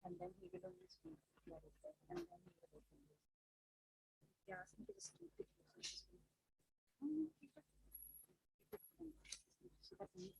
And then he will only speak, and then he will open this. He asked me to just keep it. So that means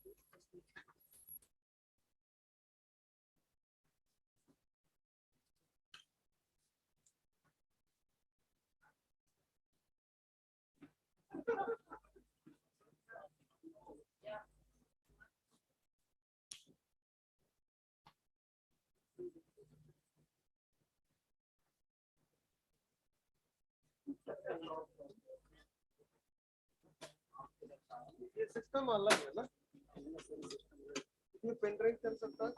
ये system अलग है ना, इसमें pen drive चल सकता है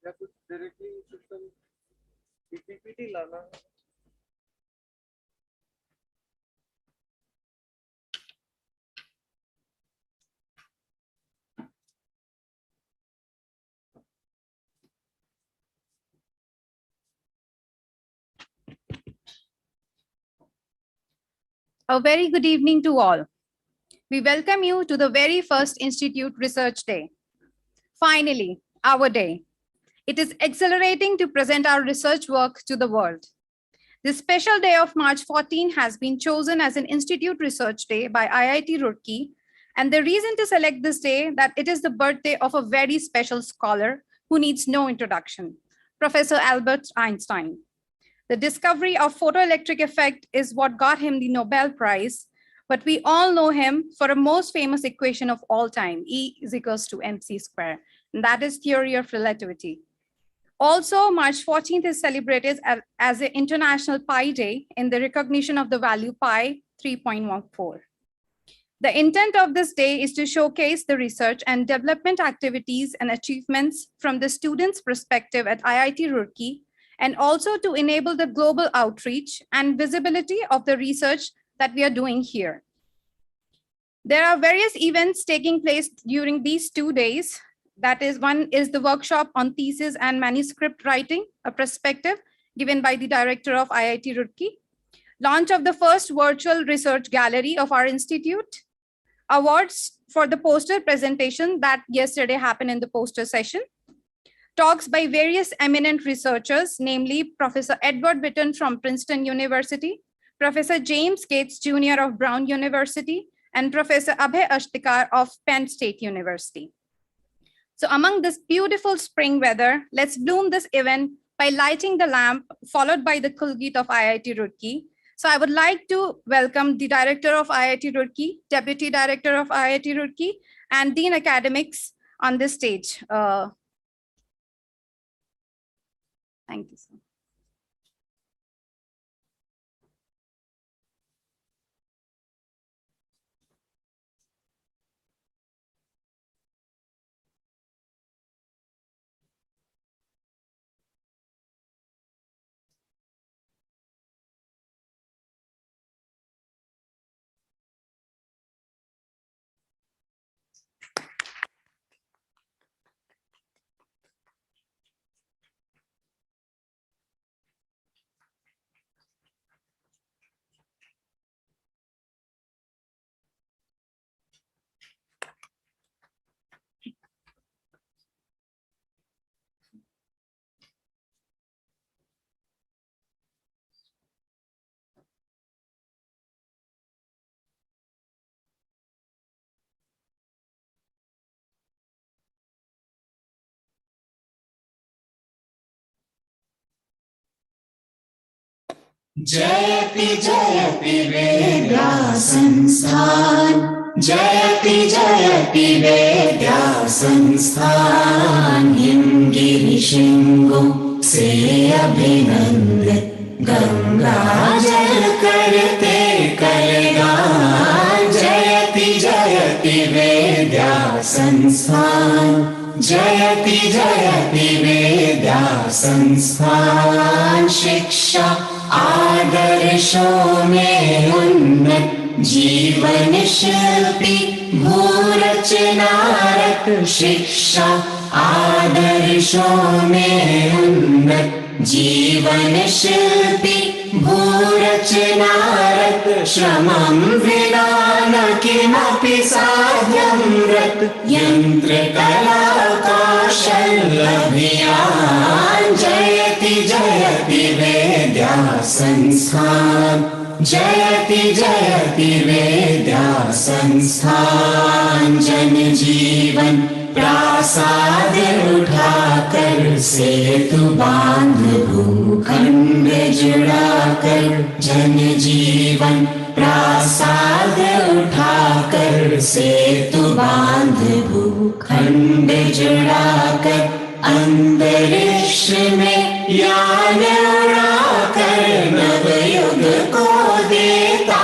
या कुछ डायरेक्टली सिस्टम पीपीटी लाना है। A very good evening to all. We welcome you to the very first Institute Research Day. Finally, our day. It is exhilarating to present our research work to the world. This special day of March 14 has been chosen as an Institute Research Day by IIT Roorkee, and the reason to select this day that it is the birthday of a very special scholar who needs no introduction, Professor Albert Einstein. The discovery of photoelectric effect is what got him the Nobel Prize, but we all know him for a most famous equation of all time, E is equals to mc square, and that is theory of relativity. Also, March 14th is celebrated as an International Pi Day in the recognition of the value pi 3.14. The intent of this day is to showcase the research and development activities and achievements from the students' perspective at IIT Roorkee, and also to enable the global outreach and visibility of the research that we are doing here. There are various events taking place during these 2 days. That is, one is the workshop on thesis and manuscript writing, a perspective given by the director of IIT Roorkee, launch of the first virtual research gallery of our institute, awards for the poster presentation that yesterday happened in the poster session, talks by various eminent researchers, namely Professor Edward Witten from Princeton University, Professor James Gates Jr. of Brown University, and Professor Ashtekar of Penn State University. So among this beautiful spring weather, let's bloom this event by lighting the lamp, followed by the Kulgit of IIT Roorkee. So I would like to welcome the Director of IIT Roorkee, Deputy Director of IIT Roorkee, and Dean Academics on this stage. Thank you, sir. जयति जयति वेद्या संस्थान, जयति जयति वेद्या संस्थान, हिमगिरिशृंगो से अभिनंदित गंगा जल करते कलगान। जयति जयति वेद्या संस्थान, जयति जयति वेद्या संस्थान, शिक्षा आदर्शों में उन्नत, जीवन शिल्पी भूरचनारत। शिक्षा आदर्शों में उन्नत, जीवन शिल्पी भूरचनारत। श्रमं विना न किमपि साध्यं व्रत भारत यंत्र कला कौशल अभियान जयति जयति विद्या संस्थान जयति जयति विद्या संस्थान जन जीवन प्रासाद उठाकर सेतु बांध भूखंड जुड़ाकर जन जीवन प्रासाद उठाकर सेतु बांध भूखंड जुड़ाकर अंतरिक्ष में यान उड़ाकर नवयुग को देता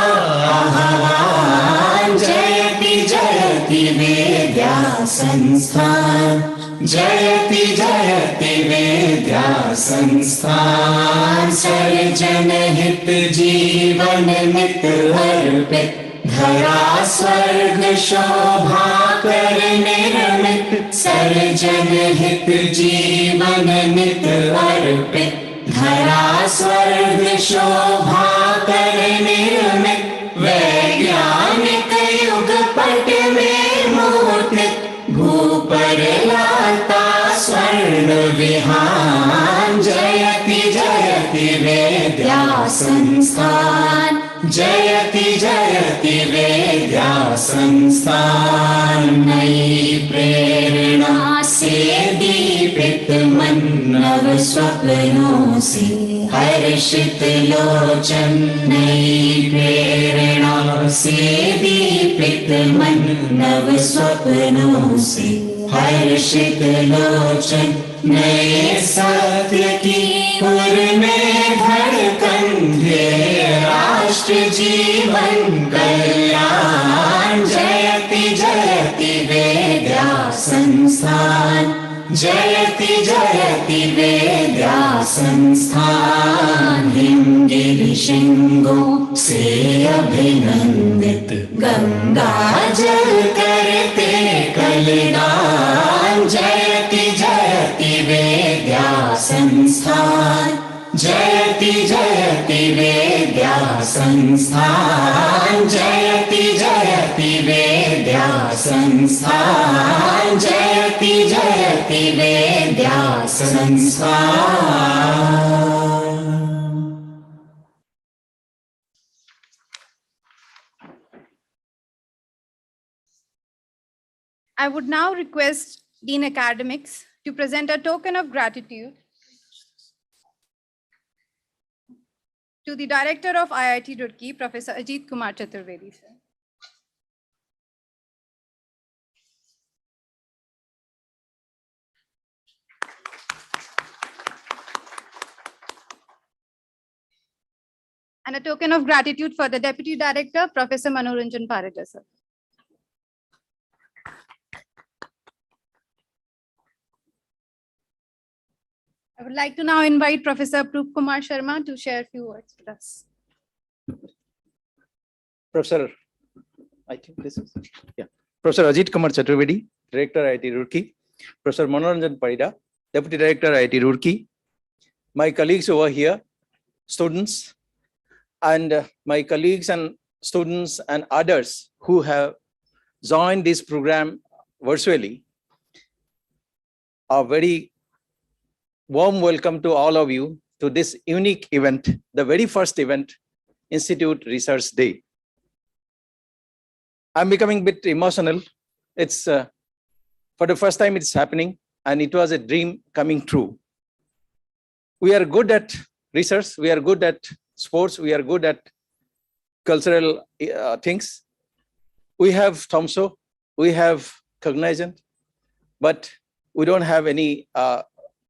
आह्वान जयति जयति विद्या संस्थान जयति जयति विद्या संस्थान सर्वजन हित जीवन मित अर्पित धरा स्वर्ग शोभा कर निर्मित सर्वजन हित जीवन मित अर्पित धरा स्वर्ग शोभा कर निर्मित वैज्ञानिक युग पट में मूर्तित भूपर लाता स्वर्ण विहान जयति जयति विद्या संस्थान जयति जयति विद्या संस्थान नई प्रेरणा से दीपित मन नव स्वप्नों से हर्षित लोचन नई प्रेरणा से दीपित मन नव स्वप्नों से हर्षित लोचन नए सत्य की पुर में धड़कन राष्ट्र जीवन कल्याण जयति जयति विद्या संस्थान जयति जयति विद्या संस्थान हिमगिरि शृंगों से अभिनंदित गंगा जल करते कल्याण जयति जयति विद्या संस्थान जयति जयति विद्या संस्थान जयति जयति विद्या संस्थान जयति जयति विद्या संस्थान। I would now request Dean Academics to present a token of gratitude to the Director of IIT-Roorkee, Professor Ajit Kumar Chaturvedi, sir. And a token of gratitude for the Deputy Director, Professor Manoranjan Paridar, sir. I would like to now invite Professor Prof. Kumar Sharma to share a few words with us. Professor, I think this is, yeah. Professor Ajit Kumar Chaturvedi, Director IIT-Roorkee, Professor Manoranjan Paridar, Deputy Director IIT-Roorkee, my colleagues over here, students, and my colleagues and students and others who have joined this program virtually, a very warm welcome to all of you to this unique event, the very first event, Institute Research Day. I'm becoming a bit emotional. It's for the first time it's happening, and it was a dream coming true. We are good at research, we are good at sports, we are good at cultural things. We have TOMSO, we have Cognizant, but we don't have any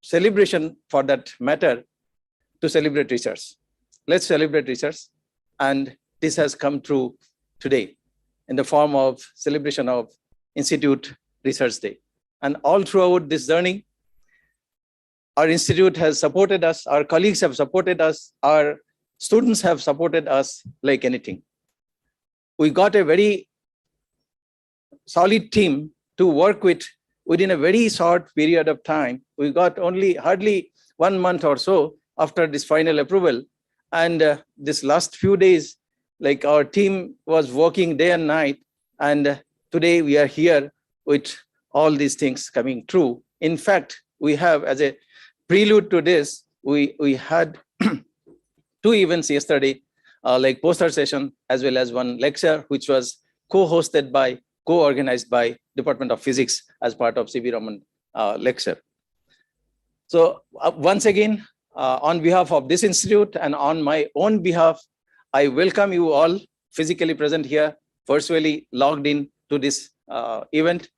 celebration for that matter to celebrate research. Let's celebrate research, and this has come true today in the form of celebration of Institute Research Day. And all throughout this journey, our institute has supported us, our colleagues have supported us, our students have supported us like anything. We got a very solid team to work with within a very short period of time. We got only hardly 1 month or so after this final approval. And this last few days, like our team was working day and night. And today we are here with all these things coming true. In fact, we have, as a prelude to this, we had two events yesterday, like poster session as well as one lecture, which was co-organized by Department of Physics as part of C.V. Raman lecture. So once again, on behalf of this institute and on my own behalf, I welcome you all physically present here, virtually logged in to this event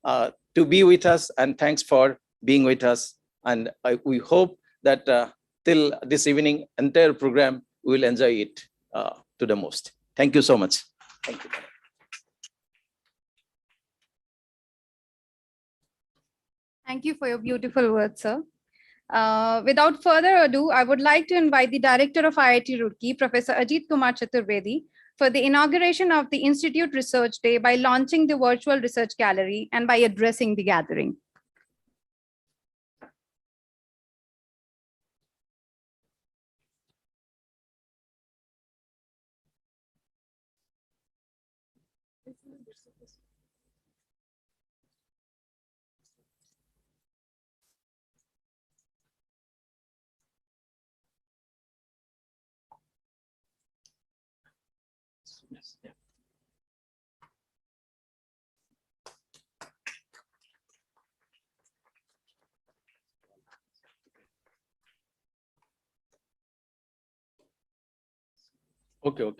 to be with us, and thanks for being with us. And we hope that till this evening, entire program, we will enjoy it to the most. Thank you so much. Thank you. Thank you for your beautiful words, sir. Without further ado, I would like to invite the Director of IIT Roorkee, Professor Ajit Kumar Chaturvedi, for the inauguration of the Institute Research Day by launching the virtual research gallery and by addressing the gathering. Yes, yeah. Okay.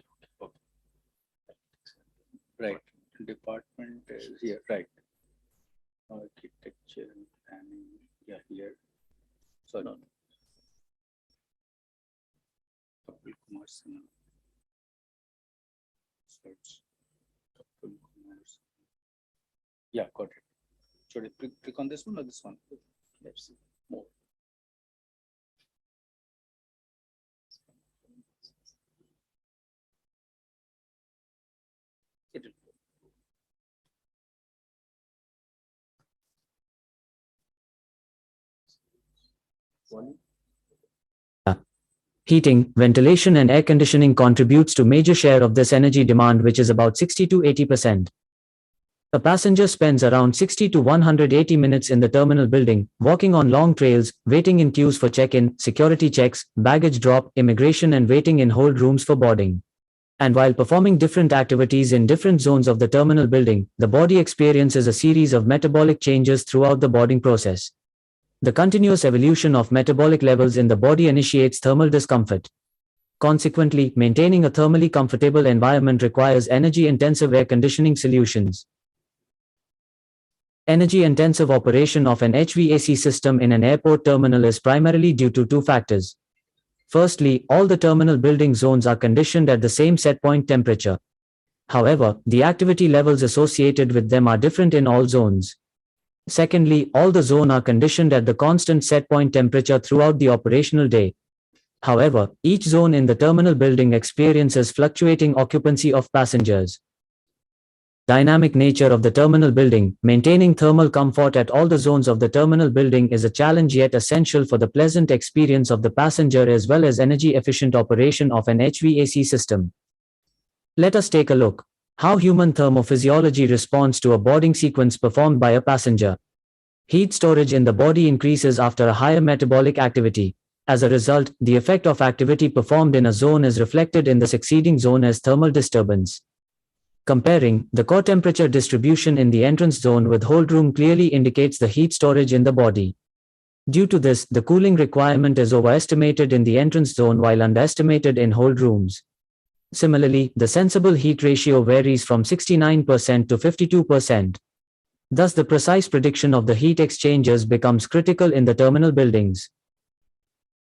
Right. Department is here, right. Architecture and planning, yeah, here. So no. Kapil Kumar Sinha. Search. Kapil Kumar Sinha. Yeah, got it. Should I click on this one or this one? Let's see more. It will. Heating, ventilation and air conditioning contributes to major share of this energy demand, which is about 60 to 80%. A passenger spends around 60 to 180 minutes in the terminal building, walking on long trails, waiting in queues for check-in, security checks, baggage drop, immigration and waiting in hold rooms for boarding. And while performing different activities in different zones of the terminal building, the body experiences a series of metabolic changes throughout the boarding process. The continuous evolution of metabolic levels in the body initiates thermal discomfort. Consequently, maintaining a thermally comfortable environment requires energy-intensive air conditioning solutions. Energy-intensive operation of an HVAC system in an airport terminal is primarily due to two factors. Firstly, all the terminal building zones are conditioned at the same set point temperature. However, the activity levels associated with them are different in all zones. Secondly, all the zones are conditioned at the constant set point temperature throughout the operational day. However, each zone in the terminal building experiences fluctuating occupancy of passengers. Dynamic nature of the terminal building, maintaining thermal comfort at all the zones of the terminal building is a challenge yet essential for the pleasant experience of the passenger as well as energy-efficient operation of an HVAC system. Let us take a look. How human thermophysiology responds to a boarding sequence performed by a passenger. Heat storage in the body increases after a higher metabolic activity. As a result, the effect of activity performed in a zone is reflected in the succeeding zone as thermal disturbance. Comparing, the core temperature distribution in the entrance zone with hold room clearly indicates the heat storage in the body. Due to this, the cooling requirement is overestimated in the entrance zone while underestimated in hold rooms. Similarly, the sensible heat ratio varies from 69% to 52%. Thus, the precise prediction of the heat exchangers becomes critical in the terminal buildings.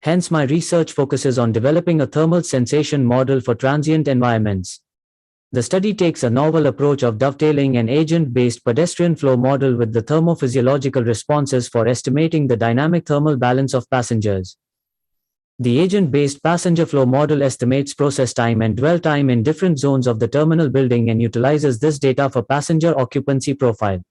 Hence, my research focuses on developing a thermal sensation model for transient environments. The study takes a novel approach of dovetailing an agent-based pedestrian flow model with the thermophysiological responses for estimating the dynamic thermal balance of passengers. The agent-based passenger flow model estimates process time and dwell time in different zones of the terminal building and utilizes this data for passenger occupancy profile.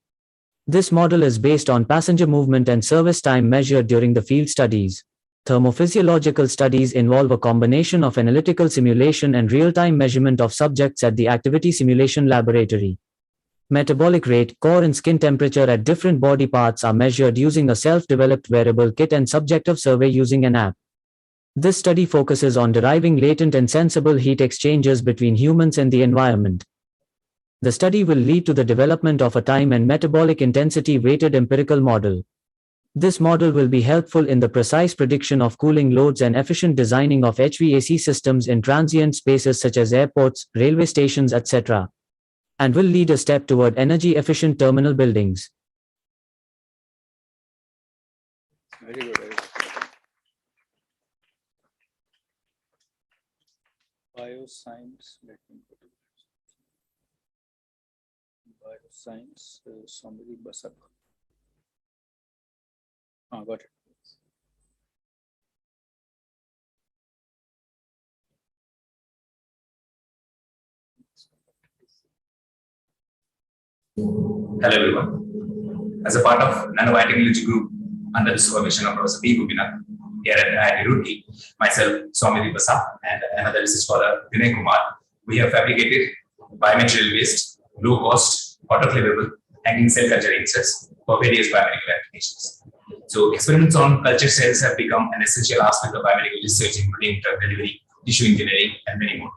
This model is based on passenger movement and service time measured during the field studies. Thermophysiological studies involve a combination of analytical simulation and real-time measurement of subjects at the activity simulation laboratory. Metabolic rate, core and skin temperature at different body parts are measured using a self-developed wearable kit and subjective survey using an app. This study focuses on deriving latent and sensible heat exchanges between humans and the environment. The study will lead to the development of a time and metabolic intensity weighted empirical model. This model will be helpful in the precise prediction of cooling loads and efficient designing of HVAC systems in transient spaces such as airports, railway stations, etc., and will lead a step toward energy-efficient terminal buildings. Very good. Very good. Bioscience. Let me put it. Bioscience. Somebody Basak. Got it. Hello everyone. As a part of Nanobiotechnology Group under the supervision of Professor B. Gopinath here at IRD-IIT, myself, Swami Basa, and another research scholar, Vinay Kumar, we have fabricated biomaterial-based, low-cost, autoclavable, hanging cell culture inserts for various biomedical applications. So experiments on culture cells have become an essential aspect of biomedical research, including drug delivery, tissue engineering, and many more.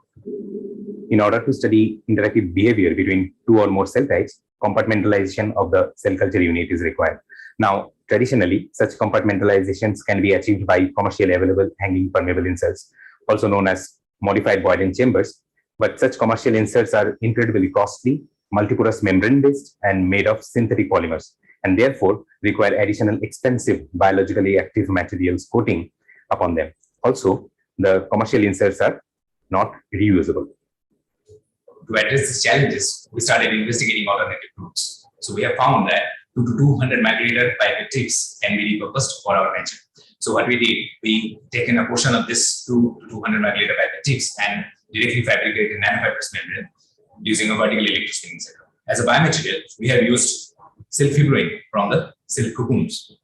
In order to study interactive behavior between two or more cell types, compartmentalization of the cell culture unit is required. Now, traditionally, such compartmentalizations can be achieved by commercially available hanging permeable inserts, also known as modified Boyden chambers. But such commercial inserts are incredibly costly, multiporous membrane-based, and made of synthetic polymers, and therefore require additional expensive biologically active materials coating upon them. Also, the commercial inserts are not reusable. To address these challenges, we started investigating alternative routes. So we have found that 2 to 200 microliter pipette tips can be repurposed for our venture. So what we did, we taken a portion of this 2 to 200 microliter pipette tips and directly fabricated nanofibrous membrane using a vertical electrospinning setup. As a biomaterial, we have used silk fibroin from the silk cocoons.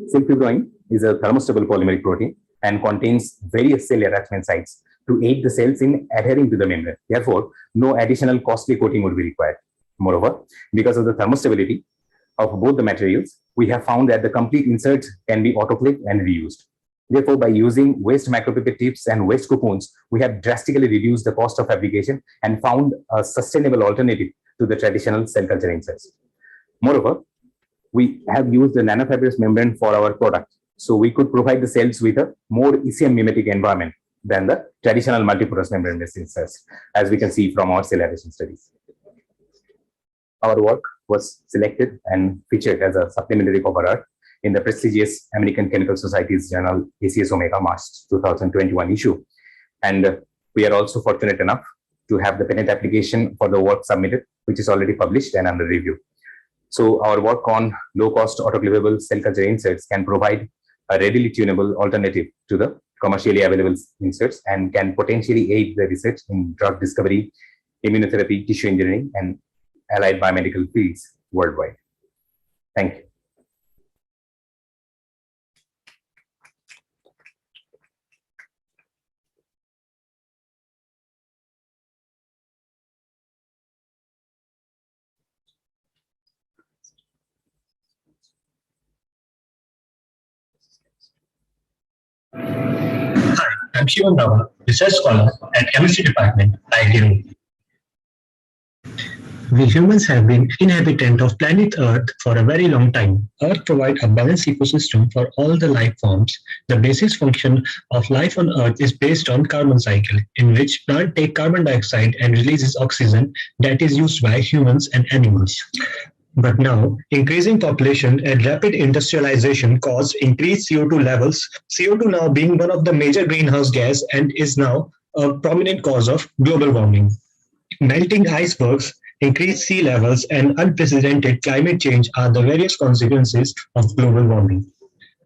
Silk fibroin is a thermostable polymeric protein and contains various cell attachment sites to aid the cells in adhering to the membrane. Therefore, no additional costly coating would be required. Moreover, because of the thermostability of both the materials, we have found that the complete inserts can be autoclaved and reused. Therefore, by using waste micropipette tips and waste cocoons, we have drastically reduced the cost of fabrication and found a sustainable alternative to the traditional cell culture inserts. Moreover, we have used the nanofibrous membrane for our product, so we could provide the cells with a more ECM mimetic environment than the traditional multiporous membrane-based inserts, as we can see from our cell adhesion studies. Our work was selected and featured as a supplementary cover art in the prestigious American Chemical Society's journal ACS Omega March 2021 issue. And we are also fortunate enough to have the patent application for the work submitted, which is already published and under review. So our work on low-cost autoclavable cell culture inserts can provide a readily tunable alternative to the commercially available inserts and can potentially aid the research in drug discovery, immunotherapy, tissue engineering, and allied biomedical fields worldwide. Thank you. Hi, I'm Shivan Rama, research scholar at Chemistry Department, IIT. We humans have been inhabitant of planet Earth for a very long time. Earth provides a balanced ecosystem for all the life forms. The basic function of life on Earth is based on carbon cycle, in which plant take carbon dioxide and releases oxygen that is used by humans and animals. But now, increasing population and rapid industrialization cause increased CO2 levels, CO2 now being one of the major greenhouse gas and is now a prominent cause of global warming. Melting icebergs, increased sea levels, and unprecedented climate change are the various consequences of global warming.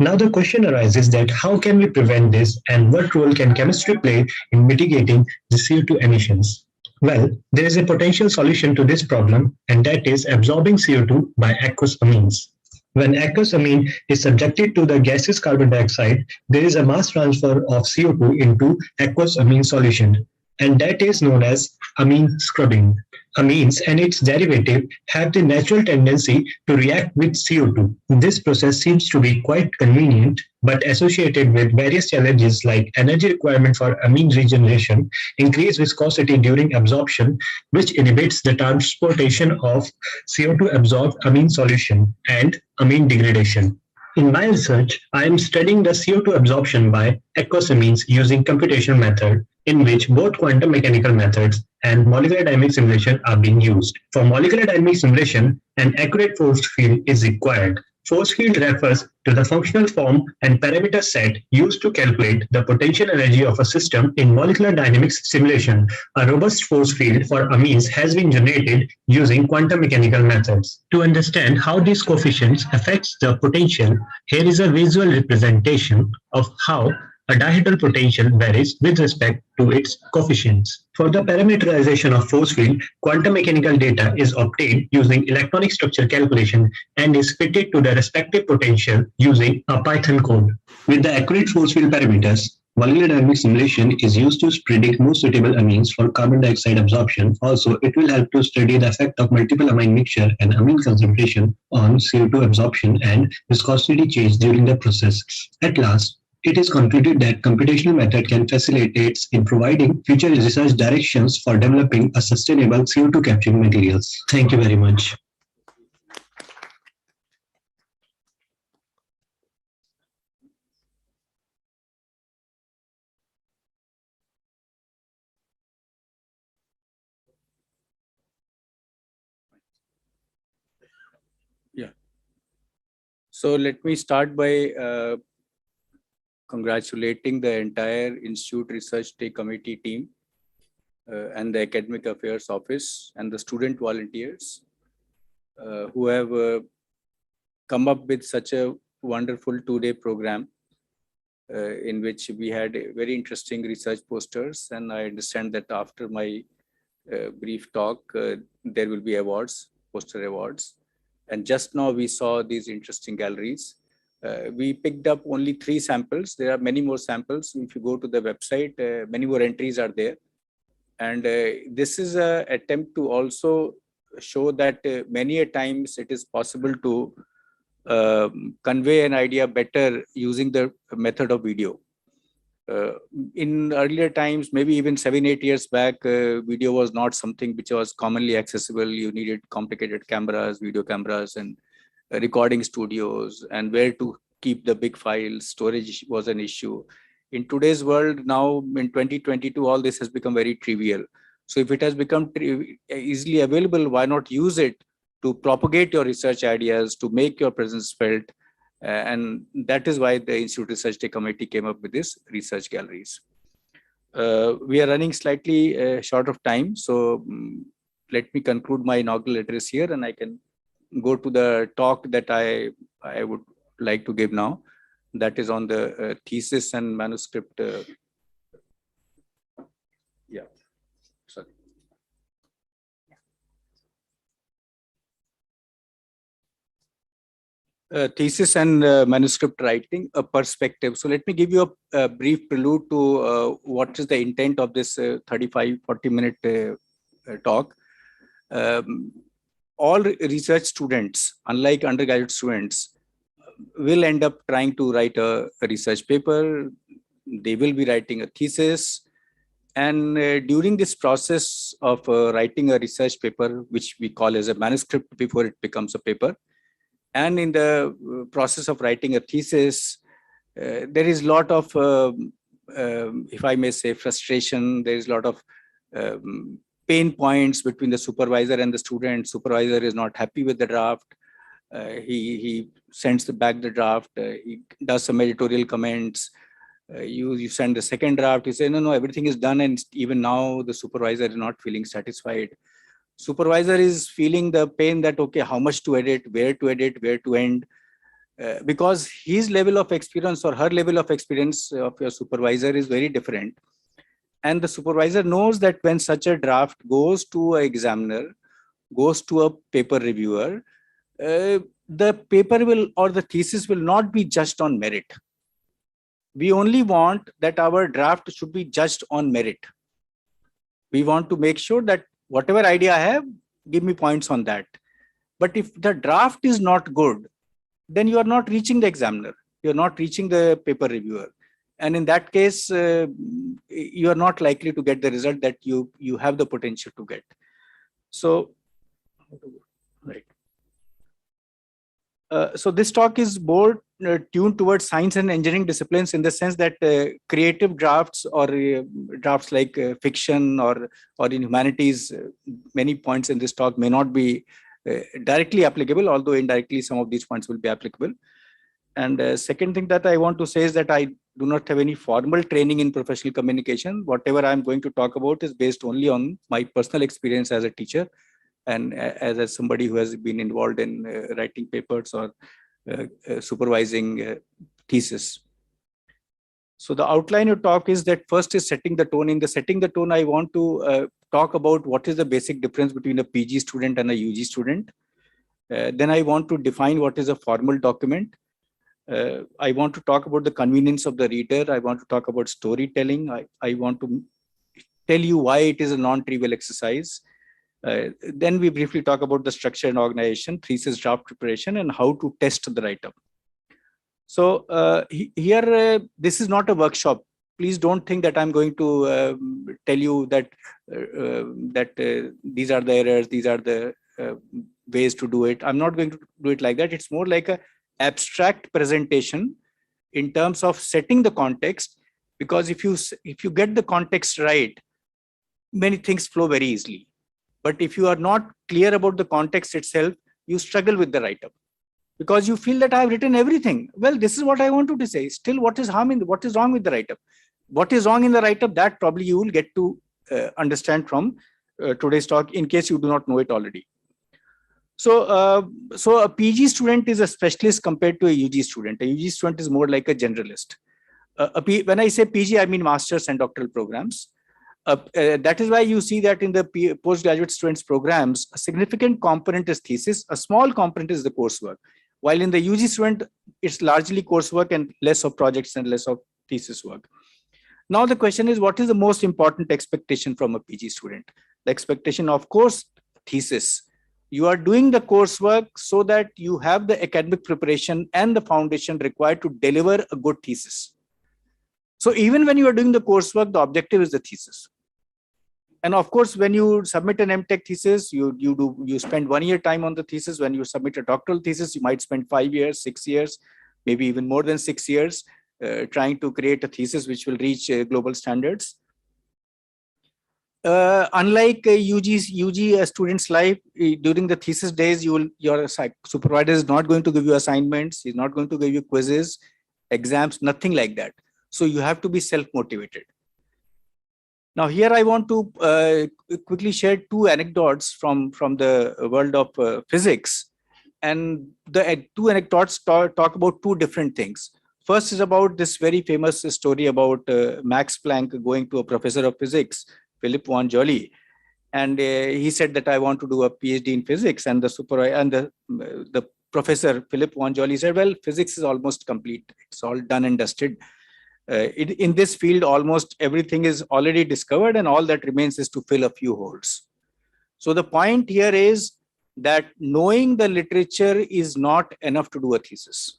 Now the question arises that how can we prevent this and what role can chemistry play in mitigating the CO2 emissions? Well, there is a potential solution to this problem, and that is absorbing CO2 by aqueous amines. When aqueous amine is subjected to the gaseous carbon dioxide, there is a mass transfer of CO2 into aqueous amine solution, and that is known as amine scrubbing. amines and its derivative have the natural tendency to react with CO2. This process seems to be quite convenient, but associated with various challenges like energy requirement for amine regeneration, increased viscosity during absorption, which inhibits the transportation of CO2 absorbed amine solution, and amine degradation. In my research, I am studying the CO2 absorption by aqueous amines using computational method in which both quantum mechanical methods and molecular dynamic simulation are being used. For molecular dynamic simulation, an accurate force field is required. Force field refers to the functional form and parameter set used to calculate the potential energy of a system in molecular dynamics simulation. A robust force field for amines has been generated using quantum mechanical methods. To understand how these coefficients affects the potential, here is a visual representation of how a dihedral potential varies with respect to its coefficients. For the parameterization of force field, quantum mechanical data is obtained using electronic structure calculation and is fitted to the respective potential using a Python code. With the accurate force field parameters, molecular dynamic simulation is used to predict most suitable amines for carbon dioxide absorption. Also, it will help to study the effect of multiple amine mixture and amine concentration on CO2 absorption and viscosity change during the process. At last, it is concluded that computational method can facilitate in providing future research directions for developing a sustainable CO2 capturing materials. Thank you very much. Yeah. So let me start by congratulating the entire Institute Research Day Committee team and the Academic Affairs Office and the student volunteers who have come up with such a wonderful two-day program in which we had very interesting research posters. And I understand that after my brief talk, there will be awards, poster awards. And just now we saw these interesting galleries. We picked up only 3 samples. There are many more samples. If you go to the website, many more entries are there. And this is an attempt to also show that many a times it is possible to convey an idea better using the method of video. In earlier times, maybe even 7-8 years back, video was not something which was commonly accessible. You needed complicated cameras, video cameras, and recording studios, and where to keep the big files. Storage was an issue. In today's world, now in 2022, all this has become very trivial. So if it has become easily available, why not use it to propagate your research ideas, to make your presence felt? And that is why the Institute Research Day Committee came up with this research galleries. We are running slightly short of time. So let me conclude my inaugural address here, and I can go to the talk that I would like to give now. That is on the thesis and manuscript. Sorry. Thesis and manuscript writing, a perspective. So let me give you a brief prelude to what is the intent of this 35-40 minute talk. All research students, unlike undergraduate students, will end up trying to write a research paper. They will be writing a thesis. And during this process of writing a research paper, which we call as a manuscript before it becomes a paper, and in the process of writing a thesis, there is a lot of, if I may say, frustration. There is a lot of pain points between the supervisor and the student. Supervisor is not happy with the draft. He sends back the draft. He does some editorial comments. You send the second draft. You say, no, everything is done. And even now the supervisor is not feeling satisfied. Supervisor is feeling the pain that, okay, how much to edit, where to end, because his level of experience or her level of experience of your supervisor is very different. And the supervisor knows that when such a draft goes to an examiner, goes to a paper reviewer, the paper will, or the thesis will not be judged on merit. We only want that our draft should be judged on merit. We want to make sure that Whatever idea I have, give me points on that. But if the draft is not good, then you are not reaching the examiner. You are not reaching the paper reviewer. And in that case, you are not likely to get the result that you have the potential to get. So, right. So this talk is more tuned towards science and engineering disciplines, in the sense that creative drafts or drafts like fiction or in humanities, many points in this talk may not be directly applicable, although indirectly some of these points will be applicable. And second thing that I want to say is that I do not have any formal training in professional communication. Whatever I'm going to talk about is based only on my personal experience as a teacher, and as somebody who has been involved in writing papers or supervising thesis. So the outline of talk is that first is setting the tone. In the setting the tone, I want to talk about what is the basic difference between a PG student and a UG student. Then I want to define what is a formal document. I want to talk about the convenience of the reader. I want to talk about storytelling. I want to tell you why it is a non-trivial exercise. Then we briefly talk about the structure and organization, thesis draft preparation, and how to test the write-up. So here, this is not a workshop. Please don't think that I'm going to tell you that these are the errors, these are the ways to do it. I'm not going to do it like that. It's more like a abstract presentation in terms of setting the context, because if you get the context right, many things flow very easily. But if you are not clear about the context itself, you struggle with the write-up, because you feel that I have written everything. Well, this is what I wanted to say. Still, what is wrong with the write-up? What is wrong in the write-up, that probably you will get to understand from today's talk, in case you do not know it already. So a PG student is a specialist compared to a UG student. A UG student is more like a generalist. When I say PG, I mean master's and doctoral programs. That is why you see that in the postgraduate students programs, a significant component is thesis, a small component is the coursework. While in the UG student, it's largely coursework and less of projects and less of thesis work. Now the question is, what is the most important expectation from a PG student? The expectation, of course, thesis. You are doing the coursework so that you have the academic preparation and the foundation required to deliver a good thesis. So even when you are doing the coursework, the objective is the thesis. And of course, when you submit an MTech thesis, you spend 1 year time on the thesis. When you submit a doctoral thesis, you might spend 5 years, 6 years, maybe even more than 6 years, trying to create a thesis which will reach global standards. Unlike UG student's life, during the thesis days, your supervisor is not going to give you assignments. He's not going to give you quizzes, exams, nothing like that. So you have to be self-motivated. Now here I want to quickly share 2 anecdotes from the world of physics. And the 2 anecdotes talk about 2 different things. First is about this very famous story about Max Planck going to a professor of physics, Philip von Joly, and he said that I want to do a PhD in physics, and the professor Philip von Joly said, well, physics is almost complete. It's all done and dusted. In this field, almost everything is already discovered, and all that remains is to fill a few holes. So the point here is that knowing the literature is not enough to do a thesis.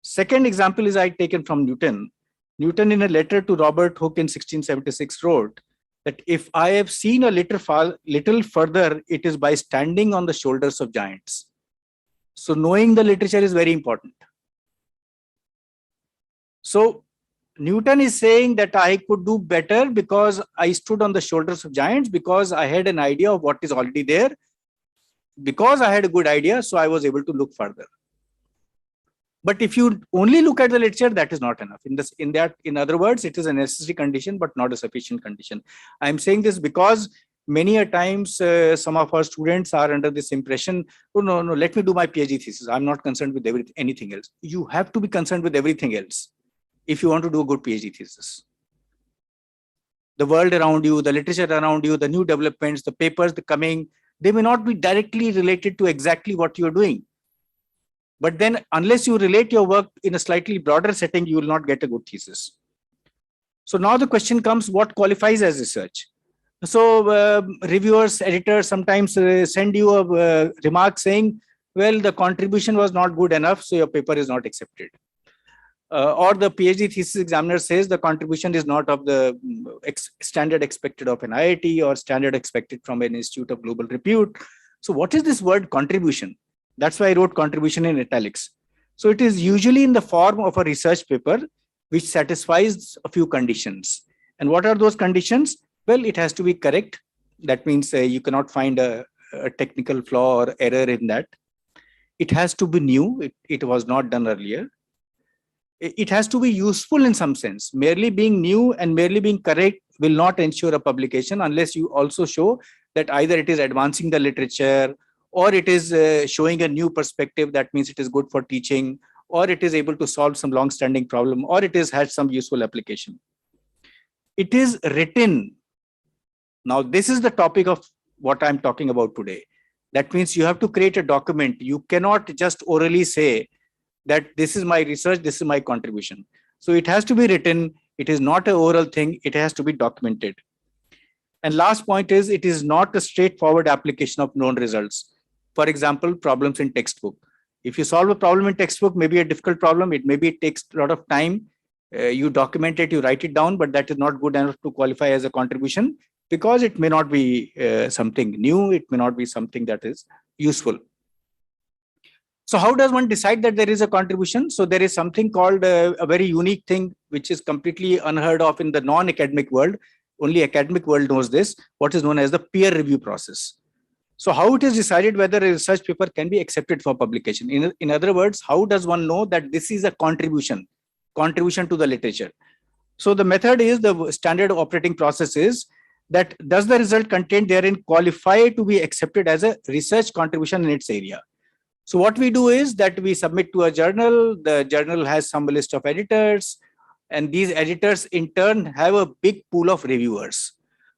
Second example is I taken from Newton. Newton, in a letter to Robert Hooke in 1676, wrote that if I have seen a little further, it is by standing on the shoulders of giants. So knowing the literature is very important. So Newton is saying that I could do better because I stood on the shoulders of giants, because I had an idea of what is already there. Because I had a good idea, so I was able to look further. But if you only look at the literature, that is not enough. In other words, it is a necessary condition, but not a sufficient condition. I'm saying this because many a times some of our students are under this impression, oh, no, let me do my PhD thesis. I'm not concerned with anything else. You have to be concerned with everything else if you want to do a good PhD thesis. The world around you, the literature around you, the new developments, the papers, the coming, they may not be directly related to exactly what you're doing. But then unless you relate your work in a slightly broader setting, you will not get a good thesis. So now the question comes, what qualifies as research? So reviewers, editors sometimes send you a remark saying, well, the contribution was not good enough, so your paper is not accepted. Or the PhD thesis examiner says the contribution is not of the standard expected of an IIT or standard expected from an institute of global repute. So what is this word contribution? That's why I wrote contribution in italics. So it is usually in the form of a research paper which satisfies a few conditions. And what are those conditions? Well, it has to be correct. That means you cannot find a technical flaw or error in that. It has to be new. It was not done earlier. It has to be useful in some sense. Merely being new and merely being correct will not ensure a publication unless you also show that either it is advancing the literature, or it is showing a new perspective. That means it is good for teaching, or it is able to solve some long-standing problem, or it has some useful application. It is written. Now, this is the topic of what I'm talking about today. That means you have to create a document. You cannot just orally say that this is my research, this is my contribution. So it has to be written. It is not an oral thing. It has to be documented. And last point is, it is not a straightforward application of known results. For example, problems in textbook. If you solve a problem in textbook, maybe a difficult problem, it takes a lot of time. You document it, you write it down, but that is not good enough to qualify as a contribution because it may not be something new. It may not be something that is useful. So how does one decide that there is a contribution? So there is something called a very unique thing, which is completely unheard of in the non-academic world. Only academic world knows this, what is known as the peer review process. So how it is decided whether a research paper can be accepted for publication? In other words, how does one know that this is a contribution to the literature? So the method is, the standard operating process is that does the result contained therein qualify to be accepted as a research contribution in its area? So what we do is that we submit to a journal. The journal has some list of editors, and these editors in turn have a big pool of reviewers.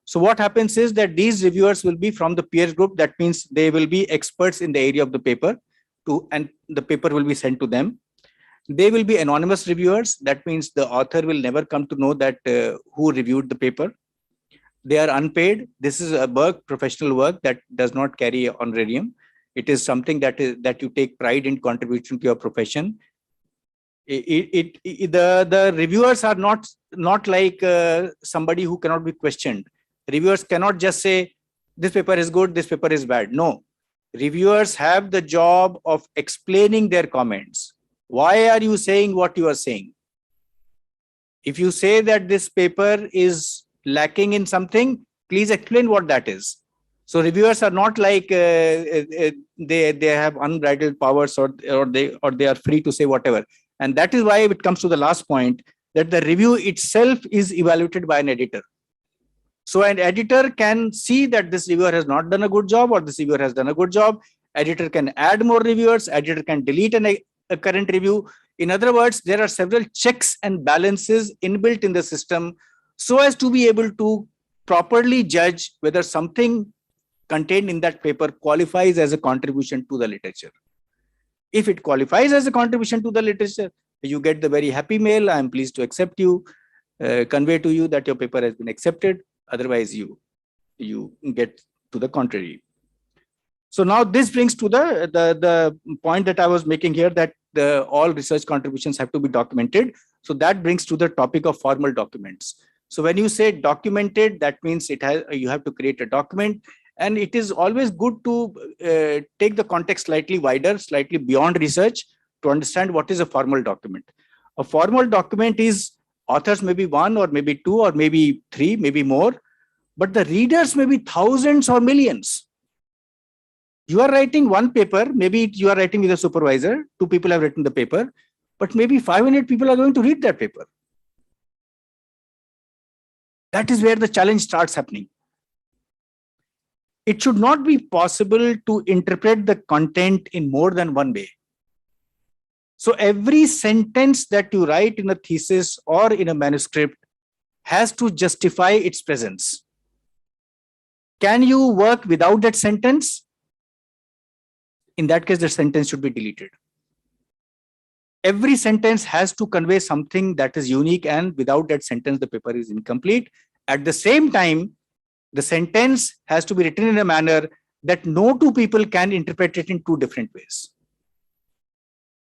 So what happens is that these reviewers will be from the peer group. That means they will be experts in the area of the paper, and the paper will be sent to them. They will be anonymous reviewers. That means the author will never come to know that who reviewed the paper. They are unpaid. This is a work, professional work, that does not carry honorarium. It is something that you take pride in contributing to your profession. The reviewers are not like somebody who cannot be questioned. Reviewers cannot just say this paper is good, this paper is bad. No, reviewers have the job of explaining their comments. Why are you saying what you are saying? If you say that this paper is lacking in something, please explain what that is. So reviewers are not like they have unbridled powers, or they are free to say whatever. And that is why it comes to the last point, that the review itself is evaluated by an editor. So an editor can see that this reviewer has not done a good job, or this reviewer has done a good job. Editor can add more reviewers. Editor can delete a current review. In other words, there are several checks and balances inbuilt in the system so as to be able to properly judge whether something contained in that paper qualifies as a contribution to the literature. If it qualifies as a contribution to the literature, you get the very happy mail, I am pleased to accept you, convey to you that your paper has been accepted. Otherwise, you get to the contrary. So now this brings to the point that I was making here, that all research contributions have to be documented. So that brings to the topic of formal documents. So when you say documented, that means you have to create a document. And it is always good to take the context slightly wider, slightly beyond research, to understand what is a formal document. A formal document is, authors may be one or maybe two or maybe three, maybe more, but the readers may be thousands or millions. You are writing one paper, maybe you are writing with a supervisor, 2 people have written the paper, but maybe 500 people are going to read that paper. That is where the challenge starts happening. It should not be possible to interpret the content in more than one way. So every sentence that you write in a thesis or in a manuscript has to justify its presence. Can you work without that sentence? In that case, the sentence should be deleted. Every sentence has to convey something that is unique, and without that sentence, the paper is incomplete. At the same time, The sentence has to be written in a manner that no two people can interpret it in two different ways.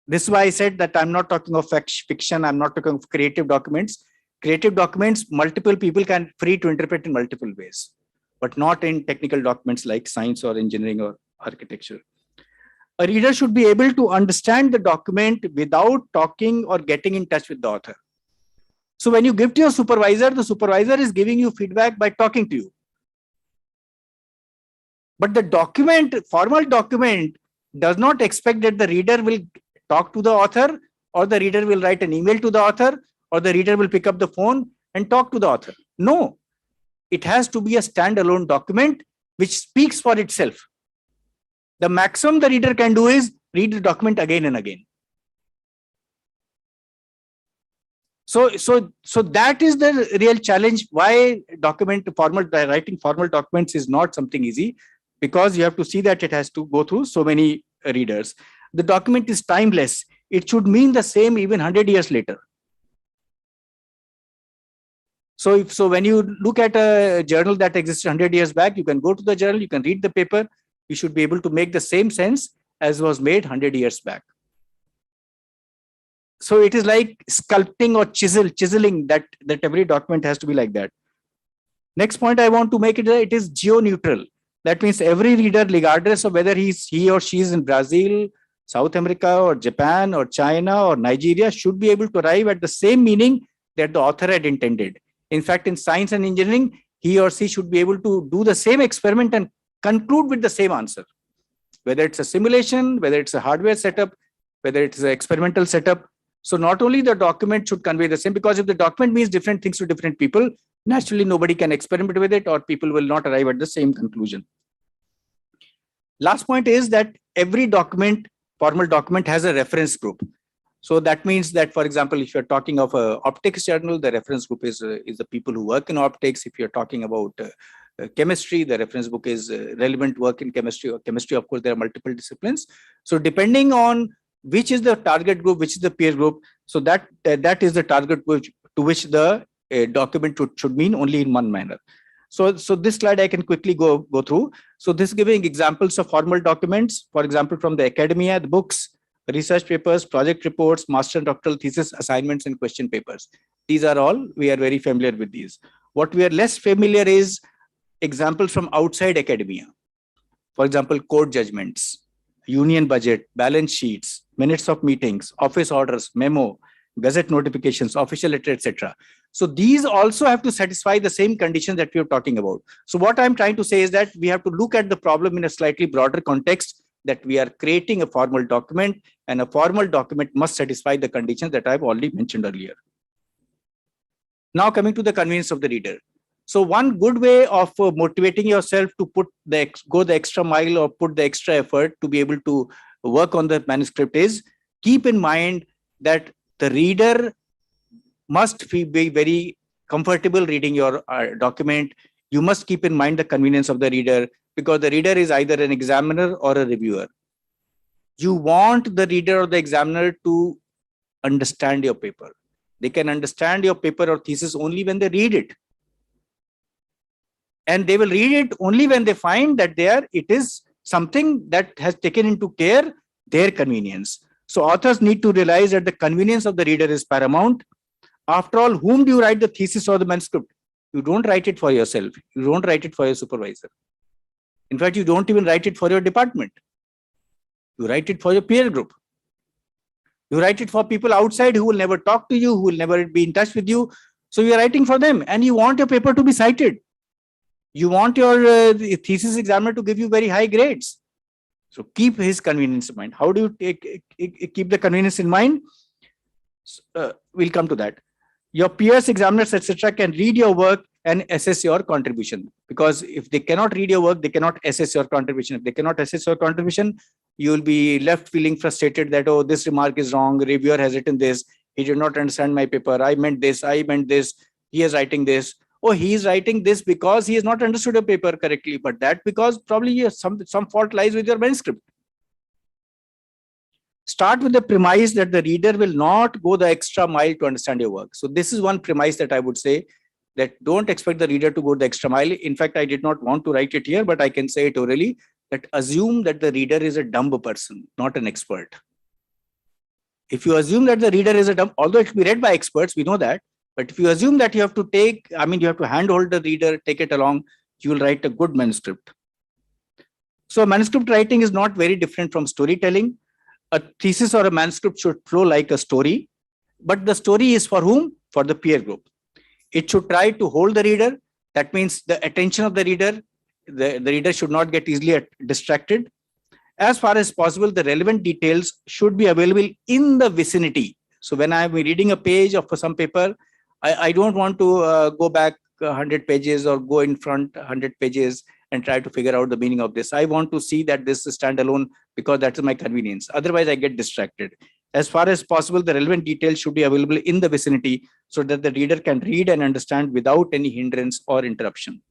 This is why I said that I'm not talking of fiction, I'm not talking of creative documents. Creative documents, multiple people can free to interpret in multiple ways, but not in technical documents like science or engineering or architecture. A reader should be able to understand the document without talking or getting in touch with the author. So when you give to your supervisor, the supervisor is giving you feedback by talking to you. But the document, formal document, does not expect that the reader will talk to the author, or the reader will write an email to the author, or the reader will pick up the phone and talk to the author. No, it has to be a standalone document which speaks for itself. The maximum the reader can do is read the document again and again. So that is the real challenge. Why writing formal documents is not something easy, because you have to see that it has to go through so many readers. The document is timeless. It should mean the same even 100 years later. So when you look at a journal that existed 100 years back, you can go to the journal, you can read the paper, you should be able to make the same sense as was made 100 years back. So it is like sculpting or chiseling that every document has to be like that. Next point I want to make it is geo-neutral. That means every reader, regardless of whether he or she is in Brazil, South America, or Japan, or China, or Nigeria, should be able to arrive at the same meaning that the author had intended. In fact, in science and engineering, he or she should be able to do the same experiment and conclude with the same answer. Whether it's a simulation, whether it's a hardware setup, whether it's an experimental setup. So not only the document should convey the same, because if the document means different things to different people, naturally nobody can experiment with it, or people will not arrive at the same conclusion. Last point is that every document, formal document, has a reference group. So that means that, for example, if you're talking of an optics journal, the reference group is the people who work in optics. If you're talking about chemistry, the reference book is relevant work in chemistry. Or chemistry, of course, there are multiple disciplines. So depending on which is the target group, which is the peer group, so that is the target group to which the document should mean only in one manner. So this slide I can quickly go through. So this is giving examples of formal documents, for example, from the academia, the books, research papers, project reports, master and doctoral thesis, assignments, and question papers. These are all, we are very familiar with these. What we are less familiar is examples from outside academia. For example, court judgments, union budget, balance sheets, minutes of meetings, office orders, memo, gazette notifications, official letter, etc. So these also have to satisfy the same conditions that we are talking about. So what I'm trying to say is that we have to look at the problem in a slightly broader context, that we are creating a formal document, and a formal document must satisfy the conditions that I've already mentioned earlier. Now coming to the convenience of the reader. So one good way of motivating yourself to go the extra mile or put the extra effort to be able to work on the manuscript is keep in mind that the reader must be very comfortable reading your document. You must keep in mind the convenience of the reader, because the reader is either an examiner or a reviewer. You want the reader or the examiner to understand your paper. They can understand your paper or thesis only when they read it. And they will read it only when they find that it is something that has taken into care their convenience. So authors need to realize that the convenience of the reader is paramount. After all, whom do you write the thesis or the manuscript? You don't write it for yourself. You don't write it for your supervisor. In fact, you don't even write it for your department. You write it for your peer group. You write it for people outside who will never talk to you, who will never be in touch with you. So you're writing for them, and you want your paper to be cited. You want your thesis examiner to give you very high grades. So keep his convenience in mind. How do you keep the convenience in mind? We'll come to that. Your peers, examiners, etc. can read your work and assess your contribution. Because if they cannot read your work, they cannot assess your contribution. If they cannot assess your contribution, you will be left feeling frustrated that, oh, this remark is wrong. The reviewer has written this. He did not understand my paper. I meant this. I meant this. He is writing this. Oh, he is writing this because he has not understood your paper correctly. But that because probably some fault lies with your manuscript. Start with the premise that the reader will not go the extra mile to understand your work. So this is one premise that I would say. that don't expect the reader to go the extra mile. In fact, I did not want to write it here, but I can say it orally, that assume that the reader is a dumb person, not an expert. If you assume that the reader is a dumb, although it will be read by experts, we know that, but if you assume that you have to take, you have to handhold the reader, take it along, you will write a good manuscript. So manuscript writing is not very different from storytelling. A thesis or a manuscript should flow like a story, but the story is for whom? For the peer group. It should try to hold the reader. That means the attention of the reader. The reader should not get easily distracted. As far as possible, the relevant details should be available in the vicinity. So when I am reading a page of some paper, I don't want to go back 100 pages or go in front 100 pages and try to figure out the meaning of this. I want to see that this is standalone because that's my convenience. Otherwise, I get distracted. As far as possible, the relevant details should be available in the vicinity so that the reader can read and understand without any hindrance or interruption.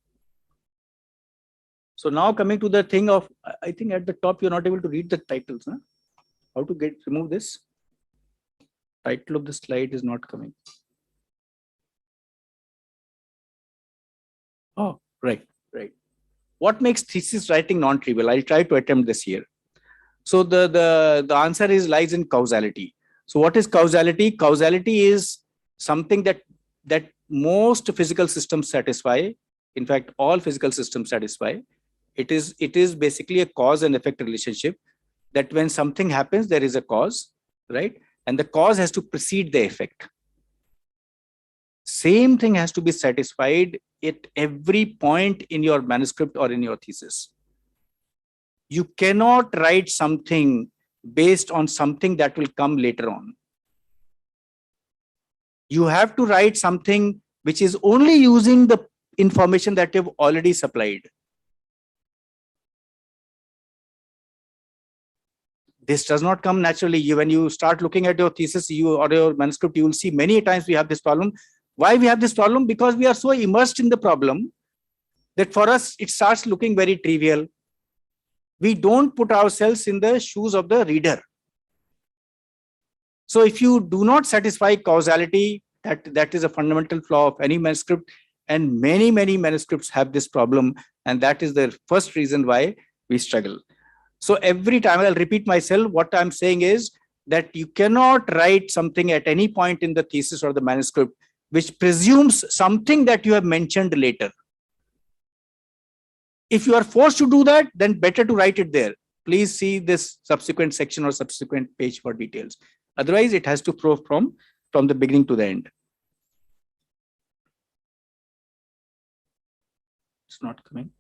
So now coming to the thing of, I think at the top, you're not able to read the titles. Huh? How to remove this? Title of the slide is not coming. Oh, right. What makes thesis writing non-trivial? I'll try to attempt this here. So the answer lies in causality. So what is causality? Causality is something that most physical systems satisfy. In fact, all physical systems satisfy. It is basically a cause and effect relationship, that when something happens, there is a cause, right? And the cause has to precede the effect. Same thing has to be satisfied at every point in your manuscript or in your thesis. You cannot write something based on something that will come later on. You have to write something which is only using the information that you've already supplied. This does not come naturally. When you start looking at your thesis or your manuscript, you will see many times we have this problem. Why we have this problem? Because we are so immersed in the problem that for us, it starts looking very trivial. We don't put ourselves in the shoes of the reader. So if you do not satisfy causality, that is a fundamental flaw of any manuscript, and many manuscripts have this problem, and that is the first reason why we struggle. So every time, I'll repeat myself, what I'm saying is that you cannot write something at any point in the thesis or the manuscript which presumes something that you have mentioned later. If you are forced to do that, then better to write it there. Please see this subsequent section or subsequent page for details. Otherwise, it has to flow from the beginning to the end. It's not coming.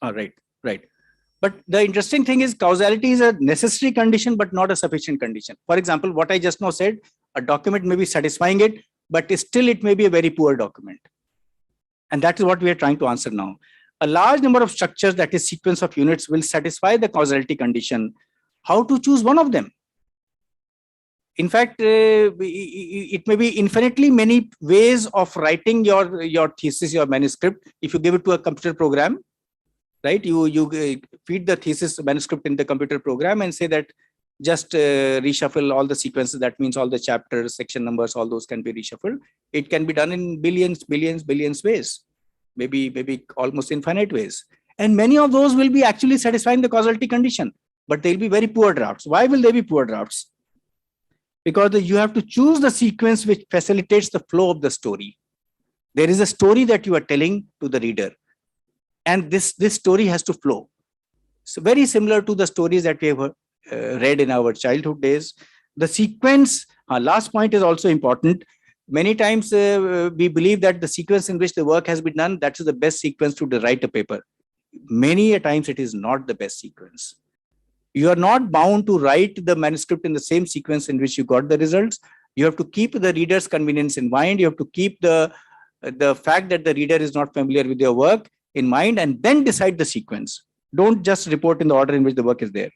All right. But the interesting thing is causality is a necessary condition, but not a sufficient condition. For example, what I just now said, a document may be satisfying it, but still it may be a very poor document. And that is what we are trying to answer now. A large number of structures, that is sequence of units, will satisfy the causality condition. How to choose one of them? In fact, it may be infinitely many ways of writing your thesis, your manuscript. If you give it to a computer program, right? You feed the thesis manuscript in the computer program and say that just reshuffle all the sequences. That means all the chapters, section numbers, all those can be reshuffled. It can be done in billions ways, maybe almost infinite ways. And many of those will be actually satisfying the causality condition, but they'll be very poor drafts. Why will they be poor drafts? Because you have to choose the sequence which facilitates the flow of the story. There is a story that you are telling to the reader, and this story has to flow. So very similar to the stories that we have read in our childhood days. The sequence, last point is also important. Many times we believe that the sequence in which the work has been done, that is the best sequence to write a paper. Many a times it is not the best sequence. You are not bound to write the manuscript in the same sequence in which you got the results. You have to keep the reader's convenience in mind. You have to keep the fact that the reader is not familiar with your work in mind, and then decide the sequence. Don't just report in the order in which the work is there.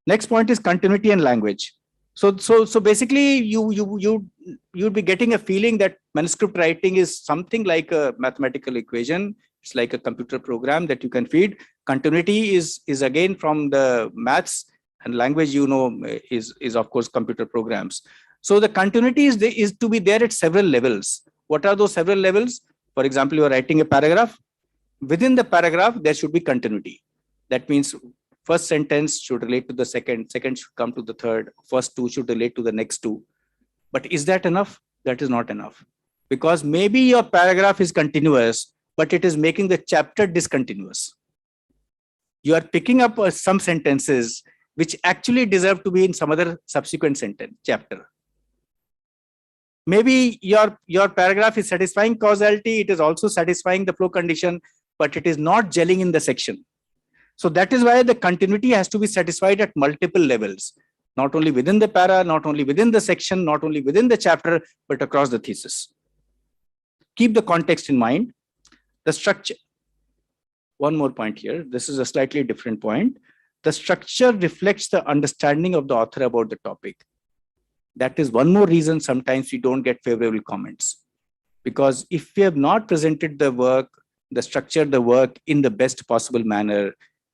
Next point is continuity and language. So basically, you'd be getting a feeling that manuscript writing is something like a mathematical equation. It's like a computer program that you can feed. Continuity is again from the maths, and language, is of course computer programs. So the continuity is to be there at several levels. What are those several levels? For example, you are writing a paragraph. Within the paragraph, there should be continuity. That means first sentence should relate to the second, second should come to the third, first two should relate to the next two. But is that enough? That is not enough. Because maybe your paragraph is continuous, but it is making the chapter discontinuous. You are picking up some sentences which actually deserve to be in some other subsequent sentence, chapter. Maybe your paragraph is satisfying causality, it is also satisfying the flow condition, but it is not gelling in the section. So that is why the continuity has to be satisfied at multiple levels, not only within the para, not only within the section, not only within the chapter, but across the thesis. Keep the context in mind. The structure. One more point here. This is a slightly different point. The structure reflects the understanding of the author about the topic. That is one more reason sometimes we don't get favorable comments. Because if we have not presented the work, the structure, the work in the best possible manner,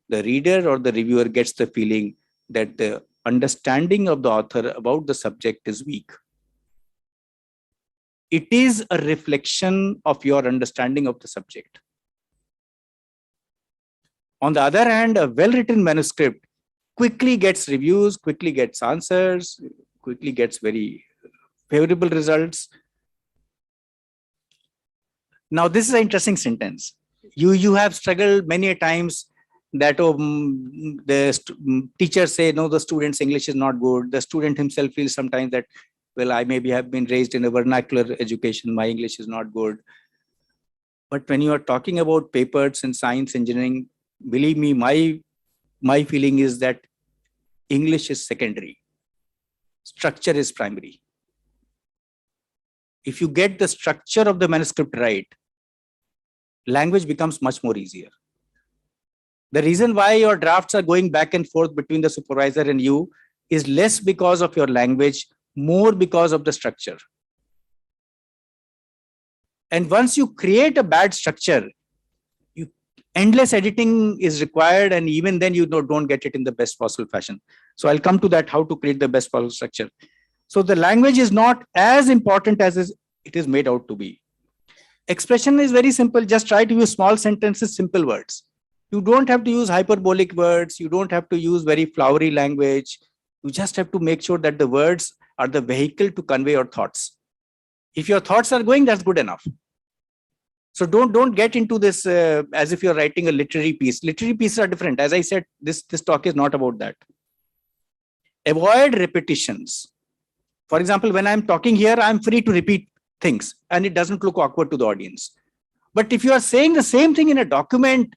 the reader or the reviewer gets the feeling that the understanding of the author about the subject is weak. It is a reflection of your understanding of the subject. On the other hand, a well-written manuscript quickly gets reviews, quickly gets answers, quickly gets very favorable results. Now, this is an interesting sentence. You have struggled many a times that teachers say, no, the student's English is not good. The student himself feels sometimes that, well, I maybe have been raised in a vernacular education. My English is not good. But when you are talking about papers in science, engineering, believe me, my feeling is that English is secondary. Structure is primary. If you get the structure of the manuscript right, language becomes much more easier. The reason why your drafts are going back and forth between the supervisor and you is less because of your language, more because of the structure. And once you create a bad structure, endless editing is required, and even then you don't get it in the best possible fashion. So I'll come to that, how to create the best possible structure. So the language is not as important as it is made out to be. Expression is very simple. Just try to use small sentences, simple words. You don't have to use hyperbolic words. You don't have to use very flowery language. You just have to make sure that the words are the vehicle to convey your thoughts. If your thoughts are going, that's good enough. So don't get into this as if you're writing a literary piece. Literary pieces are different. As I said, this talk is not about that. Avoid repetitions. For example, when I'm talking here, I'm free to repeat things and it doesn't look awkward to the audience. But if you are saying the same thing in a document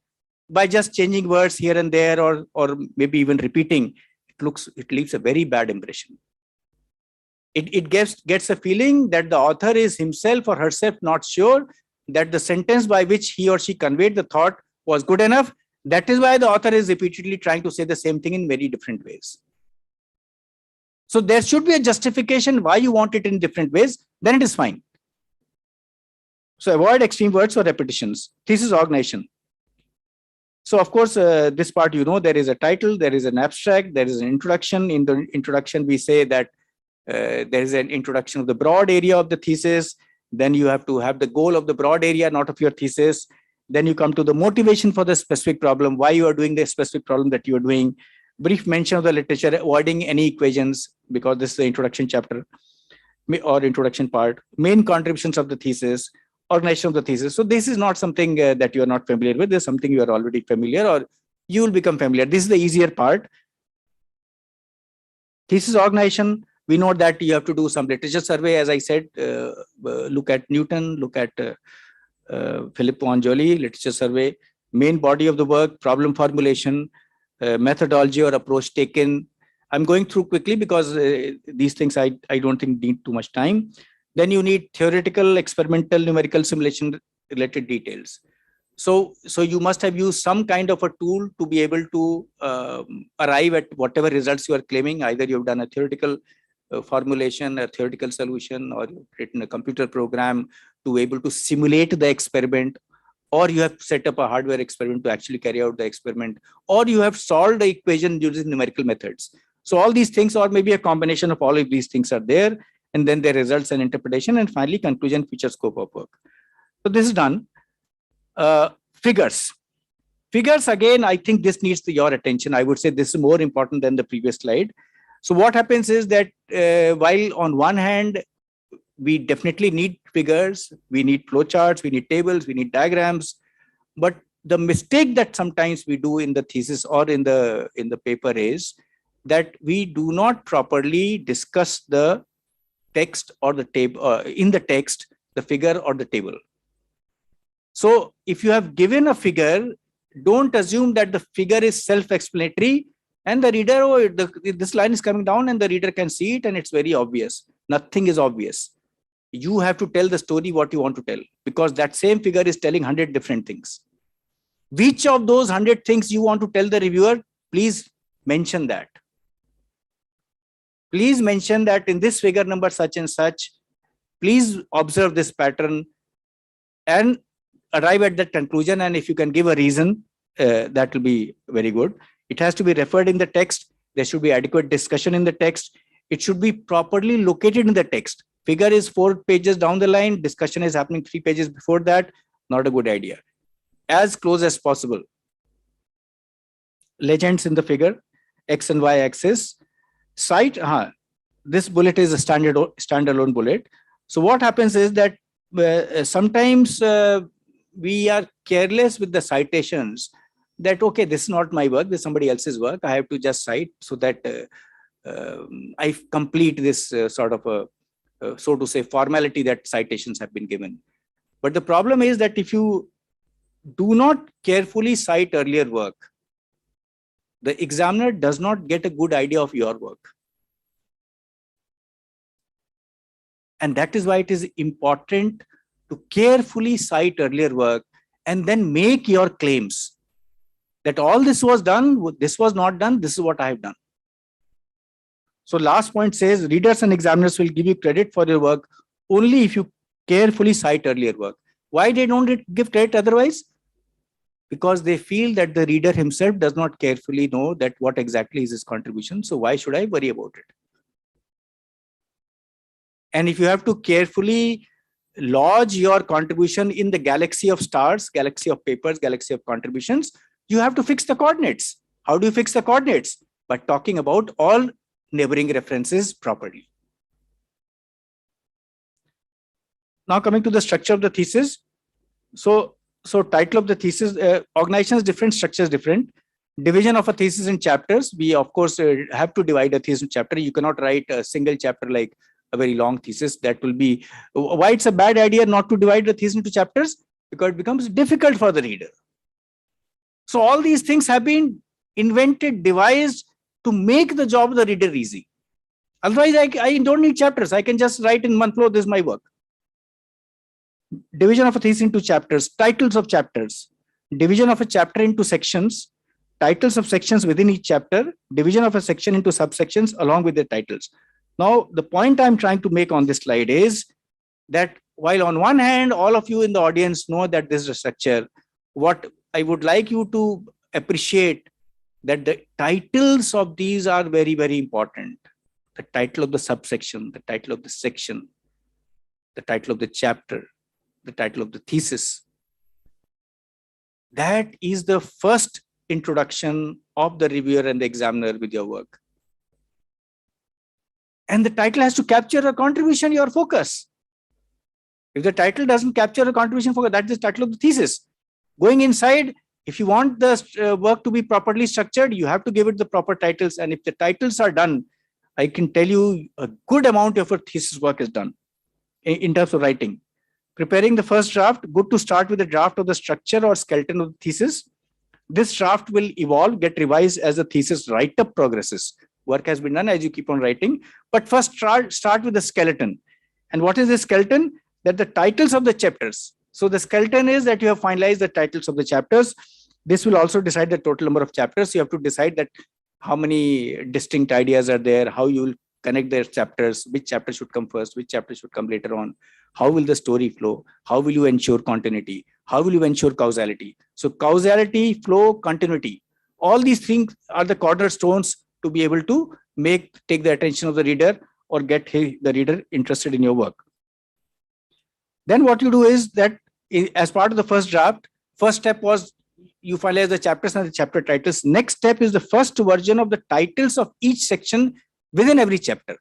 by just changing words here and there, or maybe even repeating, it leaves a very bad impression. It gets a feeling that the author is himself or herself not sure that the sentence by which he or she conveyed the thought was good enough. That is why the author is repeatedly trying to say the same thing in very different ways. So there should be a justification why you want it in different ways, then it is fine. So avoid extreme words or repetitions. Thesis organization. So of course, this part, there is a title, there is an abstract, there is an introduction. In the introduction, we say that there is an introduction of the broad area of the thesis. Then you have to have the goal of the broad area, not of your thesis. Then you come to the motivation for the specific problem, why you are doing the specific problem that you are doing. Brief mention of the literature, avoiding any equations, because this is the introduction chapter or introduction part. Main contributions of the thesis, organization of the thesis. So this is not something that you are not familiar with. This is something you are already familiar, or you will become familiar. This is the easier part. Thesis organization. We know that you have to do some literature survey, as I said, look at Newton, look at Philip Ponjoli, literature survey, main body of the work, problem formulation, methodology or approach taken. I'm going through quickly because these things I don't think need too much time. Then you need theoretical, experimental, numerical simulation related details. So you must have used some kind of a tool to be able to arrive at whatever results you are claiming. Either you've done a theoretical formulation, a theoretical solution, or you've written a computer program to be able to simulate the experiment, or you have set up a hardware experiment to actually carry out the experiment, or you have solved the equation using numerical methods. So all these things, or maybe a combination of all of these things are there. and then their results and interpretation, and finally conclusion, future scope of work. So this is done. Figures. Figures, again, I think this needs your attention. I would say this is more important than the previous slide. So what happens is that while on one hand, we definitely need figures, we need flowcharts, we need tables, we need diagrams, but the mistake that sometimes we do in the thesis or in the paper is that we do not properly discuss the text or the table in the text, the figure or the table. So if you have given a figure, don't assume that the figure is self-explanatory and the reader, oh, this line is coming down and the reader can see it and it's very obvious. Nothing is obvious. You have to tell the story what you want to tell, because that same figure is telling 100 different things. Which of those 100 things you want to tell the reviewer, please mention that. Please mention that in this figure number such and such, please observe this pattern and arrive at that conclusion. And if you can give a reason, that will be very good. It has to be referred in the text. There should be adequate discussion in the text. It should be properly located in the text. Figure is 4 pages down the line. Discussion is happening 3 pages before that. Not a good idea. As close as possible. Legends in the figure, X and Y axis. Site, this bullet is a standalone bullet. So what happens is that sometimes we are careless with the citations, that, okay, this is not my work, this is somebody else's work. I have to just cite so that I complete this sort of a, so to say, formality that citations have been given. But the problem is that if you do not carefully cite earlier work, the examiner does not get a good idea of your work. And that is why it is important to carefully cite earlier work and then make your claims that all this was done, this was not done, this is what I have done. So last point says, readers and examiners will give you credit for your work only if you carefully cite earlier work. Why they don't give credit otherwise? Because they feel that the reader himself does not carefully know that what exactly is his contribution. So why should I worry about it? And if you have to carefully lodge your contribution in the galaxy of stars, galaxy of papers, galaxy of contributions, you have to fix the coordinates. How do you fix the coordinates? By talking about all neighboring references properly. Now coming to the structure of the thesis. So title of the thesis, organizations different, structures different. Division of a thesis in chapters. We of course have to divide a thesis in chapter. You cannot write a single chapter like a very long thesis. That will be why it's a bad idea not to divide the thesis into chapters, because it becomes difficult for the reader. So all these things have been invented, devised to make the job of the reader easy. Otherwise, I don't need chapters. I can just write in one flow, this is my work. Division of a thesis into chapters, titles of chapters, division of a chapter into sections, titles of sections within each chapter, division of a section into subsections along with the titles. Now, the point I'm trying to make on this slide is that while on one hand, all of you in the audience know that this is a structure, what I would like you to appreciate that the titles of these are very, very important. The title of the subsection, the title of the section, the title of the chapter, the title of the thesis. That is the first introduction of the reviewer and the examiner with your work. And the title has to capture a contribution, your focus. If the title doesn't capture a contribution focus, that's the title of the thesis. Going inside, if you want the work to be properly structured, you have to give it the proper titles. And if the titles are done, I can tell you a good amount of your thesis work is done in terms of writing. Preparing the first draft, good to start with a draft of the structure or skeleton of the thesis. This draft will evolve, get revised as the thesis write-up progresses. Work has been done as you keep on writing. But first start with the skeleton. And what is the skeleton? That the titles of the chapters. So the skeleton is that you have finalized the titles of the chapters. This will also decide the total number of chapters. You have to decide that how many distinct ideas are there, how you will connect their chapters, which chapter should come first, which chapter should come later on, how will the story flow, how will you ensure continuity, how will you ensure causality. So causality, flow, continuity, all these things are the cornerstones to be able to take the attention of the reader or get the reader interested in your work. Then what you do is that as part of the first draft, first step was you finalize the chapters and the chapter titles. Next step is the first version of the titles of each section within every chapter.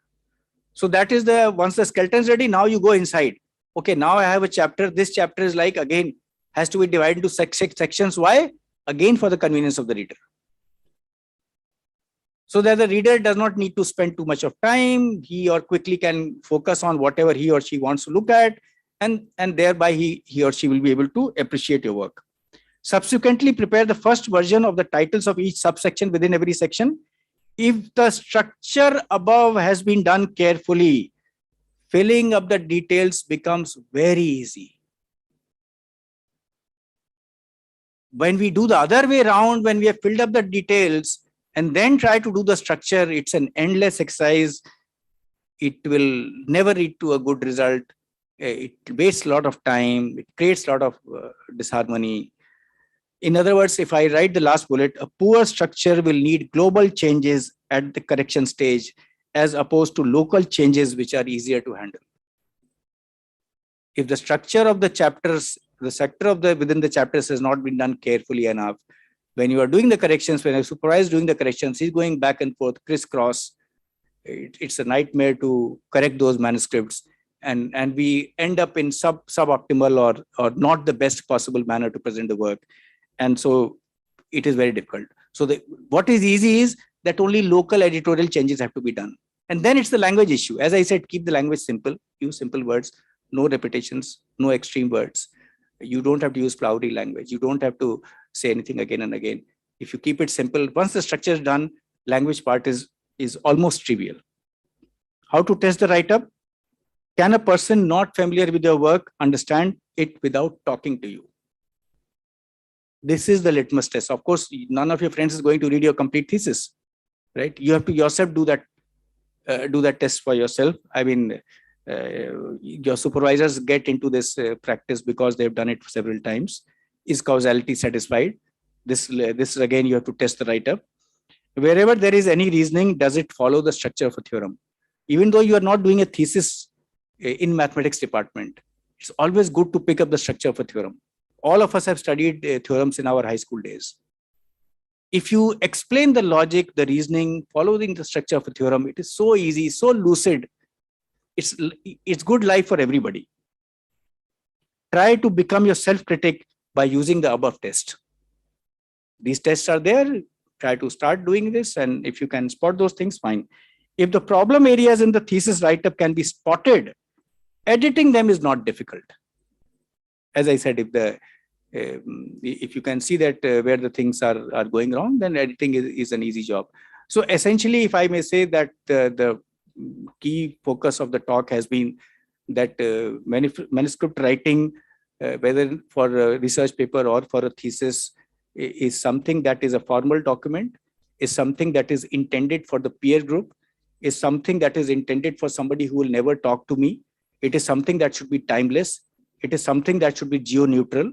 So that is once the skeleton is ready, now you go inside. Okay, now I have a chapter. This chapter is like, again, has to be divided into six sections. Why? Again, for the convenience of the reader. So that the reader does not need to spend too much of time. He or quickly can focus on whatever he or she wants to look at. And thereby he or she will be able to appreciate your work. Subsequently, prepare the first version of the titles of each subsection within every section. If the structure above has been done carefully, filling up the details becomes very easy. When we do the other way around, when we have filled up the details and then try to do the structure, it's an endless exercise. It will never lead to a good result. It wastes a lot of time. It creates a lot of disharmony. In other words, if I write the last bullet, a poor structure will need global changes at the correction stage as opposed to local changes which are easier to handle. If the structure of the chapters, the sector of within the chapters has not been done carefully enough, when you are doing the corrections, when a supervisor doing the corrections, he's going back and forth, crisscross. It's a nightmare to correct those manuscripts. And we end up in suboptimal or not the best possible manner to present the work. And so it is very difficult. So what is easy is that only local editorial changes have to be done. And then it's the language issue. As I said, keep the language simple, use simple words, no repetitions, no extreme words. You don't have to use flowery language. You don't have to say anything again and again. If you keep it simple, once the structure is done, language part is almost trivial. How to test the write-up? Can a person not familiar with your work understand it without talking to you? This is the litmus test. Of course, none of your friends is going to read your complete thesis, right? You have to yourself do that test for yourself. I mean, your supervisors get into this practice because they've done it several times. Is causality satisfied? This is again, you have to test the write-up. Wherever there is any reasoning, does it follow the structure of a theorem? Even though you are not doing a thesis in mathematics department, it's always good to pick up the structure of a theorem. All of us have studied theorems in our high school days. If you explain the logic, the reasoning, following the structure of a theorem, it is so easy, so lucid. It's good life for everybody. Try to become your self-critic by using the above test. These tests are there. Try to start doing this. And if you can spot those things, fine. If the problem areas in the thesis write-up can be spotted, editing them is not difficult. As I said, if you can see that where the things are going wrong, then editing is an easy job. So essentially, if I may say that the key focus of the talk has been that manuscript writing, whether for a research paper or for a thesis, is something that is a formal document, is something that is intended for the peer group, is something that is intended for somebody who will never talk to me. It is something that should be timeless. It is something that should be geo-neutral.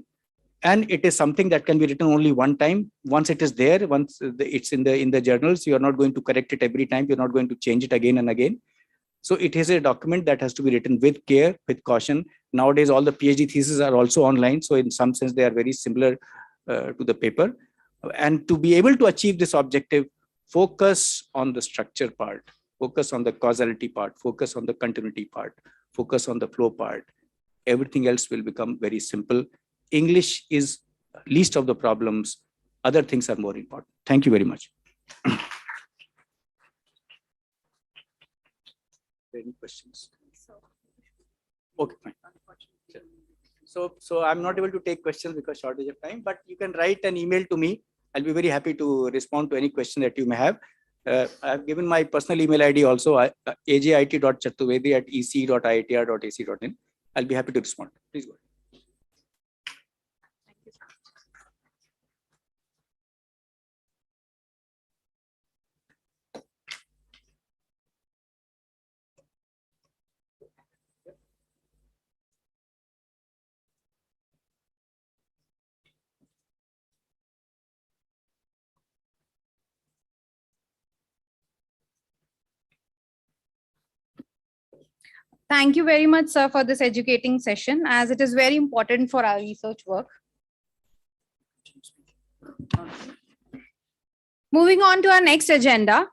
And it is something that can be written only one time. Once it is there, once it's in the journals, you are not going to correct it every time. You're not going to change it again and again. So it is a document that has to be written with care, with caution. Nowadays, all the PhD theses are also online. So in some sense, they are very similar to the paper. And to be able to achieve this objective, focus on the structure part, focus on the causality part, focus on the continuity part, focus on the flow part. Everything else will become very simple. English is least of the problems. Other things are more important. Thank you very much. Any questions? Okay, fine. So I'm not able to take questions because shortage of time, but you can write an email to me. I'll be very happy to respond to any question that you may have. I've given my personal email ID also, ajit.chaturvedi@ec.iitr.ac.in. I'll be happy to respond. Please go ahead. Thank you very much, sir, for this educating session, as it is very important for our research work. Moving on to our next agenda,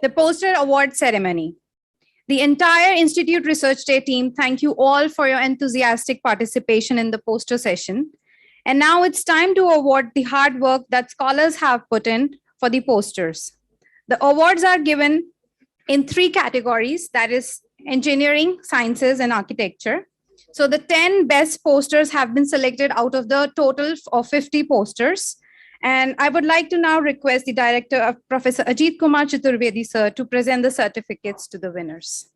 the poster award ceremony. The entire Institute Research Day team, thank you all for your enthusiastic participation in the poster session. And now it's time to award the hard work that scholars have put in for the posters. The awards are given in 3 categories, that is engineering, sciences, and architecture. So the 10 best posters have been selected out of the total of 50 posters. And I would like to now request the director of Professor Ajit Kumar Chaturvedi, sir, to present the certificates to the winners.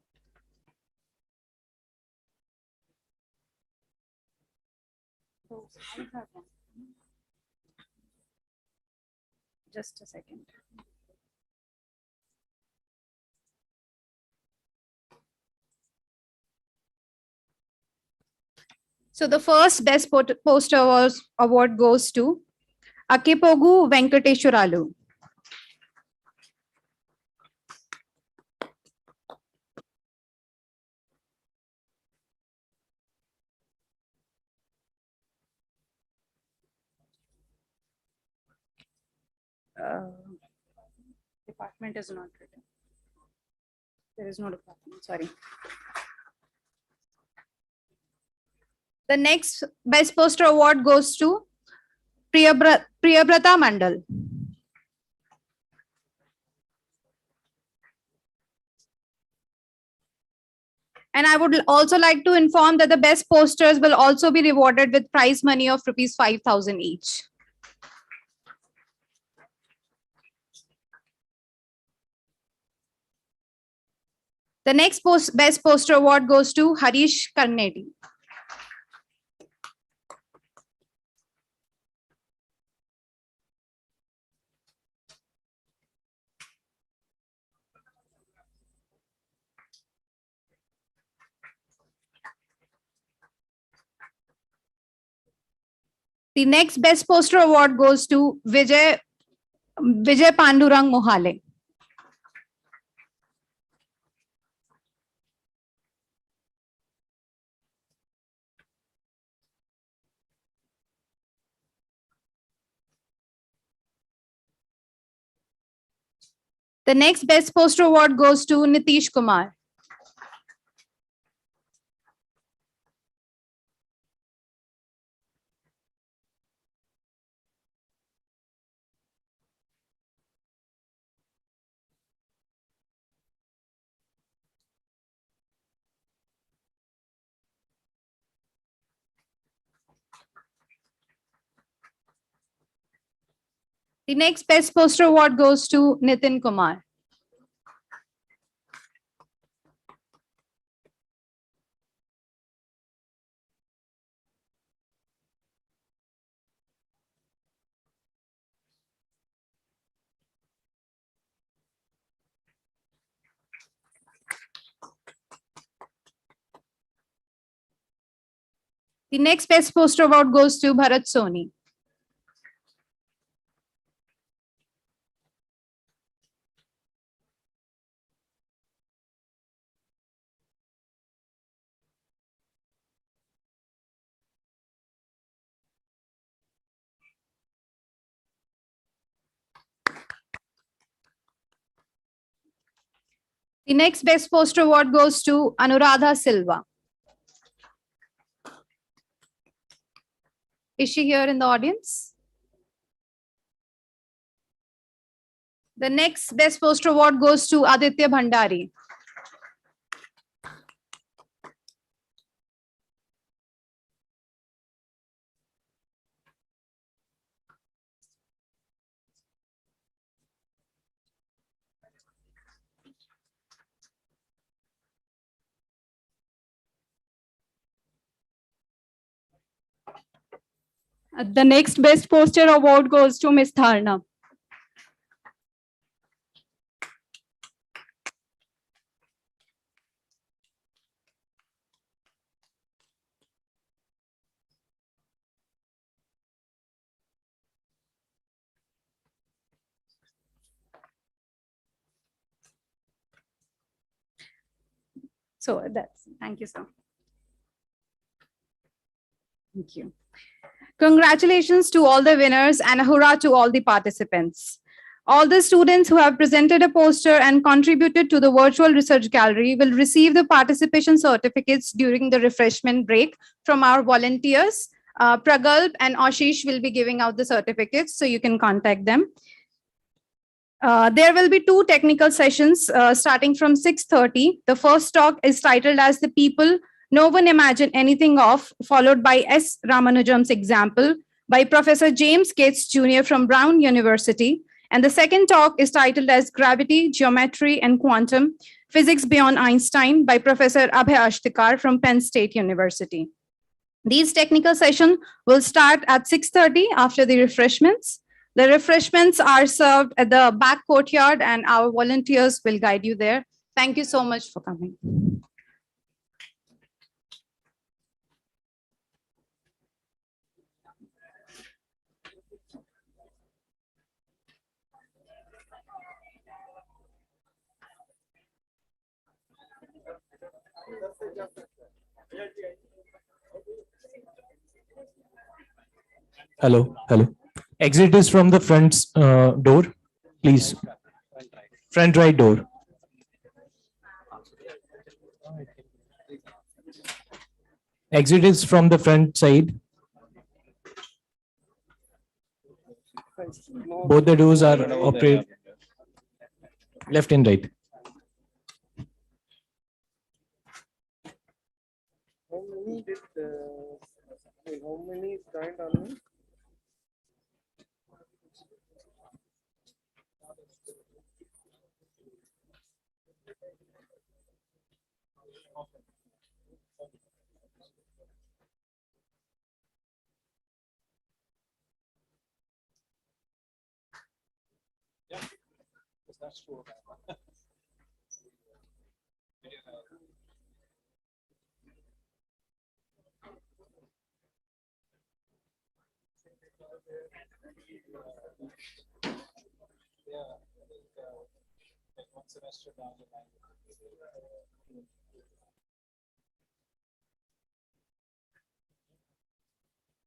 Just a second. So the first best poster award goes to Akipogu Venkateshwaralu. Department is not written. There is no department, sorry. The next best poster award goes to Priyabrata Mandal. And I would also like to inform that the best posters will also be rewarded with prize money of rupees 5,000 each. The next best poster award goes to Harish Karneti. The next best poster award goes to Vijay Pandurang Mohale. The next best poster award goes to Nitish Kumar. The next best poster award goes to Nitin Kumar. The next best poster award goes to Bharat Soni. The next best poster award goes to Anuradha Silva. Is she here in the audience? The next best poster award goes to Aditya Bhandari. The next best poster award goes to Ms. Dharna. So thank you, sir. Thank you. Congratulations to all the winners and a hurrah to all the participants. All the students who have presented a poster and contributed to the virtual research gallery will receive the participation certificates during the refreshment break from our volunteers. Pragalp and Ashish will be giving out the certificates, so you can contact them. There will be 2 technical sessions starting from 6:30. The first talk is titled as The People No One Imagined Anything Of, followed by S. Ramanujam's Example by Professor James Gates Jr. from Brown University. And the second talk is titled as Gravity, Geometry, and Quantum, Physics Beyond Einstein by Professor Abhay Ashtekar from Penn State University. These technical sessions will start at 6:30 after the refreshments. The refreshments are served at the back courtyard and our volunteers will guide you there. Thank you so much for coming. Hello, hello. Exit is from the front door, please. Front right door. Exit is from the front side. Both the doors are operated left and right. How many joined online? Yeah, that's true. Yeah, I think like 1 semester down the line.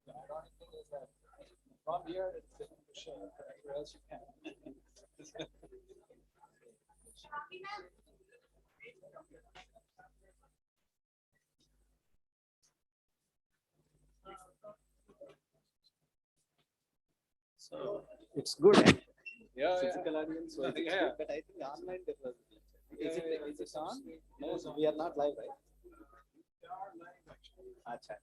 The ironic thing is that from here it's different to share, but everywhere else you can. So it's good. Yeah, physical audience. So yeah. But I think online there was. Is it on? No, so we are not live, right? We are live actually. Achha.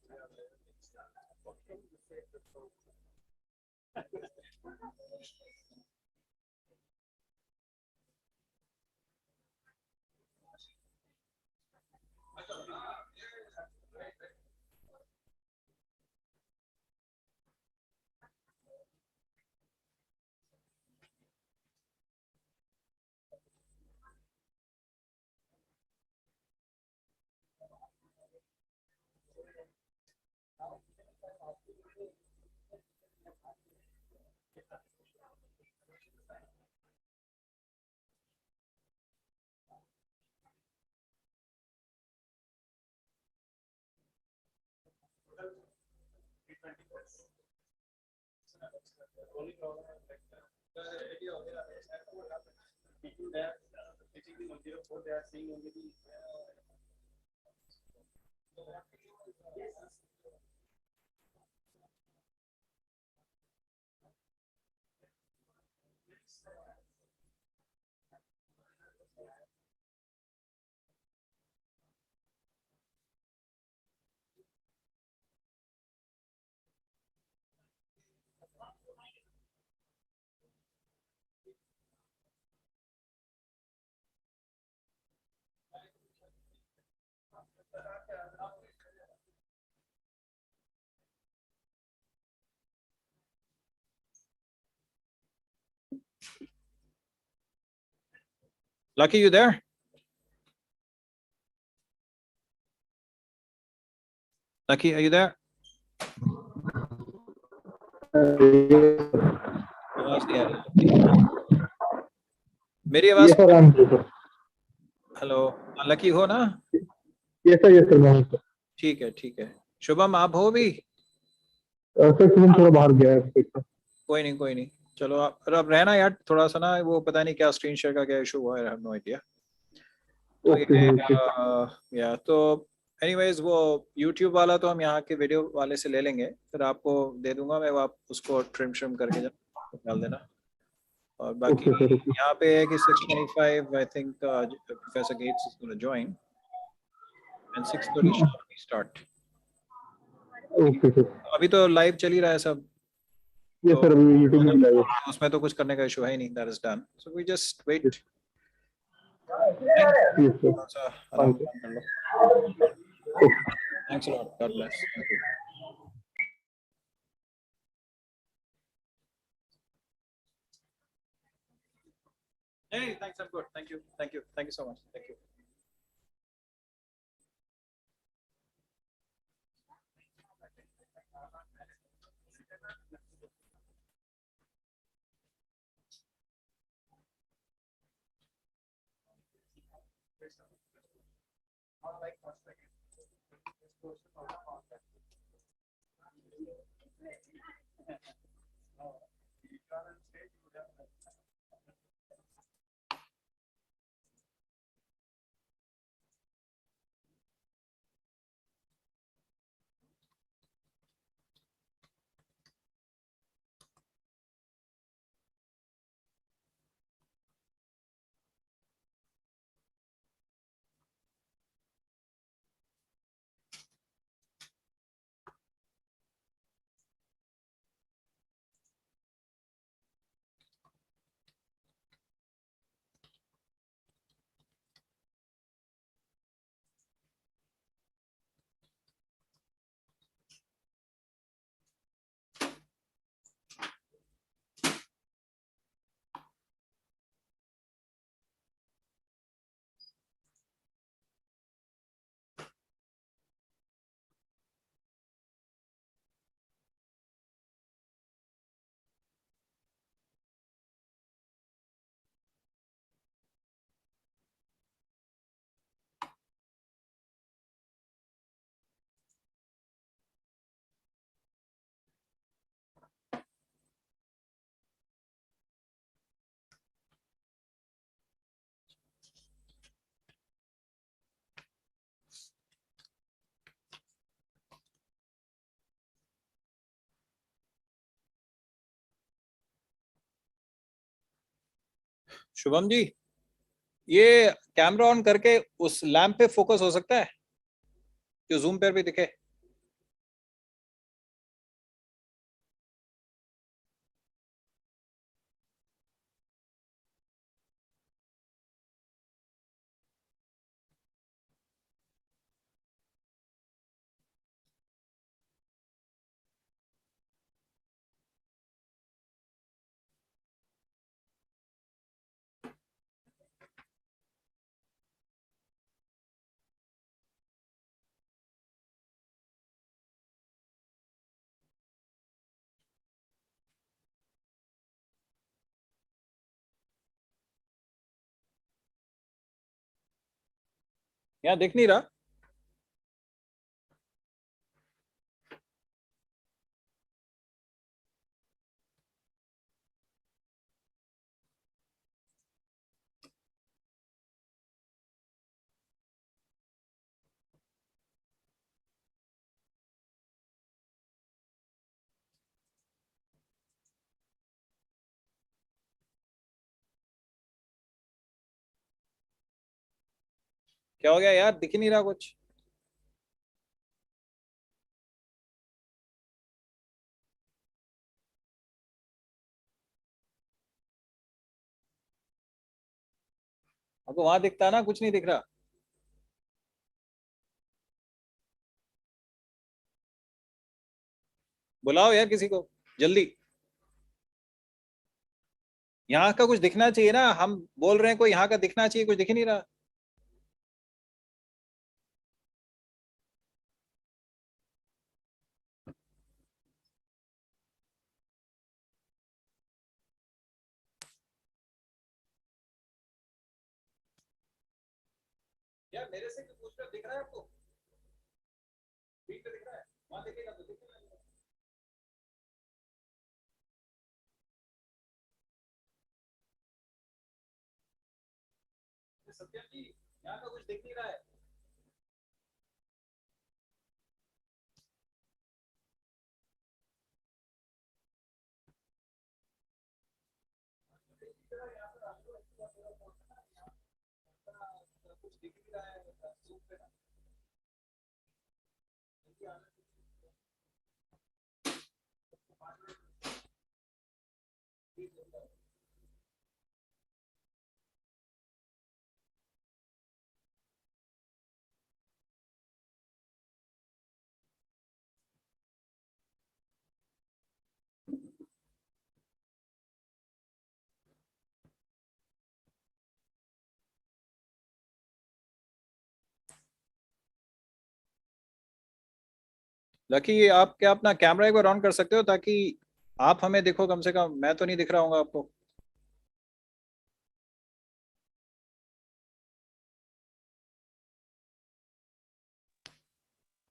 Lucky, you there? Lucky, are you there? आवाज नहीं आ रही। मेरी आवाज hello lucky हो ना? Yes, sir. Yes, sir. मैं हूँ, sir. ठीक है, ठीक है। शुभम, आप हो भी? सर शुभम थोड़ा बाहर गया है, sir. कोई नहीं, कोई नहीं, चलो आप अब रहना यार, थोड़ा सा ना वो पता नहीं क्या स्क्रीन शेयर का क्या इशू हुआ है, आई हैव नो आइडिया। तो Okay, ये okay. या तो एनीवेज वो YouTube वाला तो हम यहाँ के वीडियो वाले से ले लेंगे, फिर आपको दे दूंगा मैं, वो आप उसको ट्रिम श्रिम करके डाल देना। और बाकी Okay, sir. Okay. यहाँ पे है कि 6:25 I think professor Gates is gonna join and 6:30 sharp we start. Okay, sir. अभी तो लाइव चल ही रहा है सब, Yes, sir. अभी YouTube में लाया है. उसमें तो कुछ करने का इशू है ही नहीं, that is done, so we just wait. Yes, sir. थोड़ा सा आराम Thank you. कर लो। Okay. Thanks a lot, God bless. Hey, thanks, I'm good. Thank you. Thank you. Thank you so much. Thank you. Shubham ji, ये camera on करके उस lamp पे focus हो सकता है जो जूम पर भी दिखे? यहाँ दिख नहीं रहा। क्या हो गया यार, दिख ही नहीं रहा कुछ। आपको वहां दिखता है ना, कुछ नहीं दिख रहा। बुलाओ यार किसी को जल्दी। यहाँ का कुछ दिखना चाहिए ना, हम बोल रहे हैं कोई यहाँ का दिखना चाहिए, कुछ दिख ही नहीं रहा। क्या मेरे से भी पूछ रहे हो, दिख रहा है आपको? स्क्रीन पे दिख रहा है? वहां देखिएगा तो दिखेगा। सत्यम जी, यहाँ का कुछ दिख नहीं रहा है। कुछ दिख नहीं रहा है Zoom पे ना। लकी, आप क्या अपना कैमरा एक बार ऑन कर सकते हो ताकि आप हमें देखो, कम से कम मैं तो नहीं दिख रहा हूँ आपको।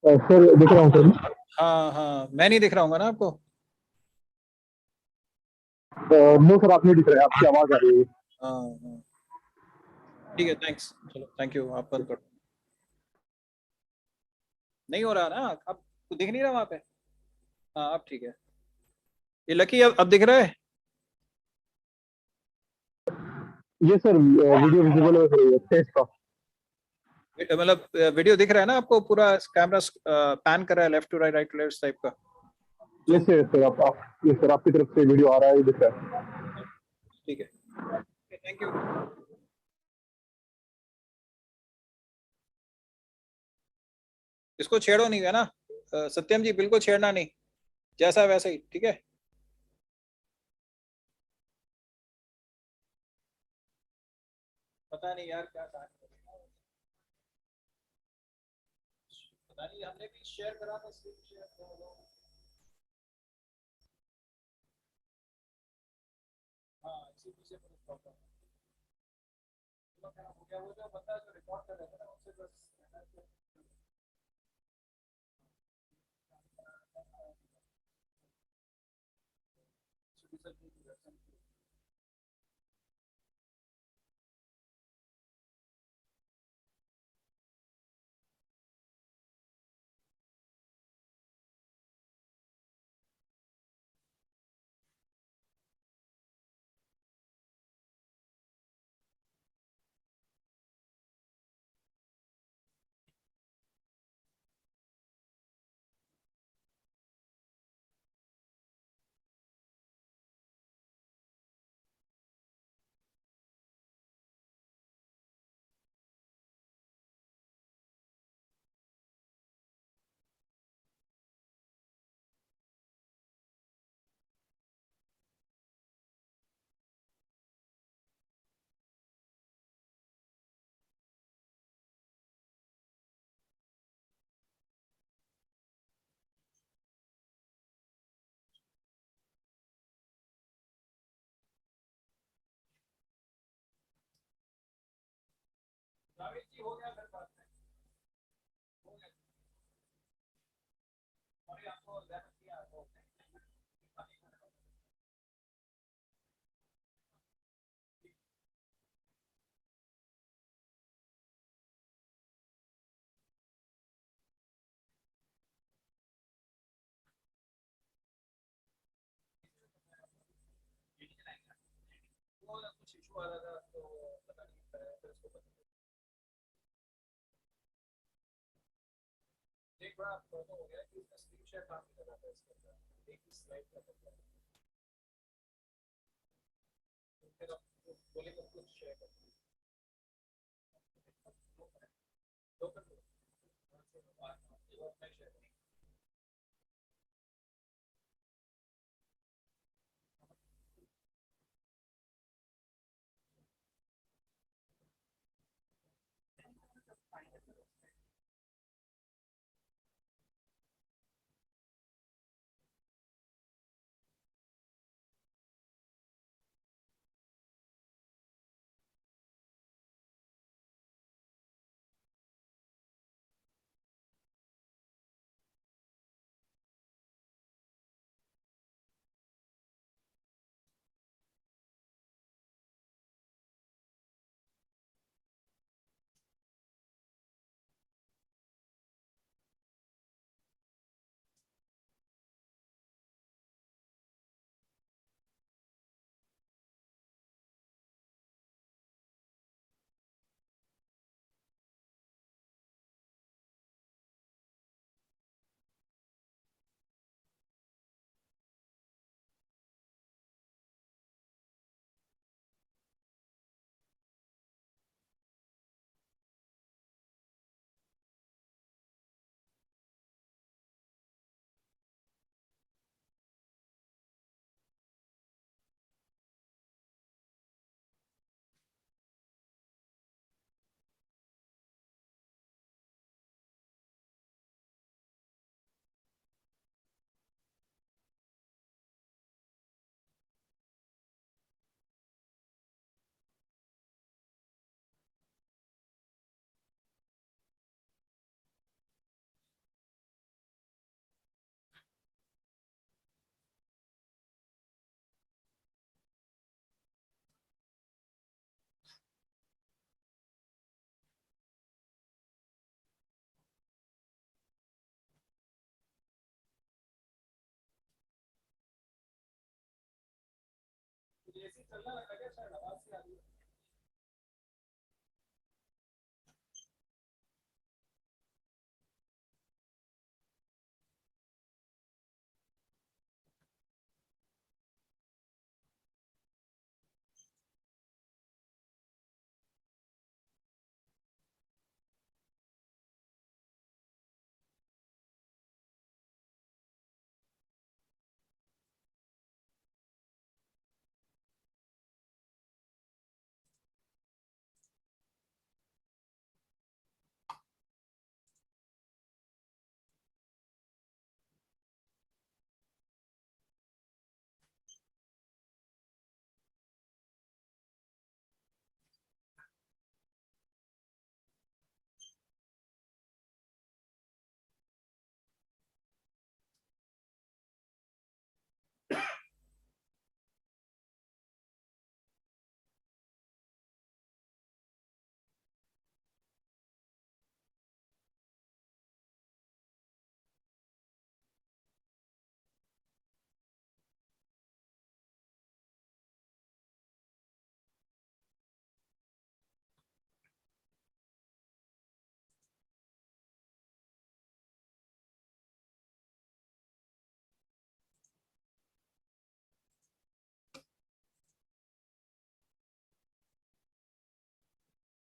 सर दिख रहा हूँ सर। हाँ हाँ, मैं नहीं दिख रहा हूँ ना आपको? नो सर, आप नहीं दिख रहे, आपकी आवाज आ रही है। हाँ हाँ, ठीक है, थैंक्स, चलो थैंक यू, आप बंद करो। नहीं हो रहा ना, अब दिख नहीं रहा वहां पे? हाँ अब ठीक है। ये लकी, अब दिख रहा है? ये सर वीडियो विजिबल हो रही है फेस का। मतलब वीडियो दिख रहा है ना आपको? पूरा कैमरा पैन कर रहा है left to right, right to left type का। ये सर आप ये सर आपकी तरफ से वीडियो आ रहा है, दिख रहा है। ठीक है, थैंक यू। इसको छेड़ो नहीं है ना सत्यम जी, बिल्कुल छेड़ना नहीं, जैसा वैसा ही, ठीक है? पता नहीं यार क्या कहानी है। पता नहीं, हमने भी शेयर करा था, स्क्रीन शेयर हाँ, इसी पीछे पर प्रॉब्लम हो गया। वो जो बंदा जो रिकॉर्ड कर रहा था ना, उनसे बस जावेद जी हो गया फिर बात में, हो गया। और आपको ज़्यादा किया तो वो कुछ इशू आ रहा था, तो पता नहीं फिर उसको पता एक बड़ा प्रॉब्लम हो गया कि इसका स्क्रीन शेयर काम नहीं कर रहा था इसके अंदर, एक ही स्लाइड का था। फिर अब बोलेंगे कुछ शेयर कर दो कर दो, मैं share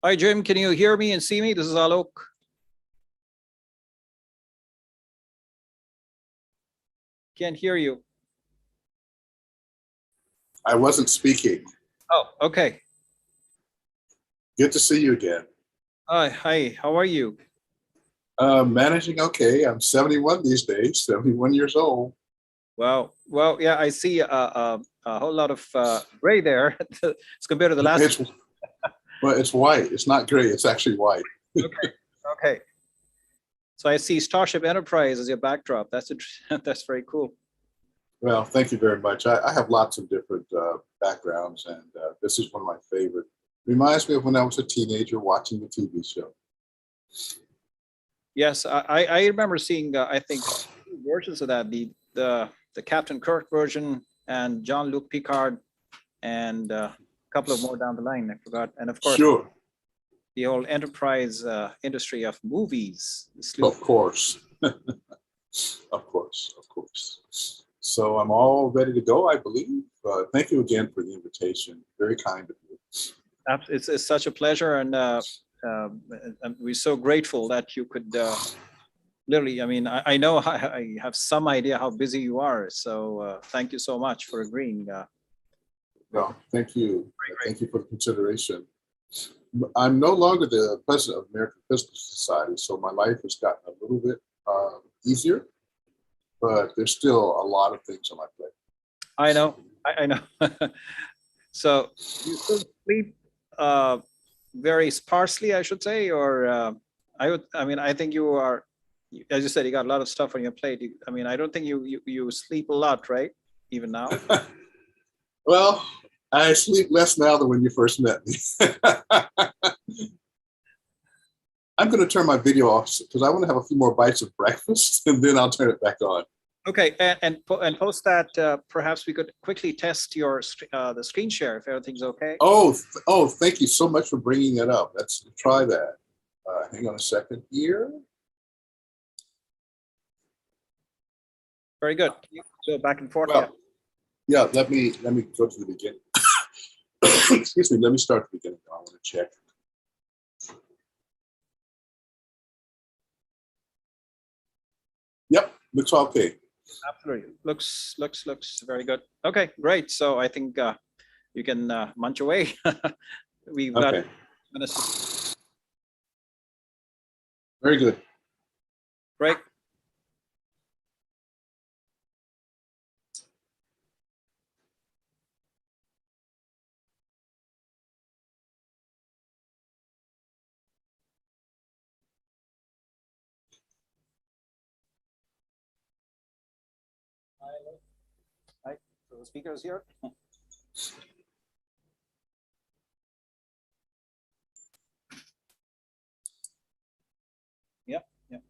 Hi, Jim. Can you hear me and see me? This is Alok. Can't hear you. I wasn't speaking. Oh, okay. Good to see you again. Hi. How are you? Managing okay. I'm 71 these days, 71 years old. Wow. Well, yeah, I see a whole lot of gray there as compared to the last. Well, it's white. It's not gray. It's actually white. Okay. So I see Starship Enterprise as your backdrop. That's that's very cool. Well, thank you very much. I have lots of different backgrounds, and this is one of my favorite. Reminds me of when I was a teenager watching the TV show. Yes, I remember seeing I think two versions of that, the Captain Kirk version and Jean-Luc Picard, and a couple of more down the line. I forgot, and of course, Sure. the whole enterprise industry of movies. Of course. Of course. Of course. So I'm all ready to go, I believe. Thank you again for the invitation. Very kind of you. It's such a pleasure, and we're so grateful that you could literally. I mean, I know I have some idea how busy you are, so thank you so much for agreeing. No, thank you. Thank you for the consideration. I'm no longer the president of American Physical Society, so my life has gotten a little bit easier, but there's still a lot of things on my plate. I know. I know. So you still sleep very sparsely, I should say, or I mean, I think you are, as you said, you got a lot of stuff on your plate. I mean, I don't think you sleep a lot, right? Even now. Well, I sleep less now than when you first met me. I'm going to turn my video off because I want to have a few more bites of breakfast, and then I'll turn it back on. Okay, and post that, perhaps we could quickly test your the screen share if everything's okay. Oh, thank you so much for bringing that up. Let's try that. Hang on a second here. Very good. So back and forth. Well, yeah. Let me go to the beginning. Excuse me. Let me start at the beginning. I want to check. Yep, looks okay. Absolutely. Looks very good. Okay, great. So I think you can munch away. We've got minutes. Very good. Great. Hi. So the speaker is here. Yep. Yep.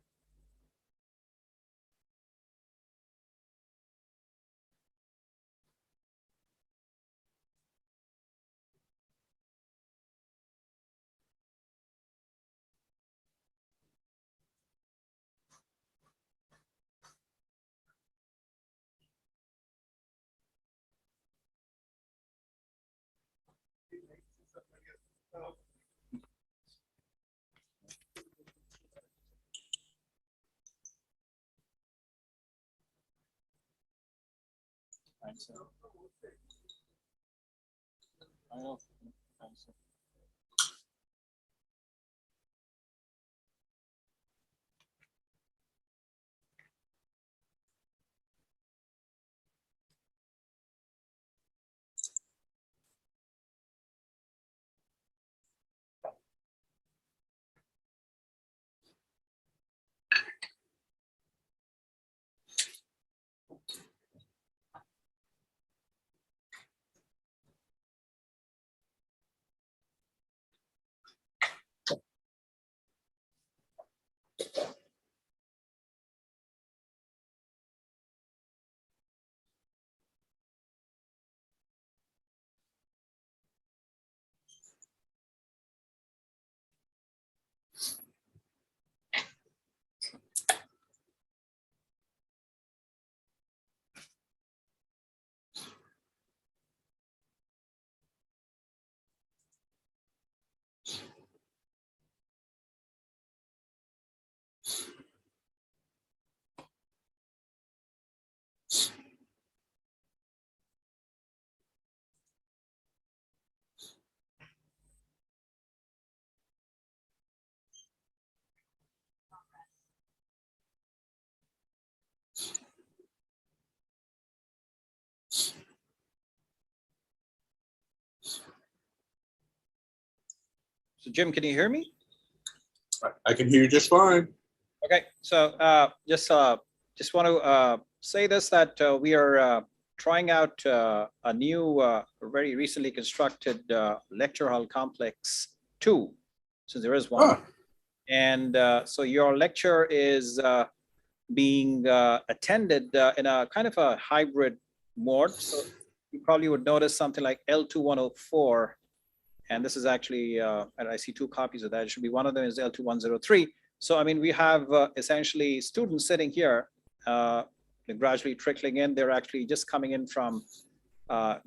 So Jim, can you hear me? I can hear you just fine. Okay, so just want to say this, that we are trying out a new, very recently constructed lecture hall complex 2, since there is one. Ah. And so your lecture is being attended in a kind of a hybrid mode. So you probably would notice something like L2104. And this is actually, and I see 2 copies of that. It should be one of them is L2103. So, I mean, we have essentially students sitting here, gradually trickling in. They're actually just coming in from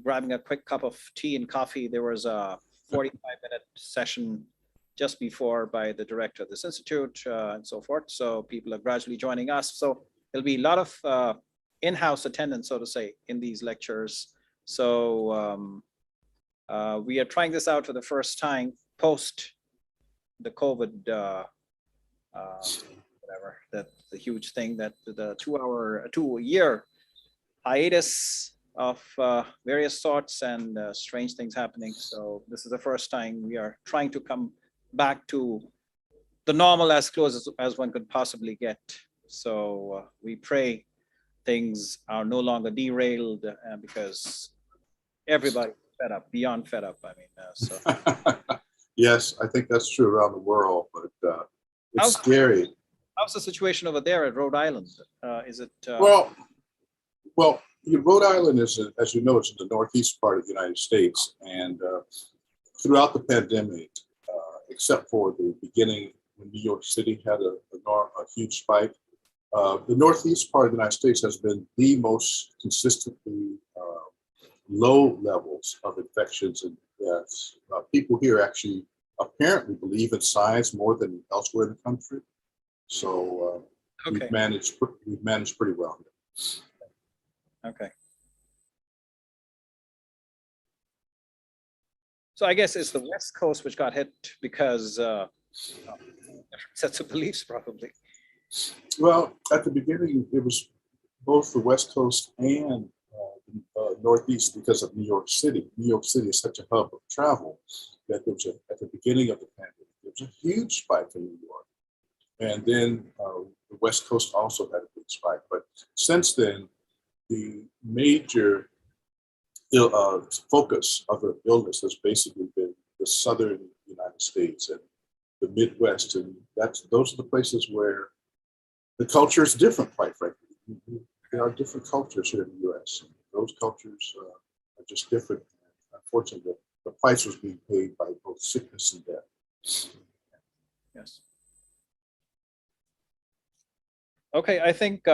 grabbing a quick cup of tea and coffee. There was a 45-minute session just before by the director of this institute and so forth. So people are gradually joining us. So there'll be a lot of in-house attendance, so to say, in these lectures. So we are trying this out for the first time post the COVID, whatever, that's the huge thing, that the 2-year hiatus of various sorts and strange things happening. So this is the first time we are trying to come back to the normal as close as one could possibly get. So we pray things are no longer derailed because everybody fed up, beyond fed up. I mean, so. Yes, I think that's true around the world, but it's scary. How's the situation over there at Rhode Island? Is it? Well, Rhode Island is, as you know, it's in the northeast part of the United States, and throughout the pandemic, except for the beginning when New York City had a huge spike, the northeast part of the United States has been the most consistently low levels of infections and deaths. People here actually apparently believe in science more than elsewhere in the country. So okay. we've managed pretty well here. Okay. So I guess it's the West Coast which got hit because different sets of beliefs, probably. Well, at the beginning, it was both the West Coast and Northeast because of New York City. New York City is such a hub of travel that there was at the beginning of the pandemic, there was a huge spike in New York. And then the West Coast also had a big spike. But since then, the major focus of the illness has basically been the southern United States and the Midwest. And those are the places where the culture is different, quite frankly. There are different cultures here in the U.S. Those cultures are just different. Unfortunately, the price was being paid by both sickness and death. Yes. Okay, I think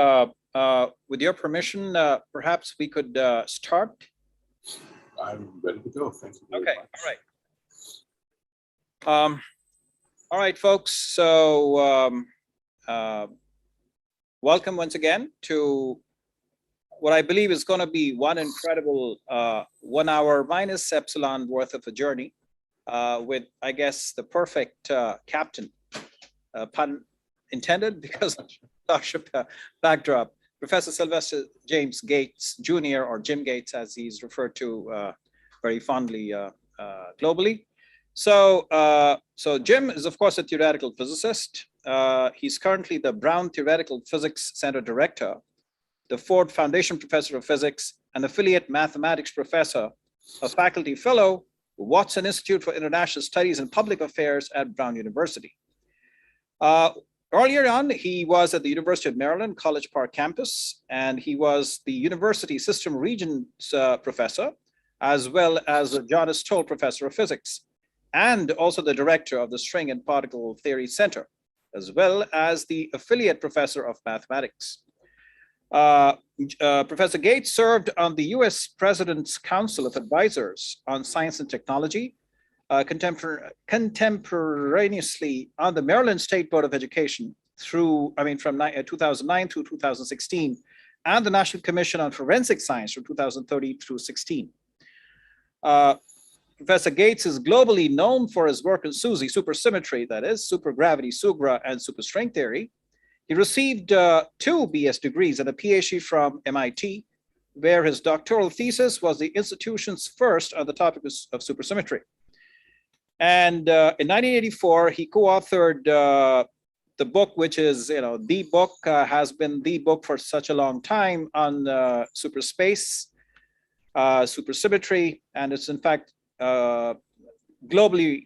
with your permission, perhaps we could start. I'm ready to go. Thank you very much. All right. All right, folks. So welcome once again to what I believe is going to be one incredible 1 hour minus epsilon worth of a journey with, I guess, the perfect captain, pun intended, because of the backdrop, Professor Sylvester James Gates Jr., or Jim Gates, as he's referred to very fondly globally. So Jim is, of course, a theoretical physicist. He's currently the Brown Theoretical Physics Center Director, the Ford Foundation Professor of Physics, and affiliate mathematics professor, a faculty fellow, Watson Institute for International Studies and Public Affairs at Brown University. Earlier on, he was at the University of Maryland, College Park campus, and he was the University System Regents professor, as well as the John S. Toll Professor of Physics, and also the director of the String and Particle Theory Center, as well as the affiliate professor of mathematics. Professor Gates served on the US President's Council of Advisors on Science and Technology, contemporaneously on the Maryland State Board of Education from 2009 through 2016, and the National Commission on Forensic Science from 2013 through 16. Professor Gates is globally known for his work in SUSY, supersymmetry, that is, supergravity, SUGRA, and superstring theory. He received 2 BS degrees and a PhD from MIT, where his doctoral thesis was the institution's first on the topic of supersymmetry. And in 1984, he co-authored the book, which is, the book, has been the book for such a long time on superspace, supersymmetry, and it's in fact globally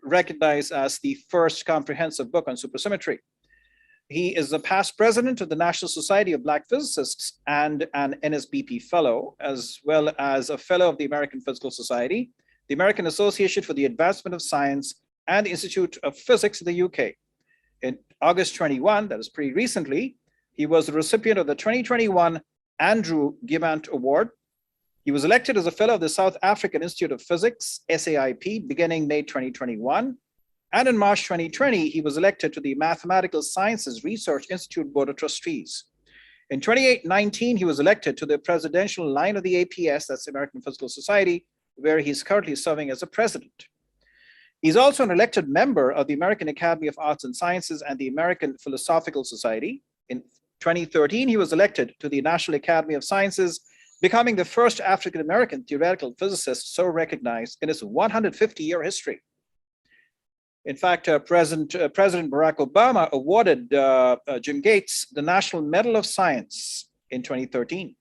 recognized as the first comprehensive book on supersymmetry. He is a past president of the National Society of Black Physicists and an NSBP fellow, as well as a fellow of the American Physical Society, the American Association for the Advancement of Science, and the Institute of Physics in the UK. In August 21, that is pretty recently, he was the recipient of the 2021 Andrew Gimant Award. He was elected as a fellow of the South African Institute of Physics, SAIP, beginning May 2021. And in March 2020, he was elected to the Mathematical Sciences Research Institute Board of Trustees. In 2019, he was elected to the presidential line of the APS, that's the American Physical Society, where he's currently serving as a president. He's also an elected member of the American Academy of Arts and Sciences and the American Philosophical Society. In 2013, he was elected to the National Academy of Sciences, becoming the first African-American theoretical physicist so recognized in its 150-year history. In fact, President Barack Obama awarded Jim Gates the National Medal of Science in 2013.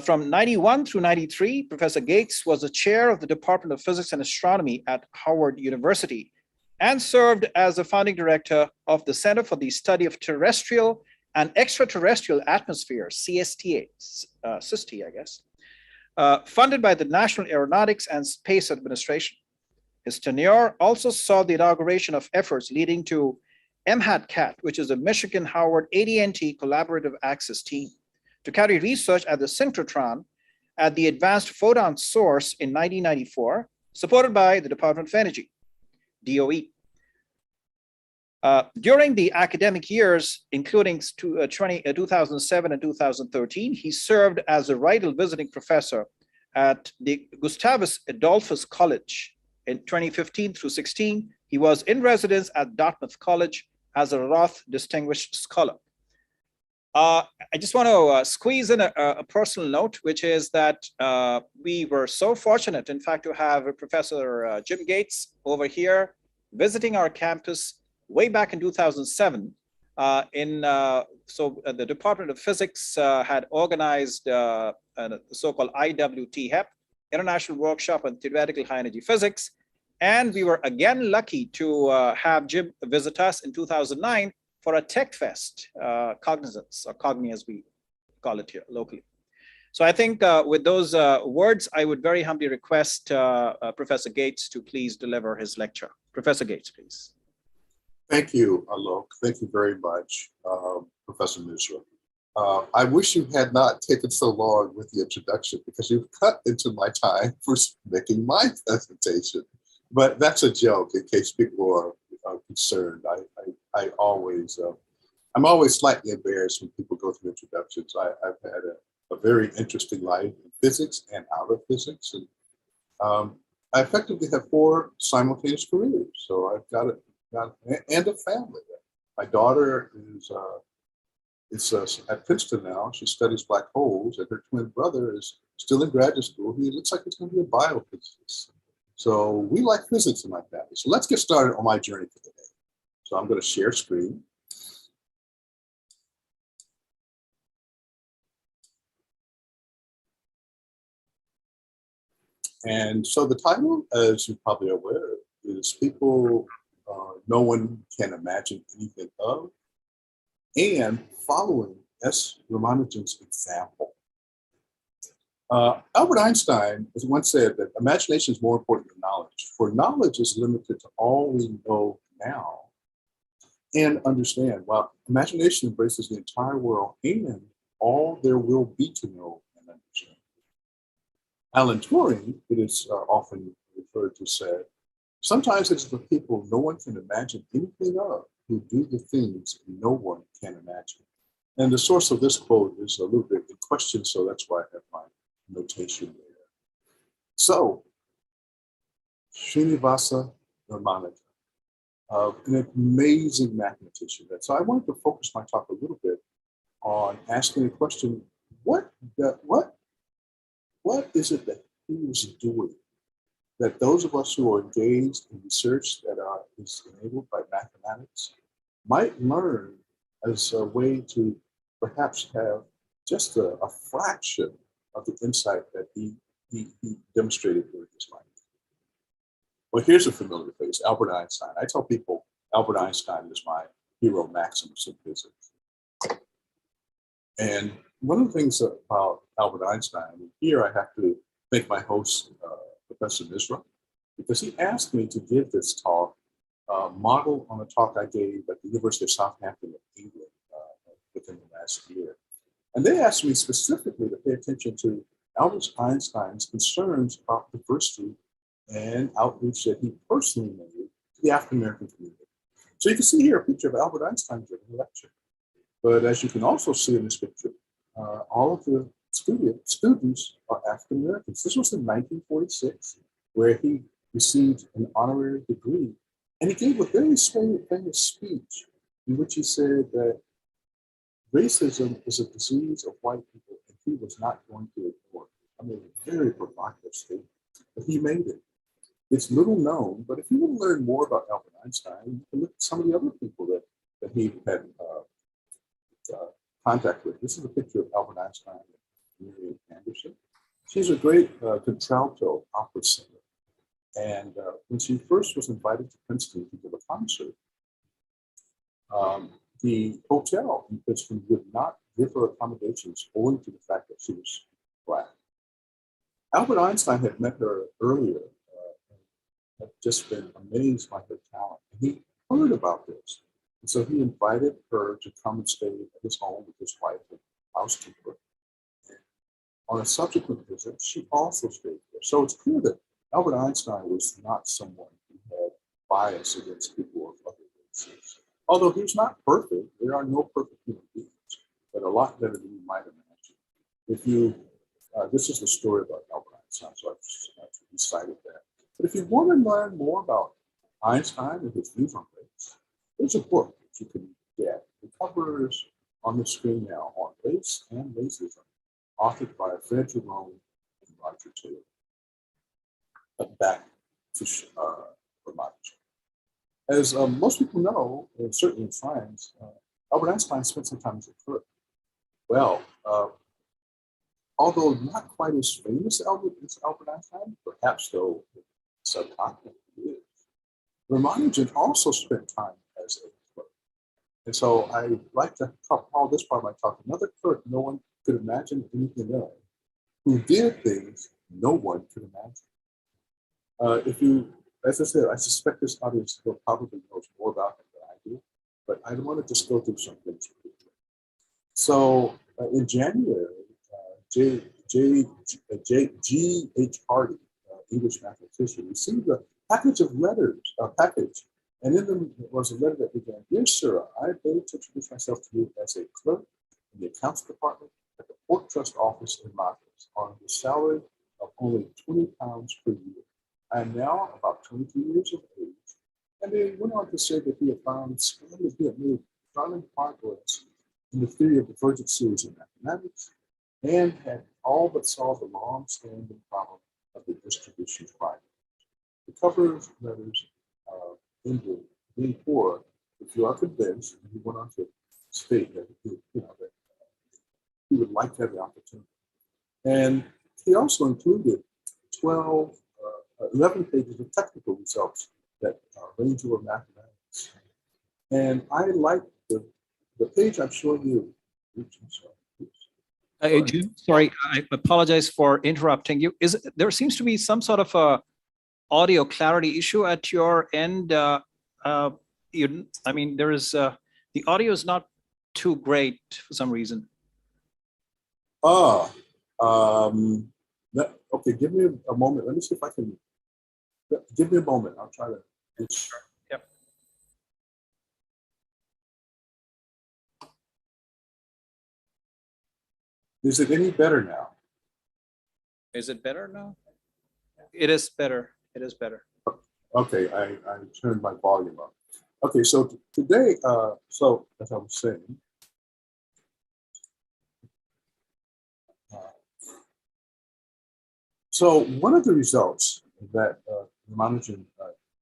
From 91 through 93, Professor Gates was the chair of the Department of Physics and Astronomy at Howard University and served as the founding director of the Center for the Study of Terrestrial and Extraterrestrial Atmosphere, CSTA, I guess, funded by the National Aeronautics and Space Administration. His tenure also saw the inauguration of efforts leading to MHAT-CAT, which is the Michigan Howard AT&T Collaborative Access Team, to carry research at the synchrotron at the Advanced Photon Source in 1994, supported by the Department of Energy, DOE. During the academic years, including 2007 and 2013, he served as a Rydell visiting professor at the Gustavus Adolphus College. In 2015 through 16, he was in residence at Dartmouth College as a Roth Distinguished Scholar. I just want to squeeze in a personal note, which is that we were so fortunate, in fact, to have Professor Jim Gates over here visiting our campus way back in 2007. So the Department of Physics had organized a so-called IWT-HEP, International Workshop on Theoretical High Energy Physics. And we were again lucky to have Jim visit us in 2009 for a Tech Fest, Cognizance, or Cogni as we call it here locally. So I think with those words, I would very humbly request Professor Gates to please deliver his lecture. Professor Gates, please. Thank you, Alok. Thank you very much, Professor Mishra. I wish you had not taken so long with the introduction because you've cut into my time for making my presentation. But that's a joke in case people are concerned. I always I'm always slightly embarrassed when people go through introductions. I've had a very interesting life in physics and out of physics. And I effectively have 4 simultaneous careers. So I've got and a family. My daughter is at Princeton now. She studies black holes, and her twin brother is still in graduate school. He looks like he's going to be a biophysicist. So we like physics in my family. So let's get started on my journey for today. So I'm going to share screen. And so the title, as you're probably aware, is People No One Can Imagine Anything Of, and following S. Ramanujan's example. Albert Einstein has once said that imagination is more important than knowledge, for knowledge is limited to all we know now and understand, while imagination embraces the entire world and all there will be to know and understand. Alan Turing, it is often referred to, said, sometimes it's the people no one can imagine anything of who do the things no one can imagine. And the source of this quote is a little bit in question, so that's why I have my notation there. So, Srinivasa Ramanujan, an amazing mathematician. So I wanted to focus my talk a little bit on asking the question, what is it that he was doing that those of us who are engaged in research that is enabled by mathematics might learn as a way to perhaps have just a fraction of the insight that he demonstrated during his life. Well, here's a familiar face, Albert Einstein. I tell people Albert Einstein is my hero maximus in physics. And one of the things about Albert Einstein, and here I have to thank my host, Professor Misra, because he asked me to give this talk, modeled on a talk I gave at the University of Southampton in England within the last year. And they asked me specifically to pay attention to Albert Einstein's concerns about diversity and outreach that he personally made to the African American community. So you can see here a picture of Albert Einstein giving a lecture. But as you can also see in this picture, all of the students are African Americans. This was in 1946, where he received an honorary degree. And he gave a very famous speech in which he said that racism is a disease of white people, and he was not going to ignore it. I mean, a very provocative statement, but he made it. It's little known, but if you want to learn more about Albert Einstein, you can look at some of the other people that he had contact with. This is a picture of Albert Einstein and Mary Anderson. She's a great contralto opera singer. And when she first was invited to Princeton to give a concert, the hotel in Princeton would not give her accommodations owing to the fact that she was Black. Albert Einstein had met her earlier and had just been amazed by her talent. And he heard about this. And so he invited her to come and stay at his home with his wife and housekeeper. And on a subsequent visit, she also stayed there. So it's clear that Albert Einstein was not someone who had bias against people of other races. Although he's not perfect, there are no perfect human beings, but a lot better than you might imagine. If you, this is the story about Albert Einstein, so I've recited that. But if you want to learn more about Einstein and his views on race, there's a book that you can get. The cover is on the screen now, on Race and Racism, authored by Fred Jerome and Roger Taylor. Back to Ramanujan. As most people know, and certainly in science, Albert Einstein spent some time as a clerk. Well, although not quite as famous as Albert Einstein, perhaps though subconsciously is, Ramanujan also spent time as a clerk. And so I like to call this part of my talk another clerk no one could imagine anything of, who did things no one could imagine. If you, as I said, I suspect this audience will probably knows more about him than I do, but I want to just go through some things. So in January, G.H. Hardy, English mathematician, received a package of letters, And in them was a letter that began, "Dear sir, I beg to introduce myself to you as a clerk in the accounts department at the Port Trust office in Lagos on the salary of only £20 per year. I am now about 22 years of age." And they went on to say that he had made stunning progress in the theory of divergent series in mathematics and had all but solved the long-standing problem of the distribution triangle. The cover letters ended being poor. If you are convinced, and he went on to state that that he would like to have the opportunity. And he also included 11 pages of technical results that range over mathematics. And I like the page I'm showing you. Oops, I'm sorry. Jim, sorry, I apologize for interrupting you. There seems to be some sort of a audio clarity issue at your end. I mean, there is the audio is not too great for some reason. Okay, give me a moment. Let me see if I can. Give me a moment. I'll try to. Yep. Is it any better now? Is it better now? It is better. It is better. Okay, I turned my volume up. Okay, so today, so as I was saying, so one of the results that Ramanujan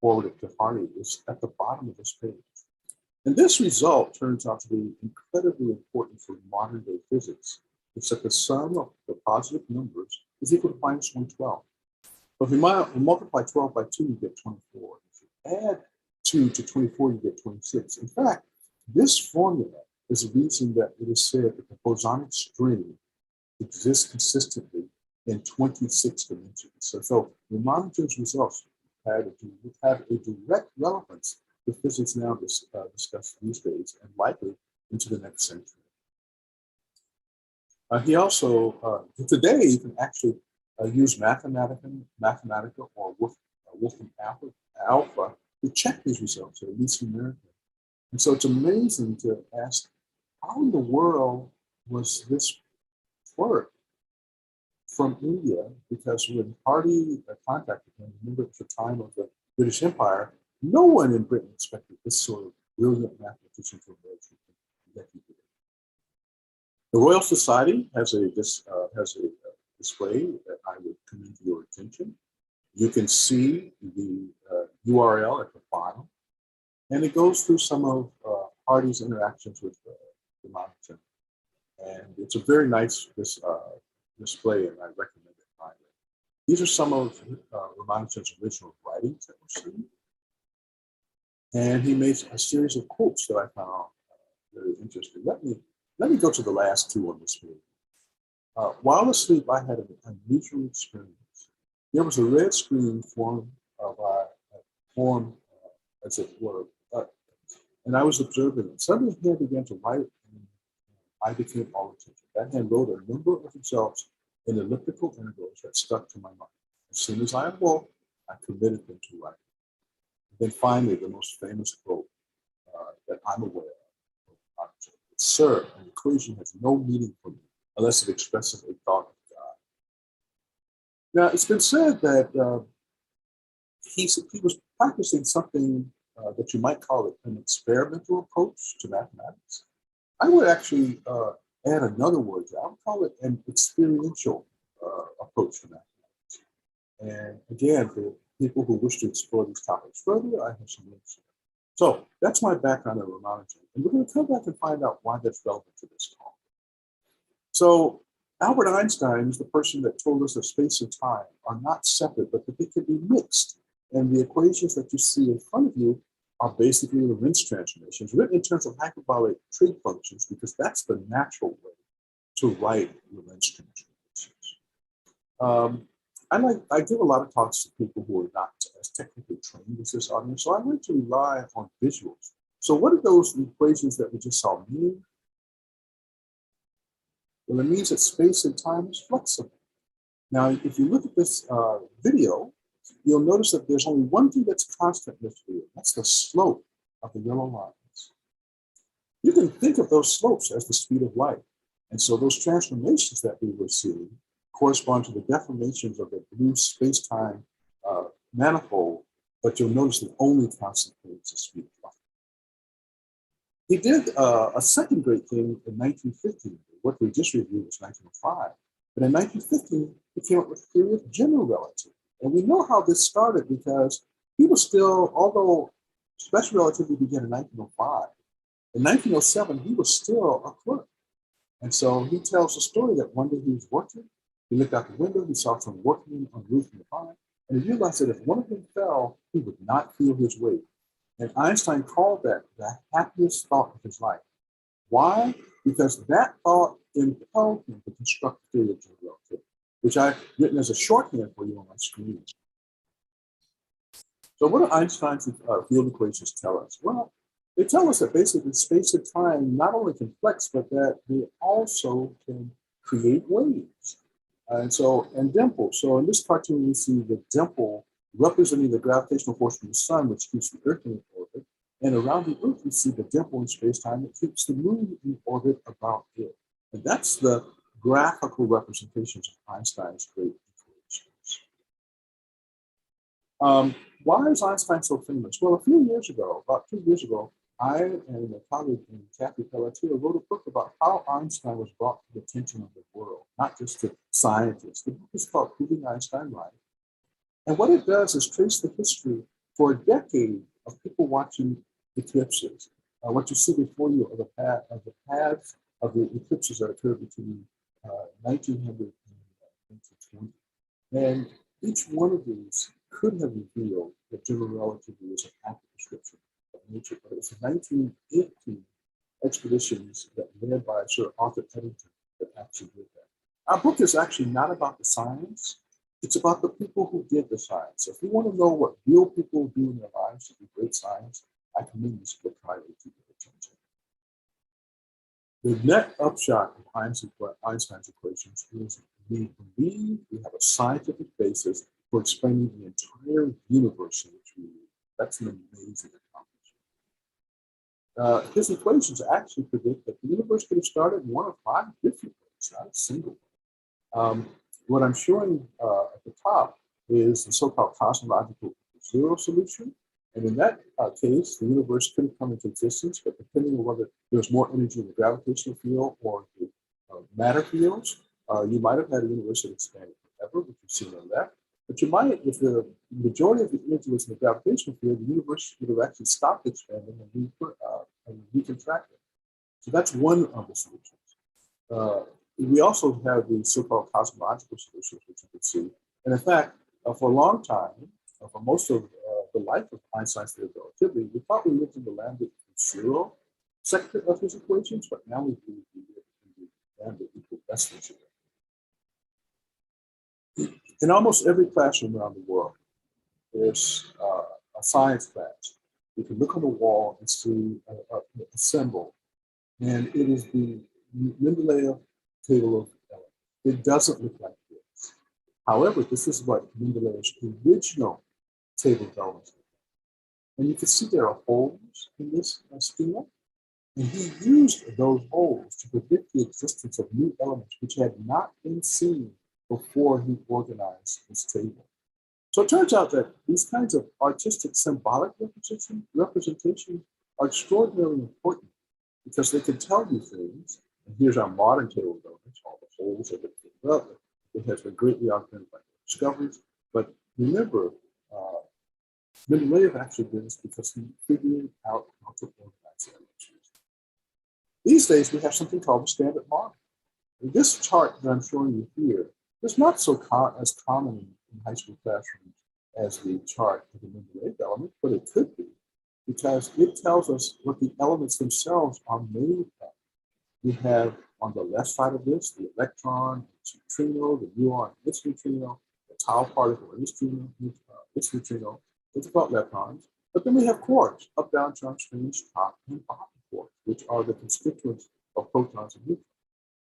forwarded to Hardy is at the bottom of this page. And this result turns out to be incredibly important for modern day physics. It's that the sum of the positive numbers is equal to minus 112. But if you multiply 12 by 2, you get 24. If you add 2 to 24, you get 26. In fact, this formula is the reason that it is said that the bosonic string exists consistently in 26 dimensions. So Ramanujan's results have a direct relevance to physics now discussed these days and likely into the next century. He also, today, you can actually use Mathematica or Wolfram Alpha to check these results, at least numerically. And so it's amazing to ask, how in the world was this work from India? Because when Hardy contacted him, remember at the time of the British Empire, no one in Britain expected this sort of brilliant mathematician to emerge. The Royal Society has a display that I would commend to your attention. You can see the URL at the bottom, and it goes through some of Hardy's interactions with Ramanujan. And it's a very nice display, and I recommend it highly. These are some of Ramanujan's original writings that we're seeing. And he made a series of quotes that I found very interesting. Let me go to the last two on this page. While asleep, I had an unusual experience. There was a red screen formed as it were, and I was observing it. Suddenly, a hand began to write, and I became all attention. That hand wrote a number of results in elliptical intervals that stuck to my mind. As soon as I awoke, I committed them to writing. Then finally, the most famous quote that I'm aware of. Sir, an equation has no meaning for me unless it expresses a thought of God. Now, it's been said that he was practicing something that you might call it an experimental approach to mathematics. I would actually add another word. I would call it an experiential approach to mathematics. And again, for people who wish to explore these topics further, I have some links. So that's my background on Ramanujan. And we're going to come back and find out why that's relevant to this talk. So Albert Einstein is the person that told us that space and time are not separate, but that they can be mixed. And the equations that you see in front of you are basically Lorentz transformations, written in terms of hyperbolic trig functions, because that's the natural way to write Lorentz transformations. I give a lot of talks to people who are not as technically trained as this audience, so I like to rely on visuals. So what do those equations that we just saw mean? Well, it means that space and time is flexible. Now, if you look at this video, you'll notice that there's only one thing that's constant in this field. That's the slope of the yellow lines. You can think of those slopes as the speed of light. And so those transformations that we were seeing correspond to the deformations of the blue space-time manifold, but you'll notice the only constant thing is the speed of light. He did a second great thing in 1915. What we just reviewed was 1905. But in 1915, he came up with the theory of general relativity. And we know how this started because he was still, although special relativity began in 1905, in 1907, he was still a clerk. And so he tells the story that one day he was working, he looked out the window, he saw some workmen on the roof in the pine, and he realized that if one of them fell, he would not feel his weight. And Einstein called that the happiest thought of his life. Why? Because that thought impelled him to construct the theory of general relativity, which I've written as a shorthand for you on my screen. So what do Einstein's field equations tell us? Well, they tell us that basically space and time not only can flex, but that they also can create waves. And dimples. So in this cartoon, we see the dimple representing the gravitational force from the sun, which keeps the Earth in orbit. And around the Earth, we see the dimple in space-time that keeps the moon in orbit about it. And that's the graphical representations of Einstein's great equations. Why is Einstein so famous? Well, a few years ago, about 2 years ago, I and a colleague named Kathy Pelletier wrote a book about how Einstein was brought to the attention of the world, not just to scientists. The book is called Proving Einstein Right. And what it does is trace the history for a decade of people watching eclipses. What you see before you are the paths of the eclipses that occurred between 1900 and 1920. And each one of these could have revealed that general relativity is an accurate description of nature, but it was the 1918 expeditions that led by Sir Arthur Eddington that actually did that. Our book is actually not about the science, it's about the people who did the science. So if you want to know what real people do in their lives to do great science, I commend this book highly to your attention. The net upshot of Einstein's equations is we believe we have a scientific basis for explaining the entire universe in which we live. That's an amazing accomplishment. His equations actually predict that the universe could have started in one of 5 different ways, not a single one. What I'm showing at the top is the so-called cosmological zero solution. And in that case, the universe could have come into existence, but depending on whether there's more energy in the gravitational field or the matter fields, you might have had a universe that expanded forever, which you've seen on that. But you might, if the majority of the energy was in the gravitational field, the universe would have actually stopped expanding and recontracted. So that's one of the solutions. We also have the so-called cosmological solutions, which you can see. And in fact, for a long time, for most of the life of Einstein's theory of relativity, we thought we lived in the land of zero sector of his equations, but now we live in the land of equal less than zero. In almost every classroom around the world, there's a science class. You can look on the wall and see a symbol, and it is the Mendeleev table of elements. It doesn't look like this. However, this is what Mendeleev's original table of elements looked like. And you can see there are holes in this schema, and he used those holes to predict the existence of new elements which had not been seen before he organized this table. So it turns out that these kinds of artistic symbolic representations are extraordinarily important because they can tell you things. And here's our modern table of elements, all the holes that have been filled up. It has been greatly augmented by discoveries. But remember, Mendeleev actually did this because he figured out how to organize elements. These days, we have something called the standard model. And this chart that I'm showing you here is not so as common in high school classrooms as the chart of the Mendeleev element, but it could be because it tells us what the elements themselves are made of. We have on the left side of this, the electron, its neutrino, the muon, its neutrino, the tau particle, its neutrino. It's about leptons. But then we have quarks, up, down, charge, strange, top, and bottom quarks, which are the constituents of protons and neutrons.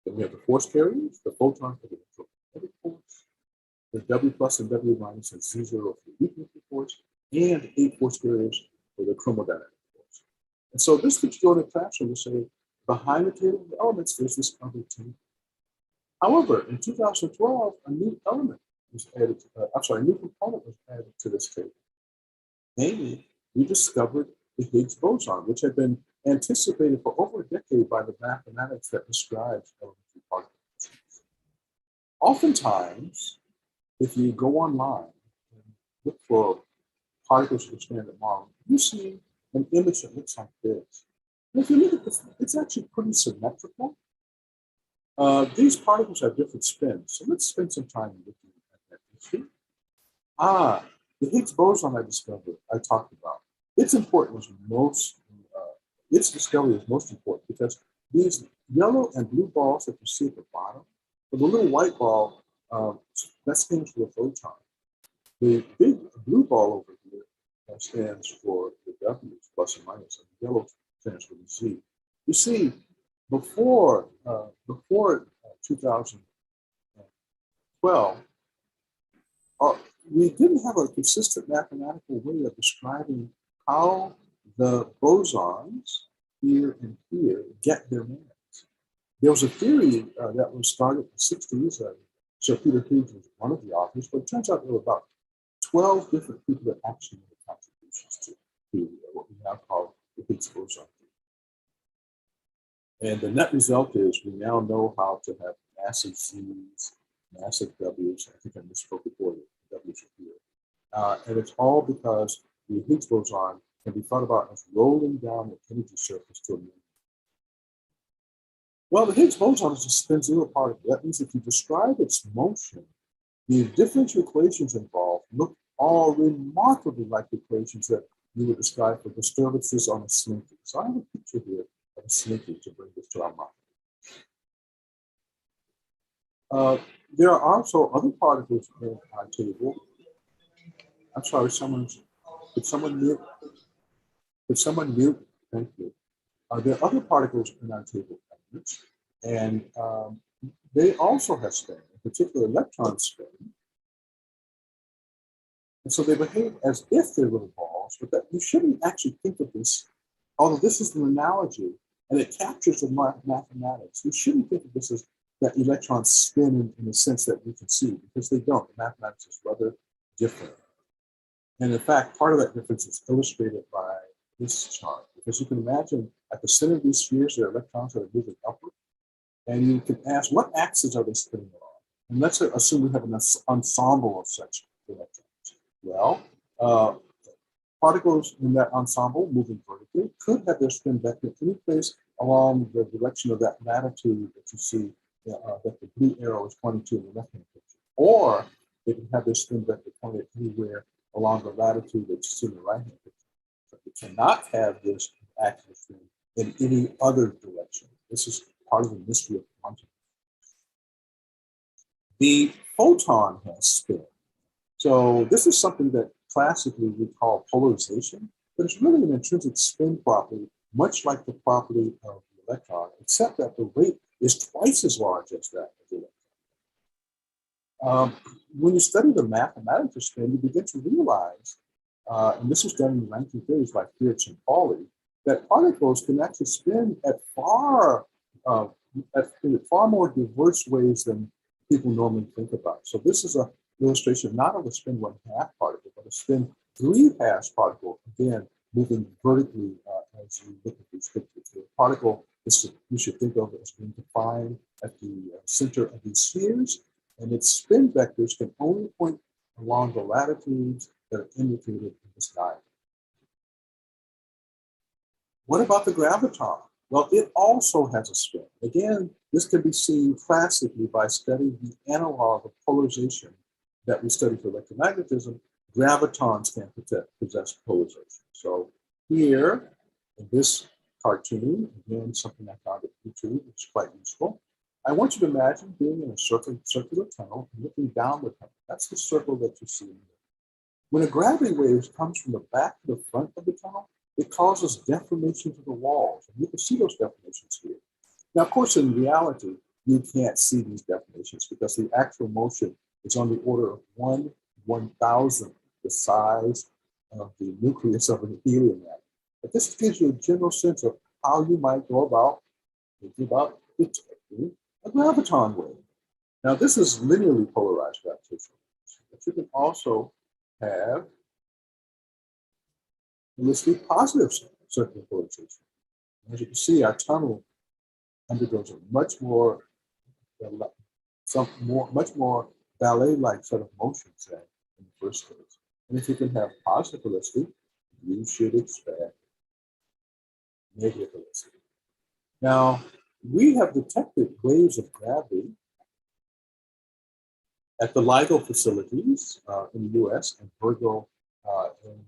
Then we have the force carriers, the photons, the electromagnetic force, the W plus and W minus and Z0 for the weak nuclear force, and 8 force carriers for the chromodynamic force. And so this could go to the classroom and say, behind the table of elements, there's this other table. However, in 2012, a new element was added, a new component was added to this table. Namely, we discovered the Higgs boson, which had been anticipated for over a decade by the mathematics that describes elementary particles. Oftentimes, if you go online and look for particles of standard model, you see an image that looks like this. And if you look at this, it's actually pretty symmetrical. These particles have different spins, so let's spend some time looking at that issue. The Higgs boson I talked about. Its importance was most, its discovery is most important because these yellow and blue balls that you see at the bottom, the little white ball, that stands for the photon. The big blue ball over here stands for the W's, plus and minus, and the yellow stands for the Z. You see, before 2012, we didn't have a consistent mathematical way of describing how the bosons here and here get their mass. There was a theory that was started in the 60s. Sir Peter Higgs was one of the authors, but it turns out there were about 12 different people that actually made contributions to what we now call the Higgs boson theory. And the net result is we now know how to have massive Z's, massive W's. I think I misspoke before, the W's are here. And it's all because the Higgs boson can be thought about as rolling down the energy surface to a minimum. Well, the Higgs boson is a spin-zero particle. That means if you describe its motion, the differential equations involved look all remarkably like the equations that you would describe for disturbances on a slinky. So I have a picture here of a slinky to bring this to our mind. There are also other particles in our table. I'm sorry, could someone mute? Could someone mute? Thank you. There are other particles in our table elements, and they also have spin, in particular electron spin. And so they behave as if they're little balls, but that you shouldn't actually think of this, although this is an analogy and it captures the mathematics. You shouldn't think of this as that electrons spin in the sense that we can see, because they don't. The mathematics is rather different. And in fact, part of that difference is illustrated by this chart, because you can imagine at the center of these spheres, there are electrons that are moving upward. And you can ask, what axes are they spinning along? And let's assume we have an ensemble of such electrons. Well, particles in that ensemble moving vertically could have their spin vector any place along the direction of that latitude that you see that the blue arrow is pointing to in the left-hand picture. Or they can have their spin vector pointed anywhere along the latitude that you see in the right-hand picture. But they cannot have this axial spin in any other direction. This is part of the mystery of quantum. The photon has spin. So this is something that classically we call polarization, but it's really an intrinsic spin property, much like the property of the electron, except that the rate is twice as large as that of the electron. When you study the mathematics of spin, you begin to realize, and this was done in the 1930s by Fritz and Pauli, that particles can actually spin at far more diverse ways than people normally think about. So this is an illustration not of a spin 1/2 particle, but a spin 3/2 particle, again, moving vertically as you look at these pictures. The particle you should think of as being defined at the center of these spheres, and its spin vectors can only point along the latitudes that are indicated in this diagram. What about the graviton? Well, it also has a spin. Again, this can be seen classically by studying the analog of polarization that we study for electromagnetism. Gravitons can possess polarization. So here, in this cartoon, again, something I found at YouTube, it's quite useful. I want you to imagine being in a circular tunnel and looking down the tunnel. That's the circle that you see here. When a gravity wave comes from the back to the front of the tunnel, it causes deformations of the walls. And you can see those deformations here. Now, of course, in reality, you can't see these deformations because the actual motion It's on the order of 1/1000th the size of the nucleus of an helium atom. But this gives you a general sense of how you might go about thinking about detecting a graviton wave. Now, this is linearly polarized gravitational waves, but you can also have holistically positive circular polarization. As you can see, our tunnel undergoes a much more ballet-like set of motions than in the first case. And if you can have positive helicity, you should expect negative helicity. Now, we have detected waves of gravity at the LIGO facilities in the US and Virgo in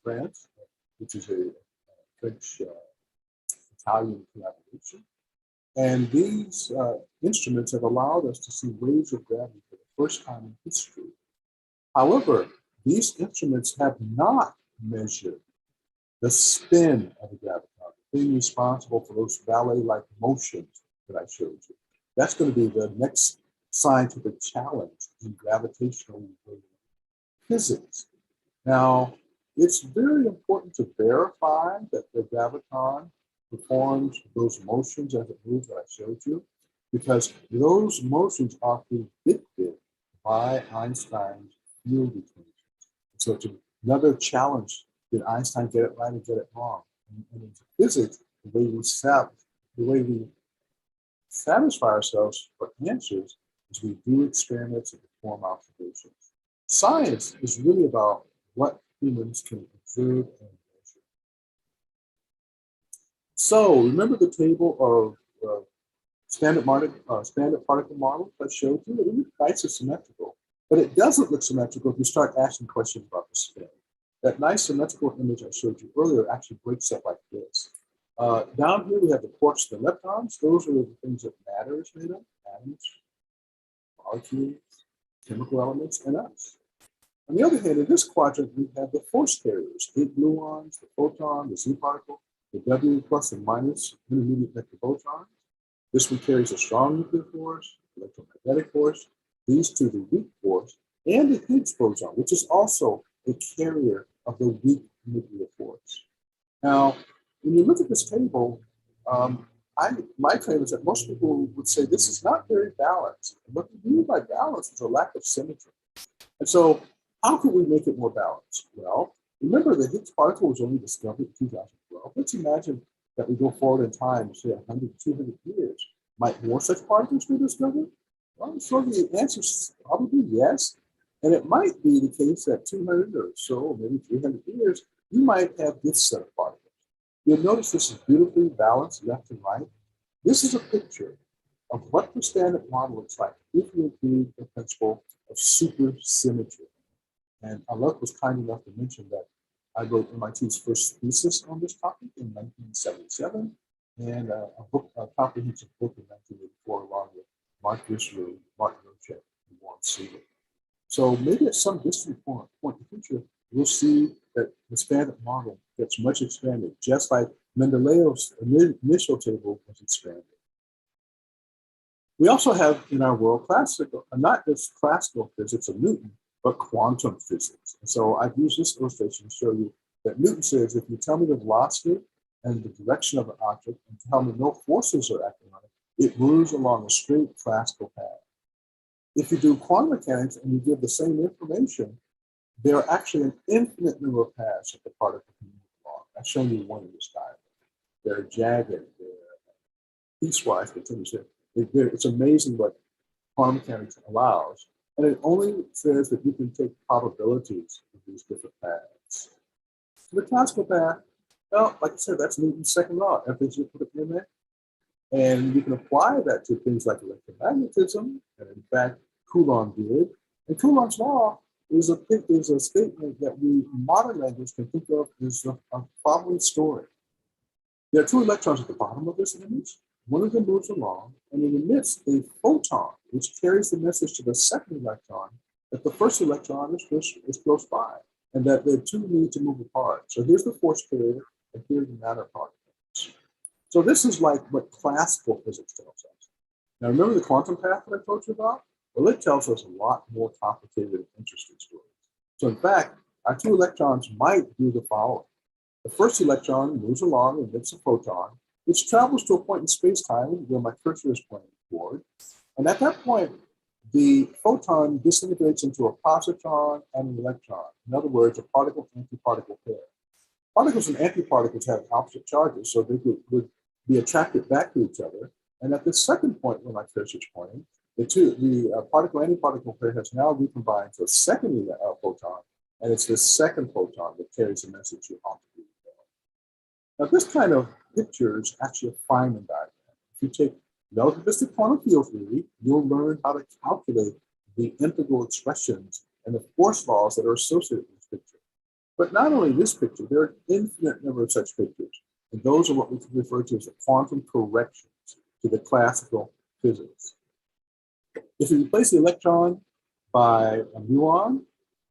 France, which is a French-Italian collaboration. And these instruments have allowed us to see waves of gravity for the first time in history. However, these instruments have not measured the spin of the graviton, the thing responsible for those ballet-like motions that I showed you. That's going to be the next scientific challenge in gravitational wave physics. Now, it's very important to verify that the graviton performs those motions as it moves that I showed you, because those motions are predicted by Einstein's field equations. So it's another challenge. Did Einstein get it right or get it wrong? And in physics, the way we satisfy ourselves for answers is we do experiments and perform observations. Science is really about what humans can observe and measure. So remember the table of standard particle model I showed you? It looks nice and symmetrical, but it doesn't look symmetrical if you start asking questions about the spin. That nice symmetrical image I showed you earlier actually breaks up like this. Down here we have the quarks and the leptons. Those are the things that matter is made of: atoms, molecules, chemical elements, and us. On the other hand, in this quadrant, we have the force carriers: 8 gluons, the photon, the z particle, the W plus and minus intermediate vector photons. This one carries a strong nuclear force, electromagnetic force, these two the weak force, and the Higgs boson, which is also a carrier of the weak nuclear force. Now, when you look at this table, my claim is that most people would say this is not very balanced. And what we mean by balance is a lack of symmetry. And so, how can we make it more balanced? Well, remember the Higgs particle was only discovered in 2012. Let's imagine that we go forward in time, say 100, 200 years. Might more such particles be discovered? Well, so the answer is probably yes. And it might be the case that 200 or so, maybe 300 years, you might have this set of particles. You'll notice this is beautifully balanced left and right. This is a picture of what the standard model looks like if you include the principle of supersymmetry. And Alok was kind enough to mention that I wrote MIT's first thesis on this topic in 1977, and a comprehensive book in 1984 along with Mark Griswold, Martin Rochek, and Warren Siegel. So maybe at some distant point in the future, we'll see that the standard model gets much expanded, just like Mendeleev's initial table was expanded. We also have in our world classical, not just classical physics of Newton, but quantum physics. And so I've used this illustration to show you that Newton says, if you tell me the velocity and the direction of an object and tell me no forces are acting on it, it moves along a straight classical path. If you do quantum mechanics and you give the same information, there are actually an infinite number of paths that the particle can move along. I've shown you one in this diagram. They're jagged, they're piecewise, continuous. It's amazing what quantum mechanics allows. And it only says that you can take probabilities of these different paths. The classical path, well, like I said, that's Newton's second law. Everything's you put it in there. And you can apply that to things like electromagnetism, and in fact, Coulomb did. And Coulomb's law is a statement that we, in modern language, can think of as a following story. There are two electrons at the bottom of this image. One of them moves along and it emits a photon, which carries the message to the second electron that the first electron is close by, and that the two need to move apart. So here's the force carrier, and here's the matter particles. So this is like what classical physics tells us. Now remember the quantum path that I told you about? Well, it tells us a lot more complicated and interesting stories. So in fact, our two electrons might do the following. The first electron moves along and emits a photon, which travels to a point in space-time where my cursor is pointing toward. And at that point, the photon disintegrates into a positron and an electron. In other words, a particle-antiparticle pair. Particles and antiparticles have opposite charges, so they would be attracted back to each other. And at the second point where my cursor is pointing, the particle-antiparticle pair has now recombined to a second photon, and it's this second photon that carries the message you ought to be. Now, this kind of picture is actually a Feynman diagram. If you take relativistic quantum field theory, you'll learn how to calculate the integral expressions and the force laws that are associated with this picture. But not only this picture, there are an infinite number of such pictures. And those are what we refer to as the quantum corrections to the classical physics. If you replace the electron by a muon,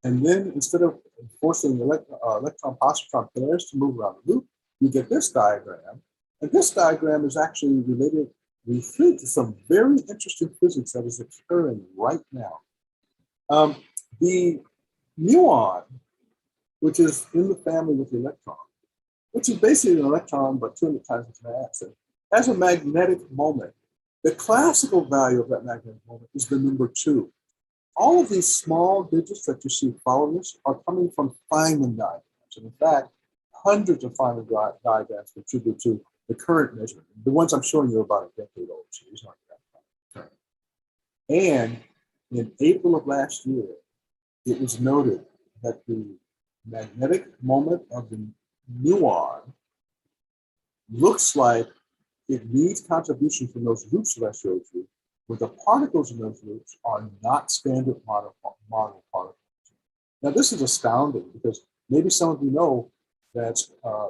and then instead of forcing electron-positron pairs to move around the loop, you get this diagram. And this diagram is actually related, we think, to some very interesting physics that is occurring right now. The muon, which is in the family with the electron, which is basically an electron but 200 times its mass, and has a magnetic moment. The classical value of that magnetic moment is the number 2. All of these small digits that you see following this are coming from Feynman diagrams. And in fact, hundreds of Feynman diagrams contribute to the current measurement. The ones I'm showing you are about a decade old, so these aren't that current. And in April of last year, it was noted that the magnetic moment of the muon looks like it needs contribution from those loops that I showed you, but the particles in those loops are not standard model particles. Now, this is astounding because maybe some of you know that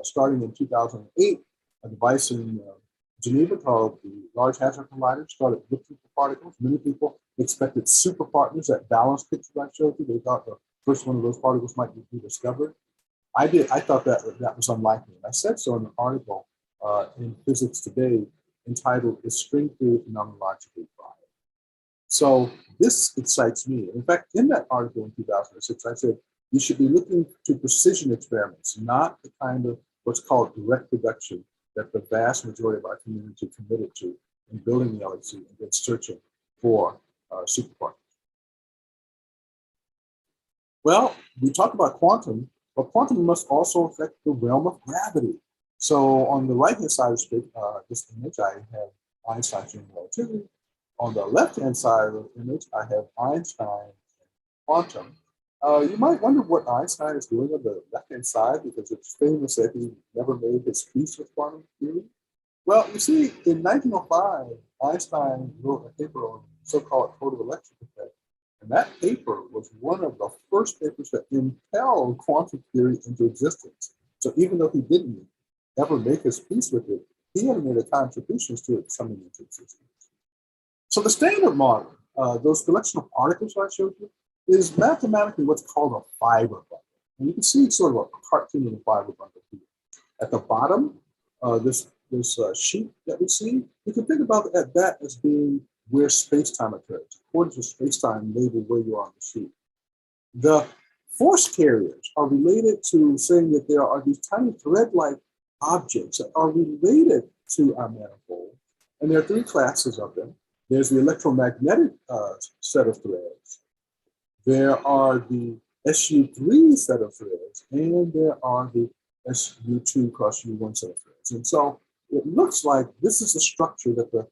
starting in 2008, a device in Geneva called the Large Hadron Collider started looking for particles. Many people expected superpartners, that balance picture I showed you. They thought the first one of those particles might be discovered. I thought that was unlikely. And I said so in an article in Physics Today entitled "Is String Theory Phenomenologically Prior?" So this excites me. In fact, in that article in 2006, I said you should be looking to precision experiments, not the kind of what's called direct reduction that the vast majority of our community committed to in building the LHC and then searching for superparticles. Well, we talk about quantum, but quantum must also affect the realm of gravity. So on the right-hand side of this image, I have Einstein's general relativity. On the left-hand side of the image, I have Einstein and quantum. You might wonder what Einstein is doing on the left-hand side because it's famous that he never made his peace with quantum theory. Well, you see, in 1905, Einstein wrote a paper on so-called photoelectric effect. And that paper was one of the first papers that impelled quantum theory into existence. So even though he didn't ever make his peace with it, he had made a contributions to it coming into existence. So the standard model, those collection of particles I showed you, is mathematically what's called a fiber bundle. And you can see sort of a cartoon of a fiber bundle here. At the bottom, this sheet that we see, you can think about that as being where space-time occurs. According to space-time, label where you are on the sheet. The force carriers are related to saying that there are these tiny thread-like objects that are related to our manifold. And there are 3 classes of them. There's the electromagnetic set of threads. There are the SU3 set of threads, and there are the SU2 cross U1 set of threads. And so it looks like this is the structure that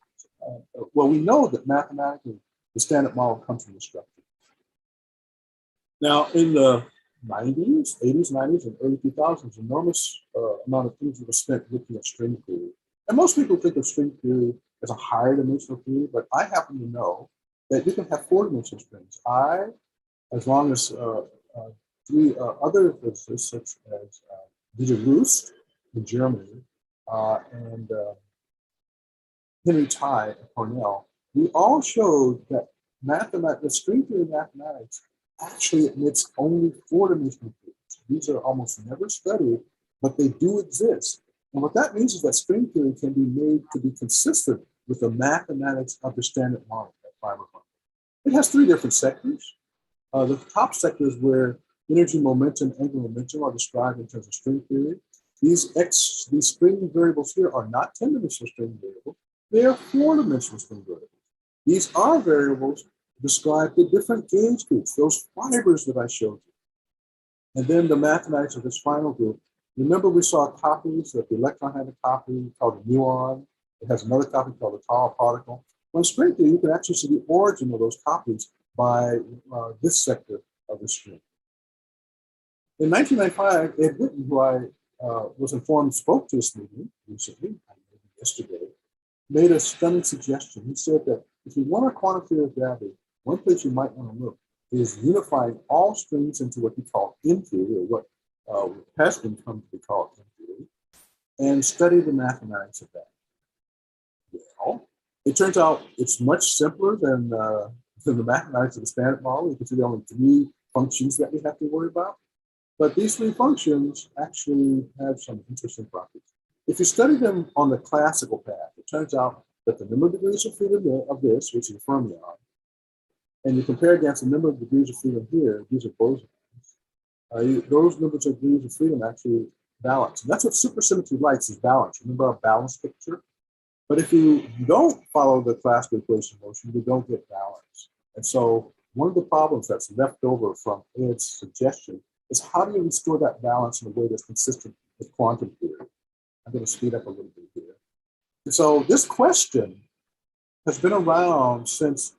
well, we know that mathematically the standard model comes from the structure. Now, in the 90s, 80s, 90s, and early 2000s, enormous amount of things were spent looking at string theory. And most people think of string theory as a higher dimensional theory, but I happen to know that you can have 4-dimensional strings. As long as 3 other physicists, such as Dieter Roost in Germany and Henry Tai at Cornell, we all showed that the string theory mathematics actually admits only 4-dimensional theories. These are almost never studied, but they do exist. And what that means is that string theory can be made to be consistent with the mathematics of the standard model at fiber bundle. It has three different sectors. The top sector is where energy, momentum, angular momentum are described in terms of string theory. These string variables here are not 10-dimensional string variables. They are 4-dimensional string variables. These are variables describe the different gauge groups, those fibers that I showed you. And then the mathematics of this final group. Remember we saw copies, that the electron had a copy called a muon. It has another copy called a tau particle. Well, in string theory, you can actually see the origin of those copies by this sector of the string. In 1995, Ed Witten, who I was informed spoke to this meeting recently, yesterday, made a stunning suggestion. He said that if you want a quantum theory of gravity, one place you might want to look is unifying all strings into what he called M theory, or what has been come to be called M theory, and study the mathematics of that. Well, it turns out it's much simpler than the mathematics of the standard model. You can see there are only 3 functions that we have to worry about. But these 3 functions actually have some interesting properties. If you study them on the classical path, it turns out that the number of degrees of freedom of this, which is a fermion, and you compare against the number of degrees of freedom here, these are bosons, those numbers of degrees of freedom actually balance. And that's what supersymmetry likes, is balance. Remember our balance picture? But if you don't follow the classical equation motion, you don't get balance. And so one of the problems that's left over from Ed's suggestion is how do you restore that balance in a way that's consistent with quantum theory? I'm going to speed up a little bit here. And so this question has been around since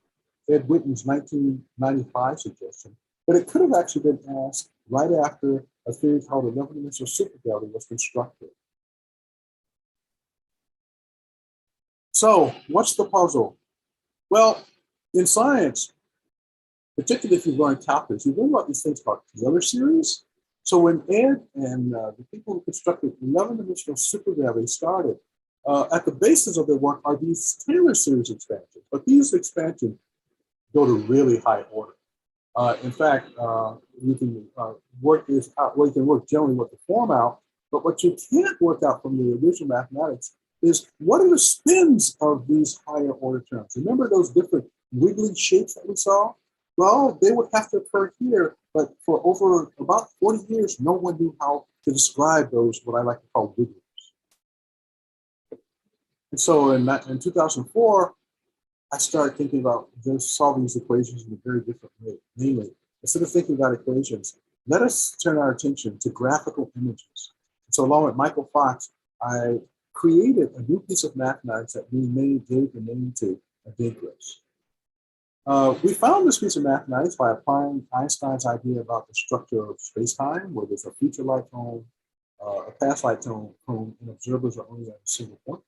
Ed Witten's 1995 suggestion, but it could have actually been asked right after a theory called 11-dimensional supergravity was constructed. So what's the puzzle? Well, in science, particularly if you've learned calculus, you learn about these things called Taylor series. So when Ed and the people who constructed 11-dimensional supergravity started, at the basis of their work are these Taylor series expansions. But these expansions go to really high order. In fact, you can work this out, well, you can work generally with the form out, but what you can't work out from the original mathematics is what are the spins of these higher order terms? Remember those different wiggly shapes that we saw? Well, they would have to occur here, but for over about 40 years, no one knew how to describe those, what I like to call wigglers. And so in 2004, I started thinking about just solving these equations in a very different way. Namely, instead of thinking about equations, let us turn our attention to graphical images. So along with Michael Fox, I created a new piece of mathematics that we gave the name to Ashtekar. We found this piece of mathematics by applying Einstein's idea about the structure of space-time, where there's a future light cone, a past light cone, and observers are only at a single point.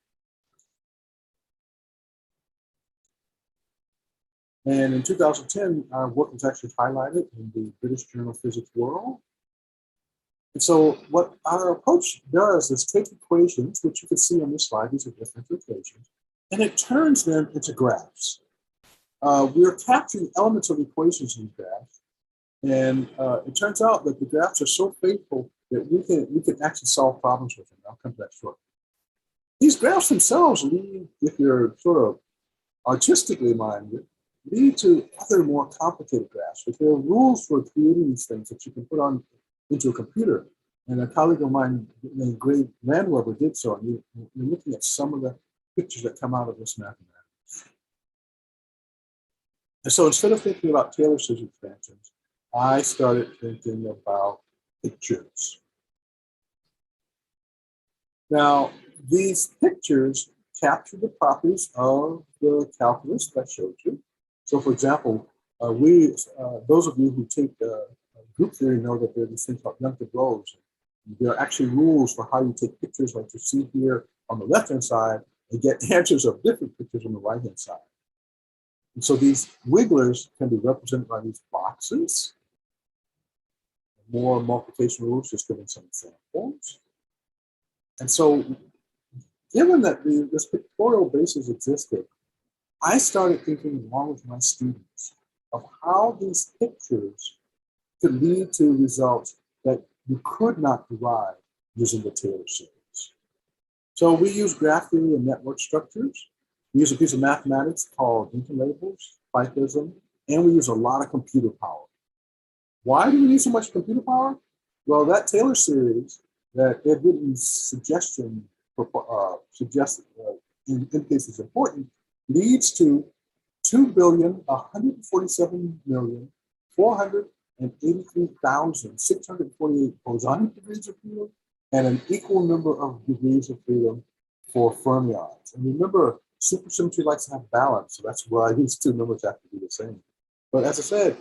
And in 2010, our work was actually highlighted in the British Journal Physics World. And so what our approach does is take equations, which you can see on this slide, these are differential equations, and it turns them into graphs. We are capturing elements of equations in graphs, and it turns out that the graphs are so faithful that we can actually solve problems with them. I'll come to that shortly. These graphs themselves lead, if you're sort of artistically minded, lead to other more complicated graphs, but there are rules for creating these things that you can put on into a computer. And a colleague of mine named Greg Landweber did so, and you're looking at some of the pictures that come out of this mathematics. And so instead of thinking about Taylor series expansions, I started thinking about pictures. Now, these pictures capture the properties of the calculus that I showed you. So for example, those of you who take group theory know that there are these things called Young's rows. There are actually rules for how you take pictures like you see here on the left-hand side and get answers of different pictures on the right-hand side. And so these wigglers can be represented by these boxes. More multiplication rules, just giving some examples. And so given that this pictorial basis existed, I started thinking along with my students of how these pictures could lead to results that you could not derive using the Taylor series. So we use graph theory and network structures. We use a piece of mathematics called interlabels, Phytism, and we use a lot of computer power. Why do we need so much computer power? Well, that Taylor series that Ed Witten's suggestion suggests indicates is important leads to 2,147,483,648 bosonic degrees of freedom and an equal number of degrees of freedom for fermions. And remember, supersymmetry likes to have balance, so that's why these two numbers have to be the same. But as I said,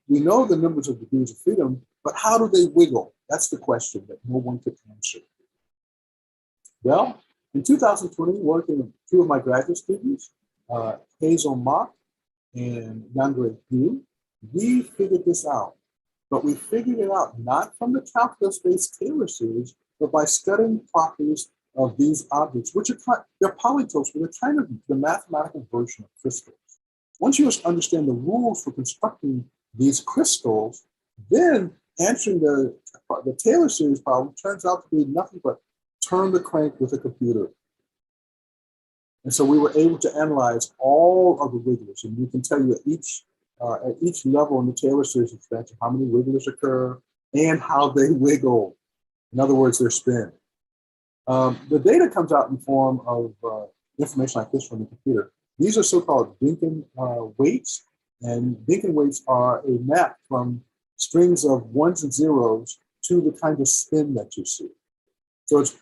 we know the numbers of degrees of freedom, but how do they wiggle? That's the question that no one could answer. Well, in 2020, working with two of my graduate students, Hazel Mock and Yandre Hu, we figured this out. But we figured it out not from the calculus-based Taylor series, but by studying properties of these objects, which are they're polytopes, but they're kind of the mathematical version of crystals. Once you understand the rules for constructing these crystals, then answering the Taylor series problem turns out to be nothing but turn the crank with a computer. And so we were able to analyze all of the wigglers, and we can tell you at each level in the Taylor series expansion how many wigglers occur and how they wiggle. In other words, their spin. The data comes out in the form of information like this from the computer. These are so-called Dinkin weights, and Dinkin weights are a map from strings of ones and zeros to the kind of spin that you see. So it's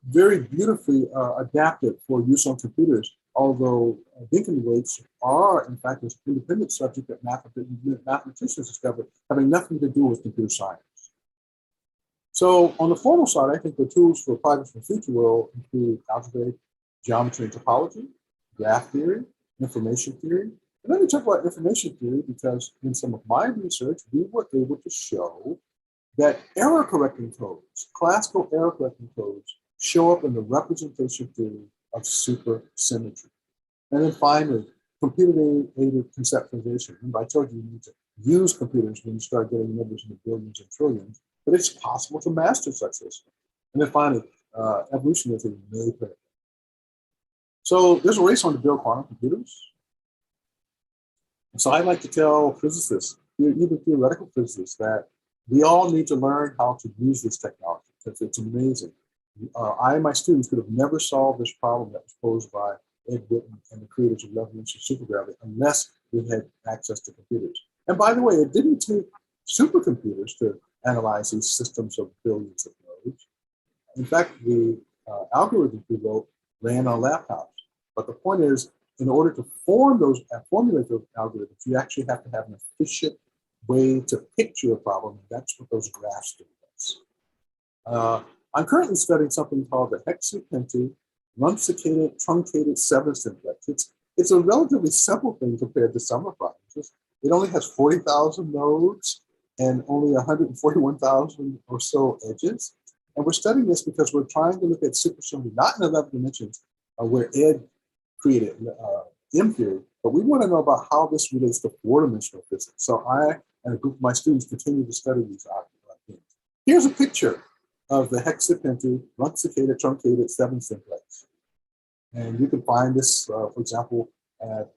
very beautifully adapted for use on computers, although Dinkin weights are, in fact, an independent subject that mathematicians discovered having nothing to do with computer science. So on the formal side, I think the tools for projects for the future will include algebraic geometry and topology, graph theory, information theory. And let me talk about information theory because in some of my research, we were able to show that error correcting codes, classical error correcting codes, show up in the representation theory of supersymmetry. And then finally, computer-aided conceptualization. Remember, I told you need to use computers when you start getting numbers in the billions and trillions, but it's possible to master such systems. And then finally, evolutionism may play. So there's a race on to build quantum computers. And so I like to tell physicists, even theoretical physicists, that we all need to learn how to use this technology because it's amazing. I and my students could have never solved this problem that was posed by Ed Witten and the creators of love-induced supergravity unless we had access to computers. And by the way, it didn't take supercomputers to analyze these systems of billions of nodes. In fact, the algorithms we wrote ran on laptops. But the point is, in order to formulate those algorithms, you actually have to have an efficient way to picture a problem. And that's what those graphs do. I'm currently studying something called the hexapenta rumcicated truncated seven simplex. It's a relatively simple thing compared to summer problems. It only has 40,000 nodes and only 141,000 or so edges. And we're studying this because we're trying to look at supersymmetry, not in 11 dimensions, where Ed created M theory, but we want to know about how this relates to four-dimensional physics. So I and a group of my students continue to study these things. Here's a picture of the hexapenta rumcicated truncated seven simplex. And you can find this, for example, at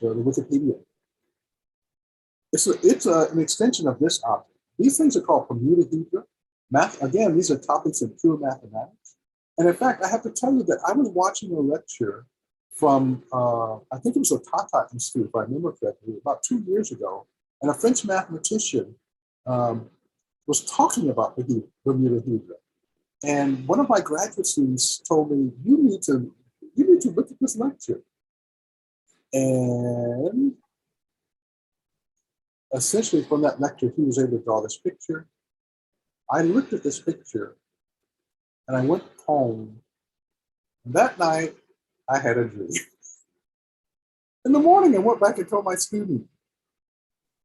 the Wikipedia. It's an extension of this object. These things are called permutahedra. Again, these are topics in pure mathematics. And in fact, I have to tell you that I was watching a lecture from, I think it was the Tata Institute, if I remember correctly, about 2 years ago. And a French mathematician was talking about the permutahedra. And one of my graduate students told me, you need to look at this lecture. And essentially from that lecture, he was able to draw this picture. I looked at this picture and I went home. And that night, I had a dream. In the morning, I went back and told my student,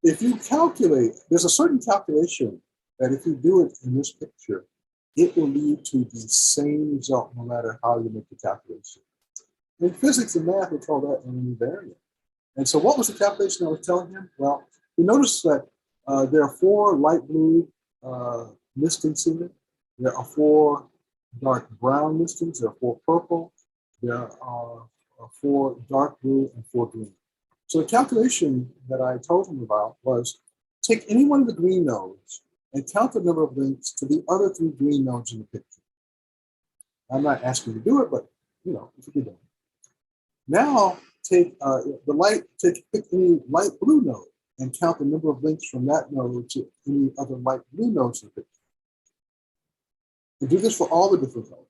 if you calculate, there's a certain calculation that if you do it in this picture, it will lead to the same result no matter how you make the calculation. In physics and math, we call that an invariant. And so what was the calculation I was telling him? Well, we noticed that there are 4 light blue listings here. There are 4 dark brown listings. There are 4 purple. There are 4 dark blue and 4 green. So the calculation that I told him about was take any one of the green nodes and count the number of links to the other 3 green nodes in the picture. I'm not asking you to do it, but you know, if you could do it. Now take pick any light blue node and count the number of links from that node to any other light blue nodes in the picture. And do this for all the different colors.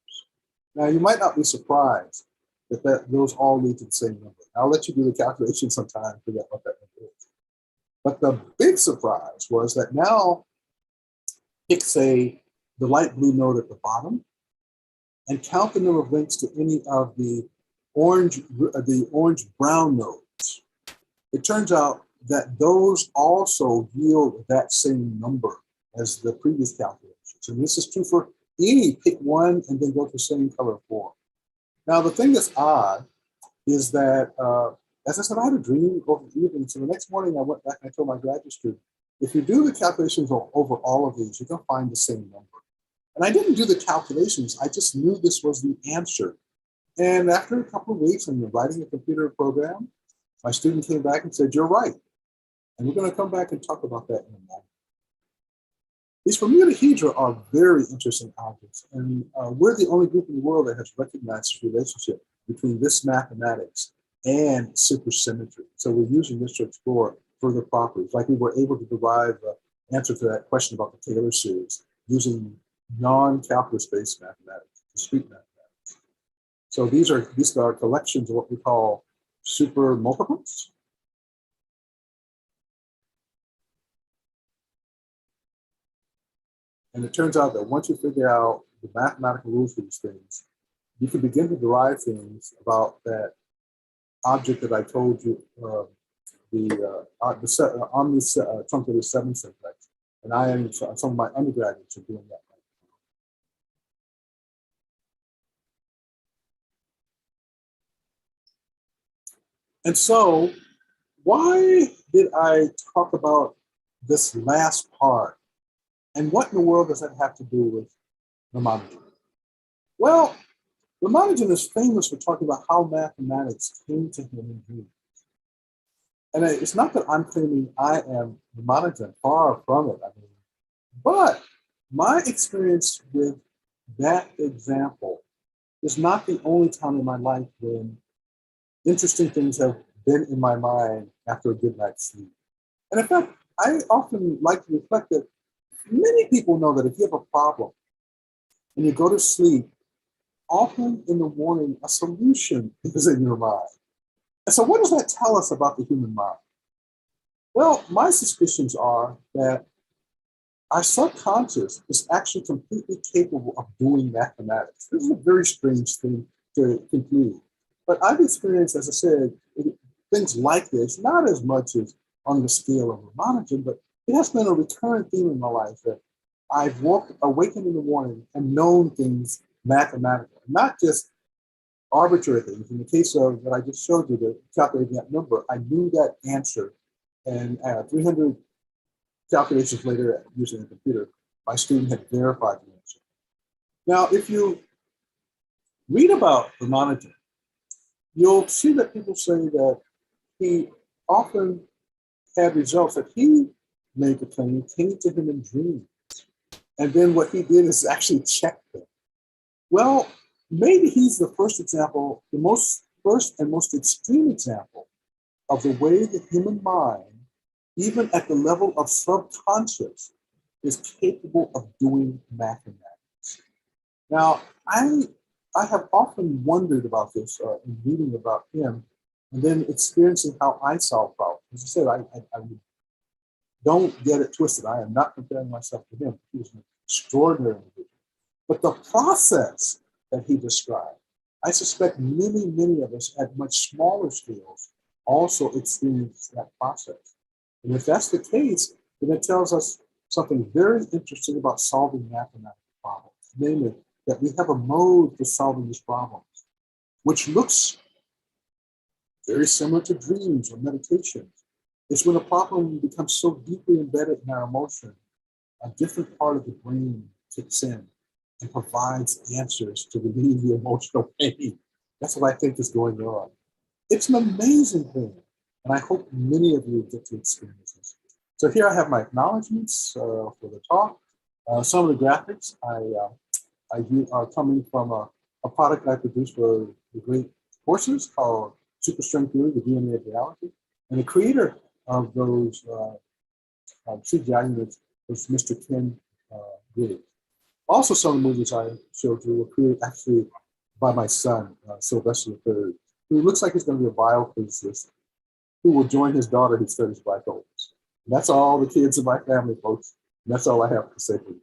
Now you might not be surprised that those all lead to the same number. I'll let you do the calculation sometime to figure out what that number is. But the big surprise was that now pick, say, the light blue node at the bottom and count the number of links to any of the orange-brown nodes. It turns out that those also yield that same number as the previous calculations. And this is true for any pick one and then go to the same color form. Now, the thing that's odd is that, as I said, I had a dream over the evening. So the next morning I went back and I told my graduate student, if you do the calculations over all of these, you're going to find the same number. And I didn't do the calculations. I just knew this was the answer. And after a couple of weeks and writing a computer program, my student came back and said, you're right. And we're going to come back and talk about that in a moment. These Bermuda are very interesting objects. And we're the only group in the world that has recognized this relationship between this mathematics and supersymmetry. So we're using this to explore further properties. Like we were able to derive the answer to that question about the Taylor series using non-calculus-based mathematics, discrete mathematics. So these are collections of what we call super multiples. And it turns out that once you figure out the mathematical rules for these things, you can begin to derive things about that object that I told you, the omni-truncated 7 simplex. And some of my undergraduates are doing that right now. And so, why did I talk about this last part? And what in the world does that have to do with Ramanujan? Well, Ramanujan is famous for talking about how mathematics came to him in dreams. And it's not that I'm claiming I am Ramanujan, far from it. But my experience with that example is not the only time in my life when interesting things have been in my mind after a good night's sleep. And in fact, I often like to reflect that many people know that if you have a problem and you go to sleep, often in the morning, a solution is in your mind. And so what does that tell us about the human mind? Well, my suspicions are that our subconscious is actually completely capable of doing mathematics. This is a very strange thing to conclude. But I've experienced, as I said, things like this, not as much as on the scale of Ramanujan, but it has been a recurrent theme in my life that I've awakened in the morning and known things mathematically, not just arbitrary things. In the case of what I just showed you, the calculating that number, I knew that answer, and 300 calculations later using a computer, my student had verified the answer. Now, if you read about Ramanujan, you'll see that people say that he often had results that he made the claim came to him in dreams. And then what he did is actually check them. Well, maybe he's the first example, first and most extreme example of the way the human mind, even at the level of subconscious, is capable of doing mathematics. Now, I have often wondered about this in reading about him and then experiencing how I solve problems. As I said, I don't get it twisted. I am not comparing myself to him. He was an extraordinary individual. But the process that he described, I suspect many, many of us at much smaller scales also experience that process. And if that's the case, then it tells us something very interesting about solving mathematical problems. Namely, that we have a mode for solving these problems, which looks very similar to dreams or meditation. It's when a problem becomes so deeply embedded in our emotion, a different part of the brain kicks in and provides answers to relieve the emotional pain. That's what I think is going on. It's an amazing thing. And I hope many of you get to experience this. So here I have my acknowledgements for the talk. Some of the graphics I use are coming from a product I produced for the great courses called Super String Theory, the DNA of Reality. And the creator of those CGI units was Mr. Ken Griggs. Also, some of the movies I showed you were created actually by my son, Sylvester III, who looks like he's going to be a biophysicist who will join his daughter who studies black holes. And that's all the kids in my family, folks. And that's all I have to say for you.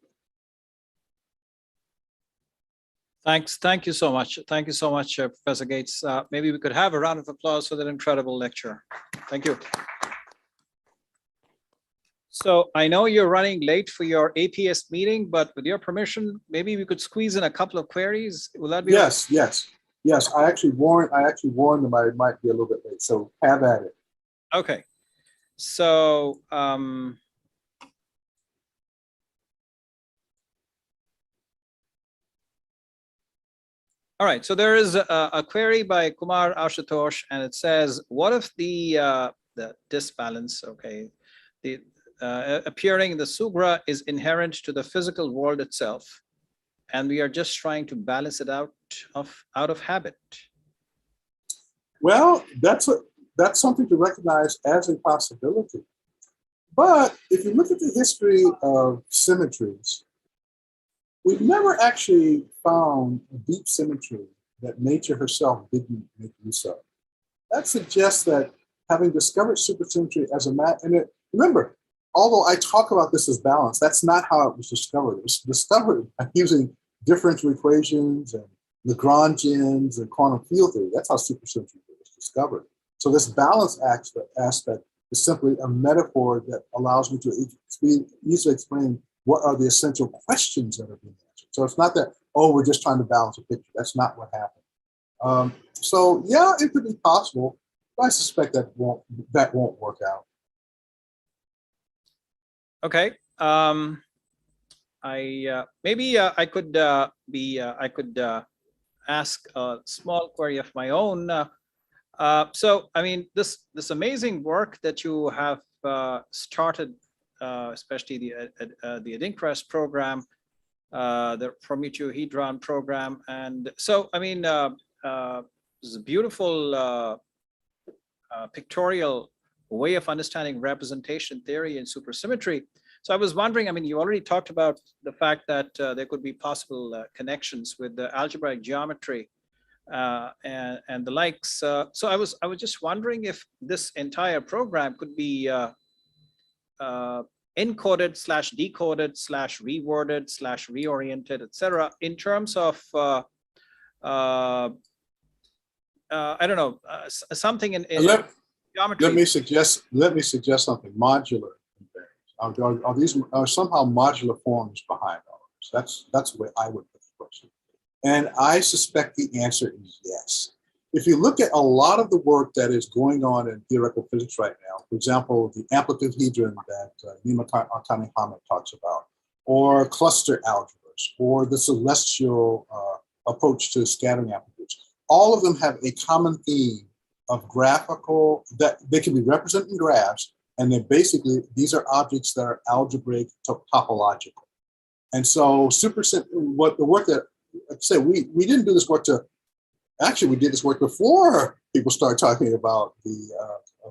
Thanks. Thank you so much. Thank you so much, Professor Gates. Maybe we could have a round of applause for that incredible lecture. Thank you. So I know you're running late for your APS meeting, but with your permission, maybe we could squeeze in a couple of queries. Will that be? Yes, okay? Yes. I actually warned them I might be a little bit late. So have at it. Okay. So all right, so there is a query by Kumar Ashutosh, and it says, what if the disbalance, okay, the appearing in the Sugra is inherent to the physical world itself, and we are just trying to balance it out of habit? Well, that's something to recognize as a possibility. But if you look at the history of symmetries, we've never actually found a deep symmetry that nature herself didn't make use of. That suggests that having discovered supersymmetry as a remember, although I talk about this as balance, that's not how it was discovered. It was discovered using differential equations and Lagrangians and quantum field theory. That's how supersymmetry was discovered. So this balance aspect is simply a metaphor that allows me to easily explain what are the essential questions that are being answered. So it's not that, oh, we're just trying to balance a picture. That's not what happened. So yeah, it could be possible, but I suspect that won't work out. Okay. I could ask a small query of my own. So I mean, this amazing work that you have started, especially the Adinkras program, the Prometeo-Hedron program, and so I mean, it's a beautiful pictorial way of understanding representation theory and supersymmetry. So I was wondering, I mean, you already talked about the fact that there could be possible connections with the algebraic geometry and the likes. So I was just wondering if this entire program could be encoded / decoded / reworded / reoriented, etc. in terms of I don't know, something in geometry. Let me suggest something modular. Are these somehow modular forms behind all of this? That's the way I would put the question. And I suspect the answer is yes. If you look at a lot of the work that is going on in theoretical physics right now, for example, the amplitude hedron that Nima Akani-Hamed talks about, or cluster algebras, or the celestial approach to scattering amplitudes, all of them have a common theme of graphical, that they can be represented in graphs, and then basically these are objects that are algebraic topological. And so what the work that, like I said, we didn't do this work actually we did this work before people started talking about the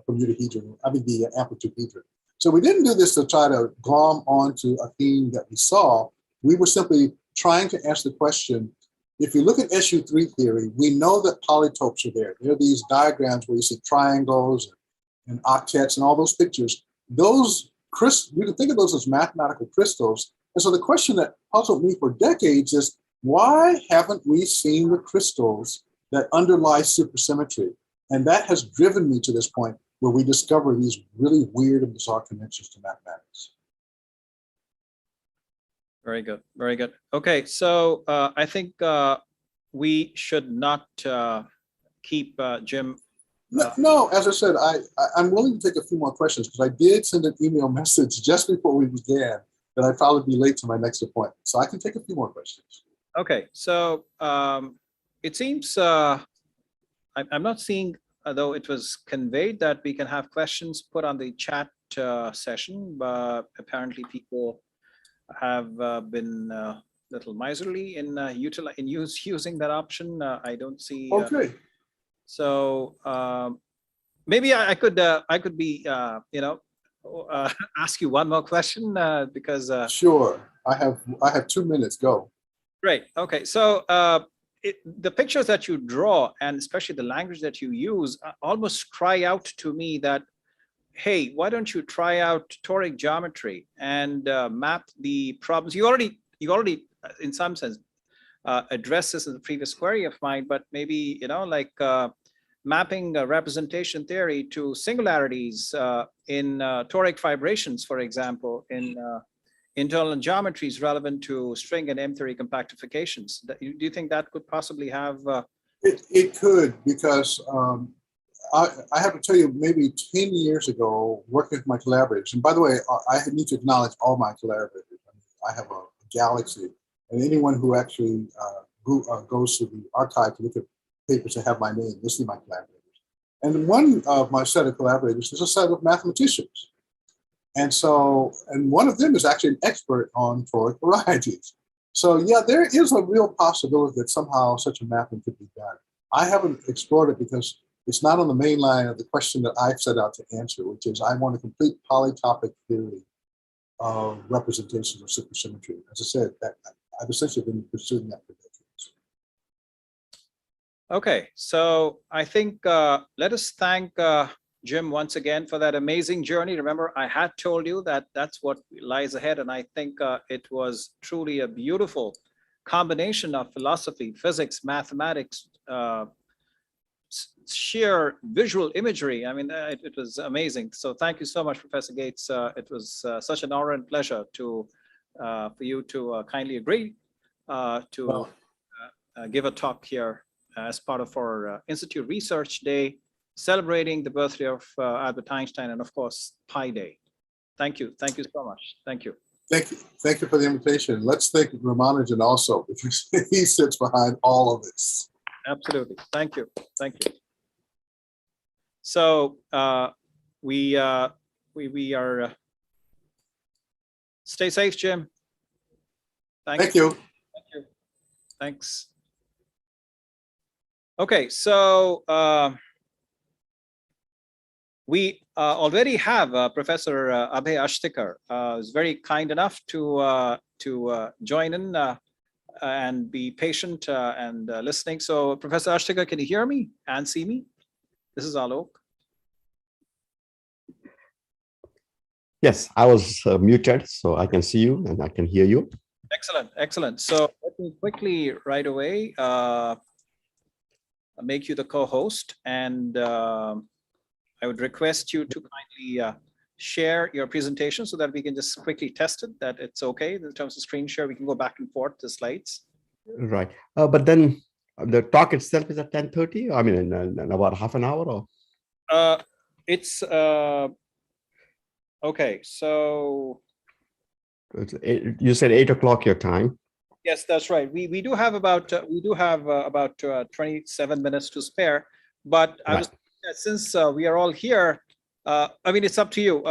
Prometeo-Hedron, the amplitude hedron. So we didn't do this to try to glom onto a theme that we saw. We were simply trying to answer the question, if you look at SU3 theory, we know that polytopes are there. There are these diagrams where you see triangles and octets and all those pictures. Those you can think of those as mathematical crystals. And so the question that puzzled me for decades is, why haven't we seen the crystals that underlie supersymmetry? And that has driven me to this point where we discover these really weird and bizarre connections to mathematics. Very good, very good. Okay, so I think we should not keep Jim. No, as I said, I'm willing to take a few more questions because I did send an email message just before we began that I'd probably be late to my next appointment. So I can take a few more questions. Okay, so it seems I'm not seeing although it was conveyed that we can have questions put on the chat session, but apparently people have been a little miserly in using that option. I don't see. Okay. So maybe I could be ask you one more question because Sure. I have 2 minutes. Go. great. Okay, so the pictures that you draw and especially the language that you use almost cry out to me that, hey, why don't you try out toric geometry and map the problems? You already in some sense addressed this in the previous query of mine, but maybe mapping representation theory to singularities in toric fibrations, for example, in internal geometries relevant to string and M-theory compactifications. Do you think that could possibly have? It could, because I have to tell you, maybe 10 years ago, working with my collaborators, and by the way, I need to acknowledge all my collaborators. I have a galaxy, and anyone who actually goes to the archive to look at papers that have my name, this is my collaborators. And one of my set of collaborators is a set of mathematicians. And one of them is actually an expert on toric varieties. So yeah, there is a real possibility that somehow such a mapping could be done. I haven't explored it because it's not on the main line of the question that I've set out to answer, which is I want a complete polytopic theory of representations of supersymmetry. As I said, that I've essentially been pursuing that for decades. Okay, so I think let us thank Jim once again for that amazing journey. Remember, I had told you that that's what lies ahead, and I think it was truly a beautiful combination of philosophy, physics, mathematics, sheer visual imagery. I mean, it was amazing. So thank you so much, Professor Gates. It was such an honor and pleasure for you to kindly agree to give a talk here as part of our Institute Research Day, celebrating the birthday of Albert Einstein and, of course, Pi Day. Thank you. Thank you so much. Thank you. Thank you. Thank you for the invitation. Let's thank Ramanujan also, because he sits behind all of this. Absolutely. Thank you. Thank you. So we are. Stay safe, Jim. Thank you. Thank you. Thanks. Okay, so we already have Professor Abhay Ashtekar, who's very kind enough to join in and be patient and listening. So, Professor Ashtekar, can you hear me and see me? This is Alok. Yes, I was muted, so I can see you and I can hear you. Excellent, excellent. So let me quickly right away make you the co-host, and I would request you to kindly share your presentation so that we can just quickly test it, that it's okay in terms of screen share. We can go back and forth the slides. Right, but then the talk itself is at 10:30. I mean, in about half an hour, or it's okay. So you said 8 o'clock your time. Yes, that's right. We do have about 27 minutes to spare, but I was since we are all here. I mean, it's up to you.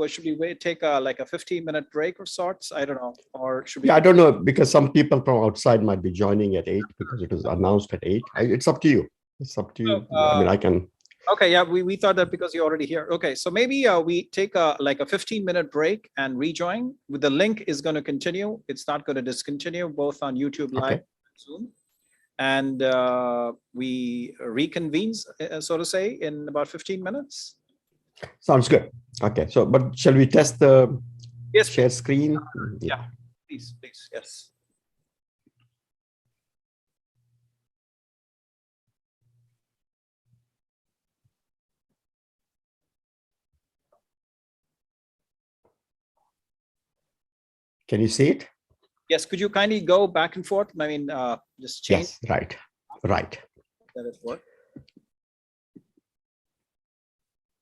Should we take like a 15-minute break of sorts? I don't know, or should we? Yeah, I don't know, because some people from outside might be joining at 8 because it was announced at 8. It's up to you. It's up to you. I mean, I can. Okay, yeah, we thought that because you're already here. Okay, so maybe we take like a 15-minute break and rejoin. The link is going to continue. It's not going to discontinue, both on YouTube Live and Zoom. And we reconvene, so to say, in about 15 minutes. Sounds good. Okay, so but shall we test the share screen? Yeah, please, yes. Can you see it? Yes, could you kindly go back and forth? I mean, just change. Yes, right. That it work.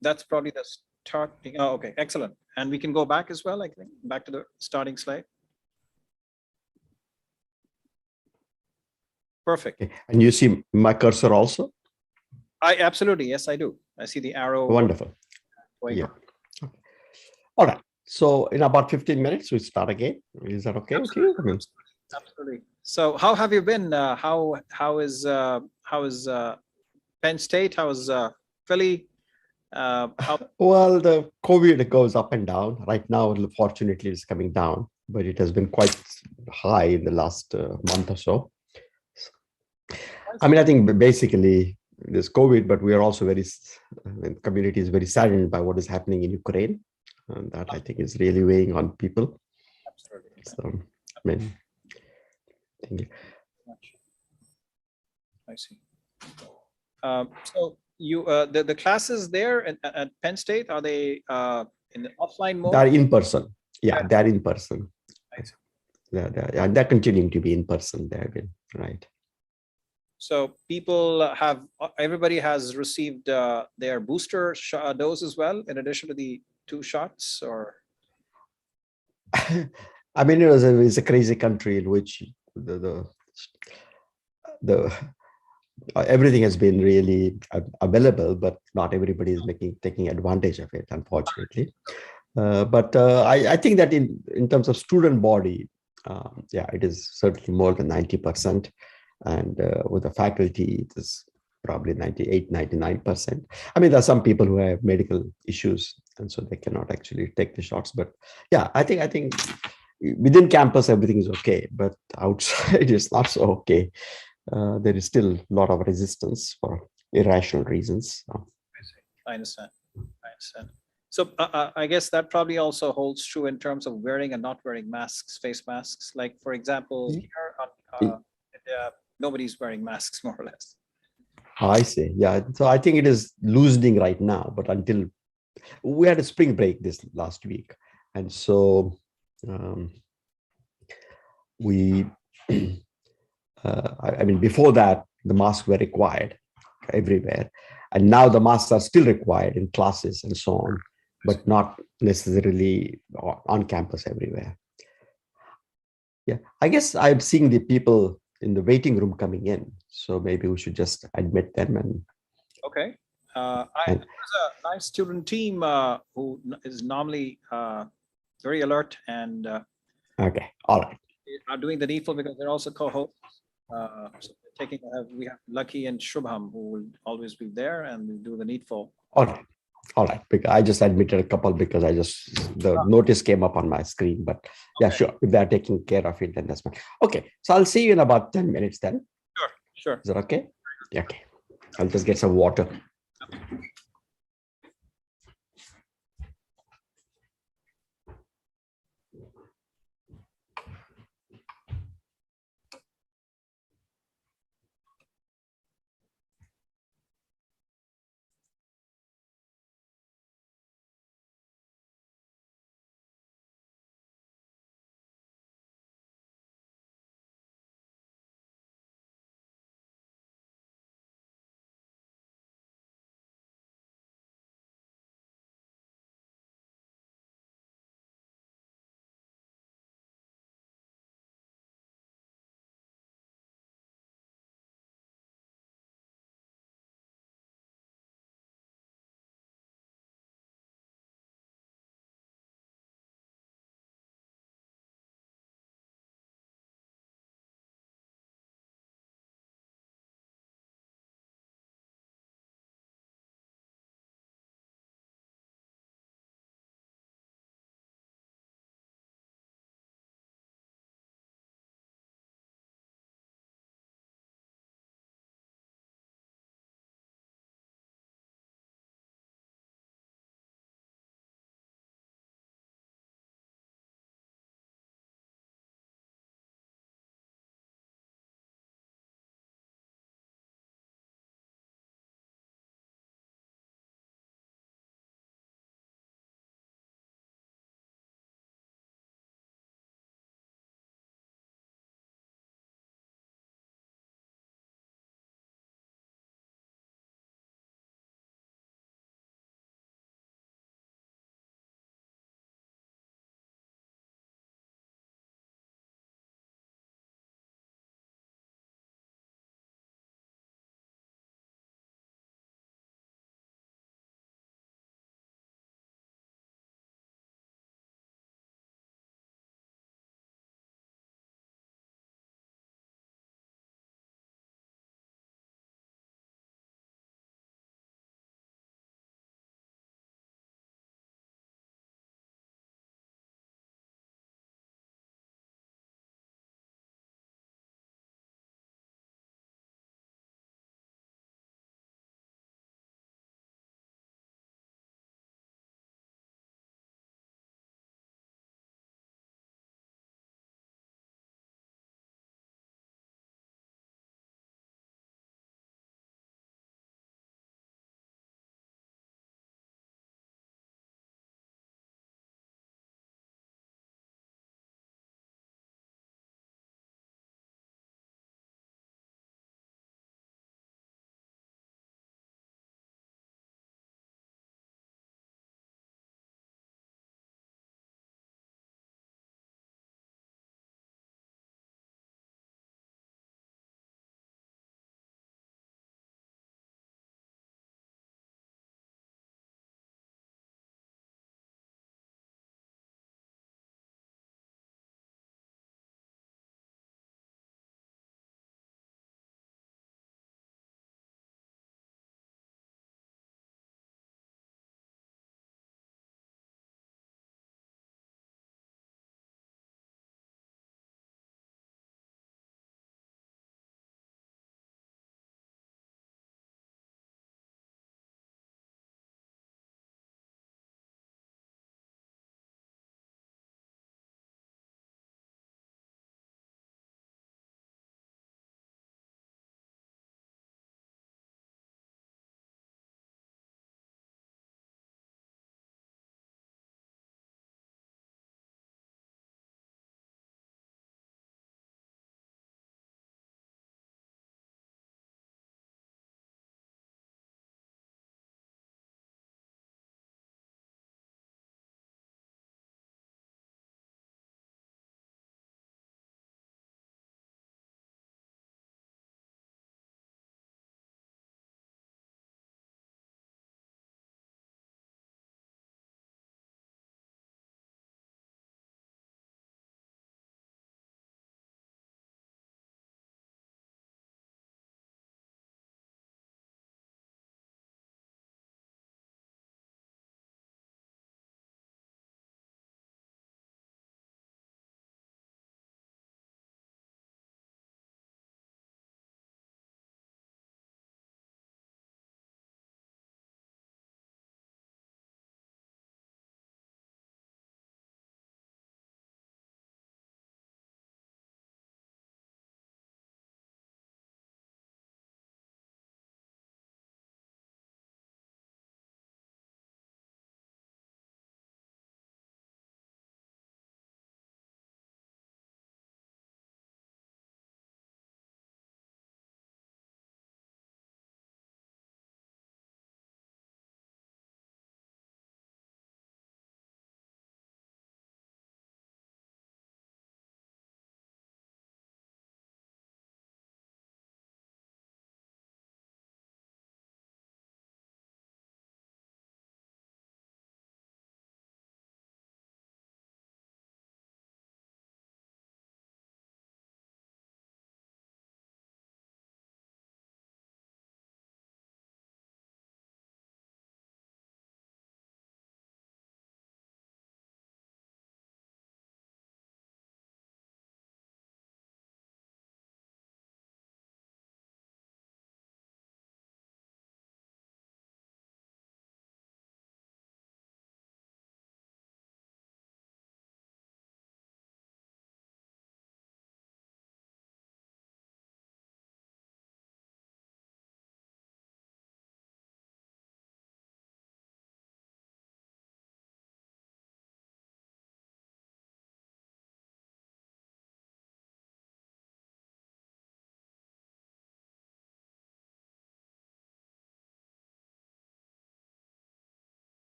That's probably the start. Oh, okay, excellent. And we can go back as well, I think, back to the starting slide. Perfect. Okay. And you see my cursor also? I absolutely, yes, I do. I see the arrow. Wonderful. going Yeah. up. All right. So in about 15 minutes, we start again. Is that okay with you? I mean, Absolutely. So how have you been? How is Penn State? How is Philly? How well, the COVID goes up and down. Right now, fortunately, it's coming down, but it has been quite high in the last month or so. I mean, I think basically there's COVID, but we are also the community is very saddened by what is happening in Ukraine. And that I think is really weighing on people. Absolutely. So, I mean, thank you. I see. So you the classes there at Penn State, are they in the offline mode? They're in person. Yeah, Yeah. they're in person. I see. They're continuing to be in person. They've been right. So everybody has received their booster dose as well, in addition to the 2 shots, or? I mean, it's a crazy country in which the everything has been really available, but not everybody is taking advantage of it, unfortunately. But I think that in terms of student body, yeah, it is certainly more than 90%. And with the faculty, it is probably 98, 99%. I mean, there are some people who have medical issues, and so they cannot actually take the shots. But yeah, I think within campus, everything is okay, but outside it's not so okay. There is still a lot of resistance for irrational reasons. I understand. So I guess that probably also holds true in terms of wearing and not wearing masks, face masks. Like, for example, here nobody's wearing masks, more or less. I see. Yeah. So I think it is loosening right now, but until we had a spring break this last week. And so we, I mean, before that, the masks were required everywhere. And now the masks are still required in classes and so on, but not necessarily on campus everywhere. Yeah, I guess I'm seeing the people in the waiting room coming in. So maybe we should just admit them. And okay. There's a nice student team who is normally very alert and okay, all right. Are doing the needful because they're also co-hosts. So we have Lucky and Shubham who will always be there and will do the needful. All right. All right. Because I just admitted a couple because the notice came up on my screen. But yeah, sure. If they're taking care of it, then that's fine. Okay. So I'll see you in about 10 minutes then. Sure. Is that okay? Yeah, okay. I'll just get some water.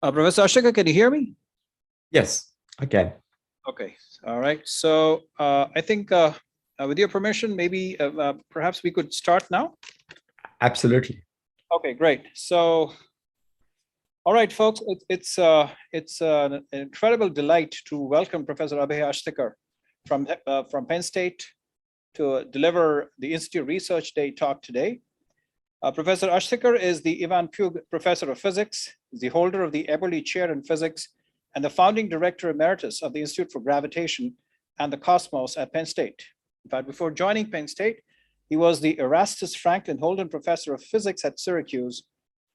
Professor Ashtekar, can you hear me? Yes, I can. Okay, all right. So I think with your permission, maybe perhaps we could start now. Absolutely. Okay, great. So, all right, folks, it's an incredible delight to welcome Professor Abhay Ashtekar from Penn State to deliver the Institute Research Day talk today. Professor Ashtekar is the Ivan Pugh Professor of Physics, the holder of the Eberly Chair in Physics, and the founding director emeritus of the Institute for Gravitation and the Cosmos at Penn State. In fact, before joining Penn State, he was the Erastus Franklin Holden Professor of Physics at Syracuse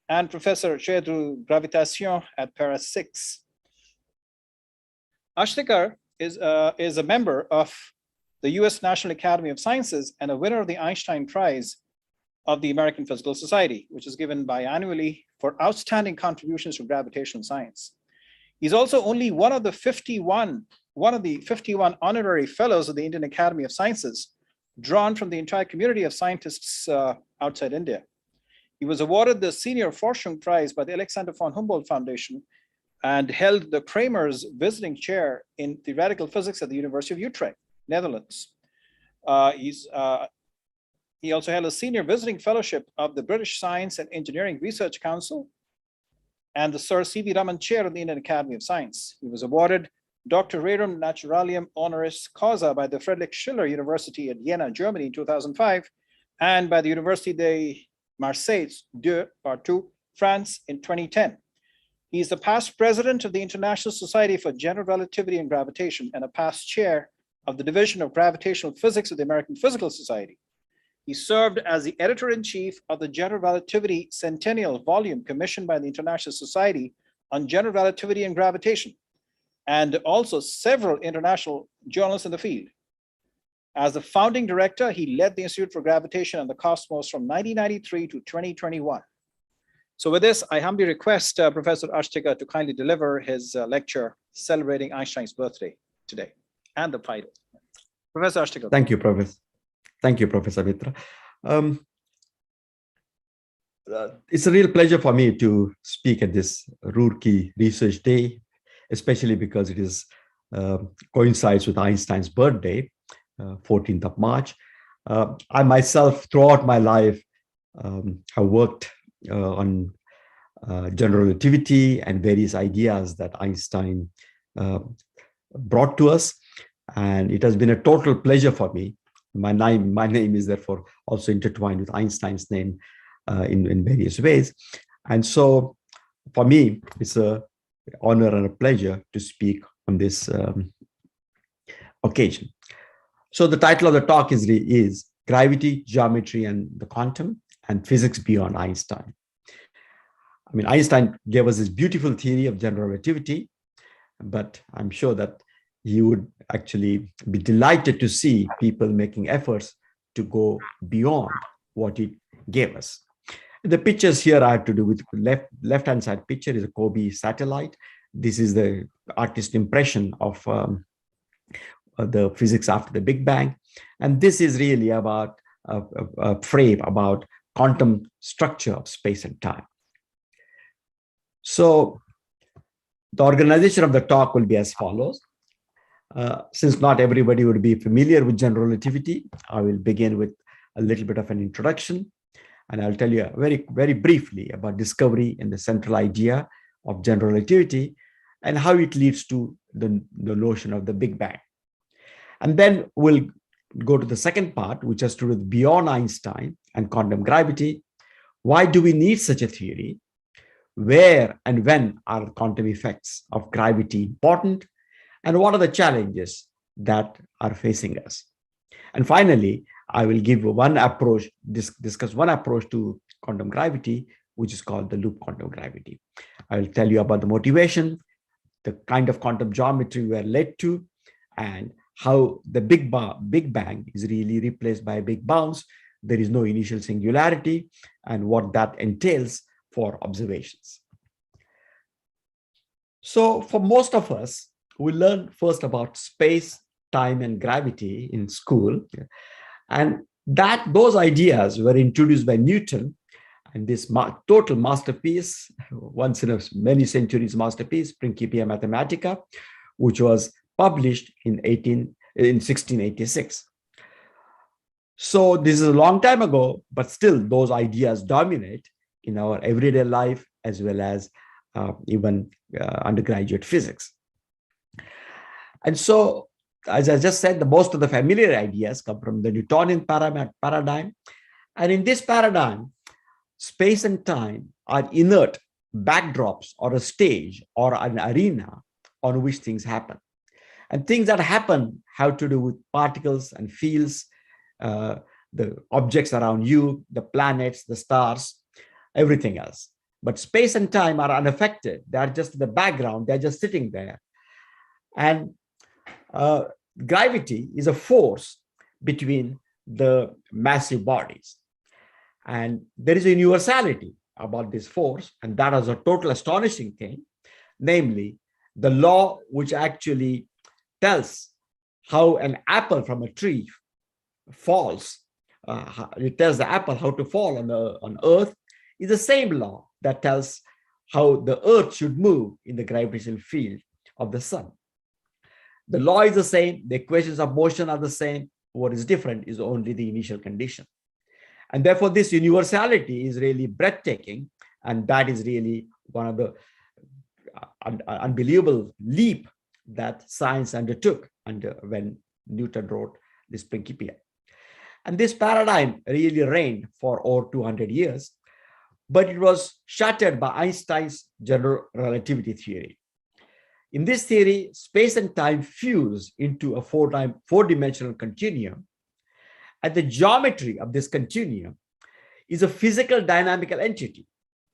and Professor Chair de Gravitation at Paris 6. Ashtekar is a member of the US National Academy of Sciences and a winner of the Einstein Prize of the American Physical Society, which is given biannually for outstanding contributions to gravitational science. He's also only one of the 51 honorary fellows of the Indian Academy of Sciences, drawn from the entire community of scientists outside India. He was awarded the Senior Forschung Prize by the Alexander von Humboldt Foundation and held the Kramer's visiting chair in theoretical physics at the University of Utrecht, Netherlands. He also held a senior visiting fellowship of the British Science and Engineering Research Council and the Sir C.V. Raman Chair of the Indian Academy of Science. He was awarded Dr. Rerum Naturalium Honoris Causa by the Friedrich Schiller University at Jena, Germany in 2005, and by the Université de Marseille, France in 2010. He is the past president of the International Society for General Relativity and Gravitation and a past chair of the Division of Gravitational Physics of the American Physical Society. He served as the editor-in-chief of the General Relativity Centennial Volume commissioned by the International Society on General Relativity and Gravitation, and also several international journals in the field. As the founding director, he led the Institute for Gravitation and the Cosmos from 1993 to 2021. So with this, I humbly request Professor Ashtekar to kindly deliver his lecture celebrating Einstein's birthday today and the title. Professor Ashtekar. Thank you, Professor. Thank you, Professor Mitra. It's a real pleasure for me to speak at this Roorkee Research Day, especially because it is coincides with Einstein's birthday, 14th of March. I myself, throughout my life, have worked on general relativity and various ideas that Einstein brought to us. And it has been a total pleasure for me. My name is therefore also intertwined with Einstein's name in various ways. And so for me, it's an honor and a pleasure to speak on this occasion. So the title of the talk is Gravity, Geometry, and the Quantum, and Physics Beyond Einstein. I mean, Einstein gave us this beautiful theory of general relativity, but I'm sure that he would actually be delighted to see people making efforts to go beyond what it gave us. The pictures here I have to do with left-hand side picture is a Kobe satellite. This is the artist's impression of the physics after the Big Bang. And this is really about a frame about quantum structure of space and time. So the organization of the talk will be as follows. Since not everybody would be familiar with general relativity, I will begin with a little bit of an introduction, and I'll tell you very, very briefly about discovery and the central idea of general relativity and how it leads to the notion of the Big Bang. And then we'll go to the second part, which has to do with beyond Einstein and quantum gravity. Why do we need such a theory? Where and when are quantum effects of gravity important? And what are the challenges that are facing us? And finally, I will give one approach, discuss one approach to quantum gravity, which is called the loop quantum gravity. I will tell you about the motivation, the kind of quantum geometry we are led to, and how the Big Bang is really replaced by a big bounce. There is no initial singularity, and what that entails for observations. So for most of us, we learn first about space, time, and gravity in school. And those ideas were introduced by Newton, and this total masterpiece, once in a many centuries masterpiece, Principia Mathematica, which was published in 1686. So this is a long time ago, but still those ideas dominate. in our everyday life as well as even undergraduate physics. And so, as I just said, most of the familiar ideas come from the Newtonian paradigm. And in this paradigm, space and time are inert backdrops or a stage or an arena on which things happen. And things that happen have to do with particles and fields, the objects around you, the planets, the stars, everything else. But space and time are unaffected. They are just in the background. They're just sitting there. And gravity is a force between the massive bodies. And there is a universality about this force, and that is a total astonishing thing, namely the law which actually tells how an apple from a tree falls. It tells the apple how to fall on Earth is the same law that tells how the Earth should move in the gravitational field of the sun. The law is the same. The equations of motion are the same. What is different is only the initial condition. And therefore, this universality is really breathtaking. And that is really one of the unbelievable leap that science undertook when Newton wrote this Principia. And this paradigm really reigned for over 200 years, but it was shattered by Einstein's general relativity theory. In this theory, space and time fuse into a four-dimensional continuum, and the geometry of this continuum is a physical dynamical entity,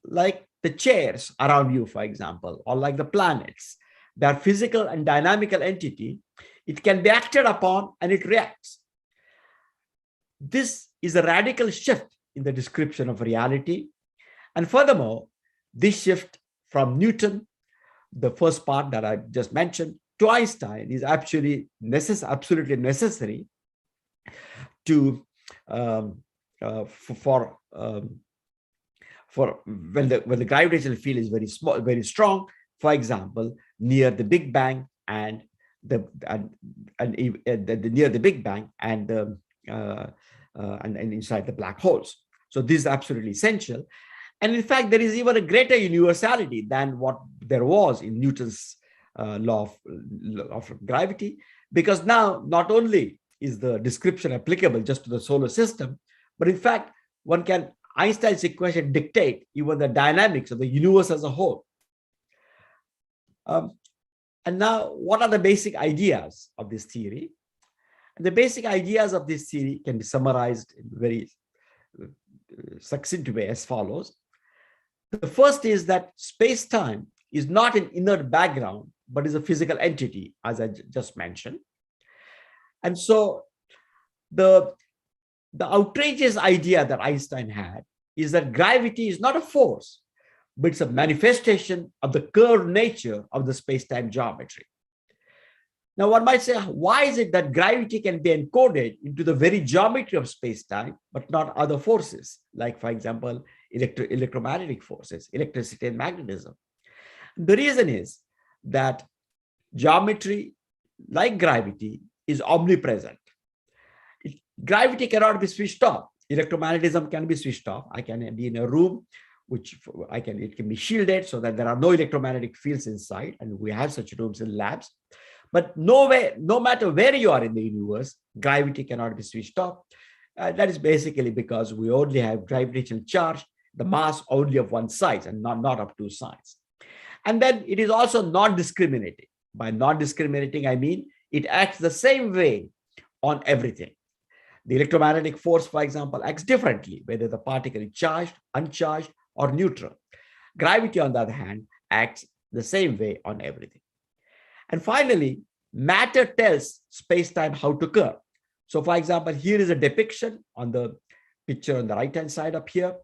like the chairs around you, for example, or like the planets. They are physical and dynamical entity. It can be acted upon and it reacts. This is a radical shift in the description of reality. And furthermore, this shift from Newton, the first part that I just mentioned, to Einstein is actually absolutely necessary to for when the gravitational field is very strong. For example, near the Big Bang and near the Big Bang and inside the black holes. So this is absolutely essential. And in fact, there is even a greater universality than what there was in Newton's law of gravity, because now not only is the description applicable just to the solar system, but in fact, Einstein's equation dictate even the dynamics of the universe as a whole. And now, what are the basic ideas of this theory? And the basic ideas of this theory can be summarized in a very succinct way as follows. The first is that space-time is not an inert background, but is a physical entity, as I just mentioned. And so the outrageous idea that Einstein had is that gravity is not a force, but it's a manifestation of the curved nature of the space-time geometry. Now, one might say, why is it that gravity can be encoded into the very geometry of space-time, but not other forces, like, for example, electromagnetic forces, electricity and magnetism? The reason is that geometry, like gravity, is omnipresent. Gravity cannot be switched off. Electromagnetism can be switched off. I can be in a room it can be shielded so that there are no electromagnetic fields inside, and we have such rooms in labs. But no matter where you are in the universe, gravity cannot be switched off. That is basically because we only have gravitational charge, the mass only of one side and not of two sides. And then it is also non-discriminating. By non-discriminating, I mean it acts the same way on everything. The electromagnetic force, for example, acts differently, whether the particle is charged, uncharged, or neutral. Gravity, on the other hand, acts the same way on everything. And finally, matter tells space-time how to curve. So, for example, here is a depiction on the picture on the right-hand side up here.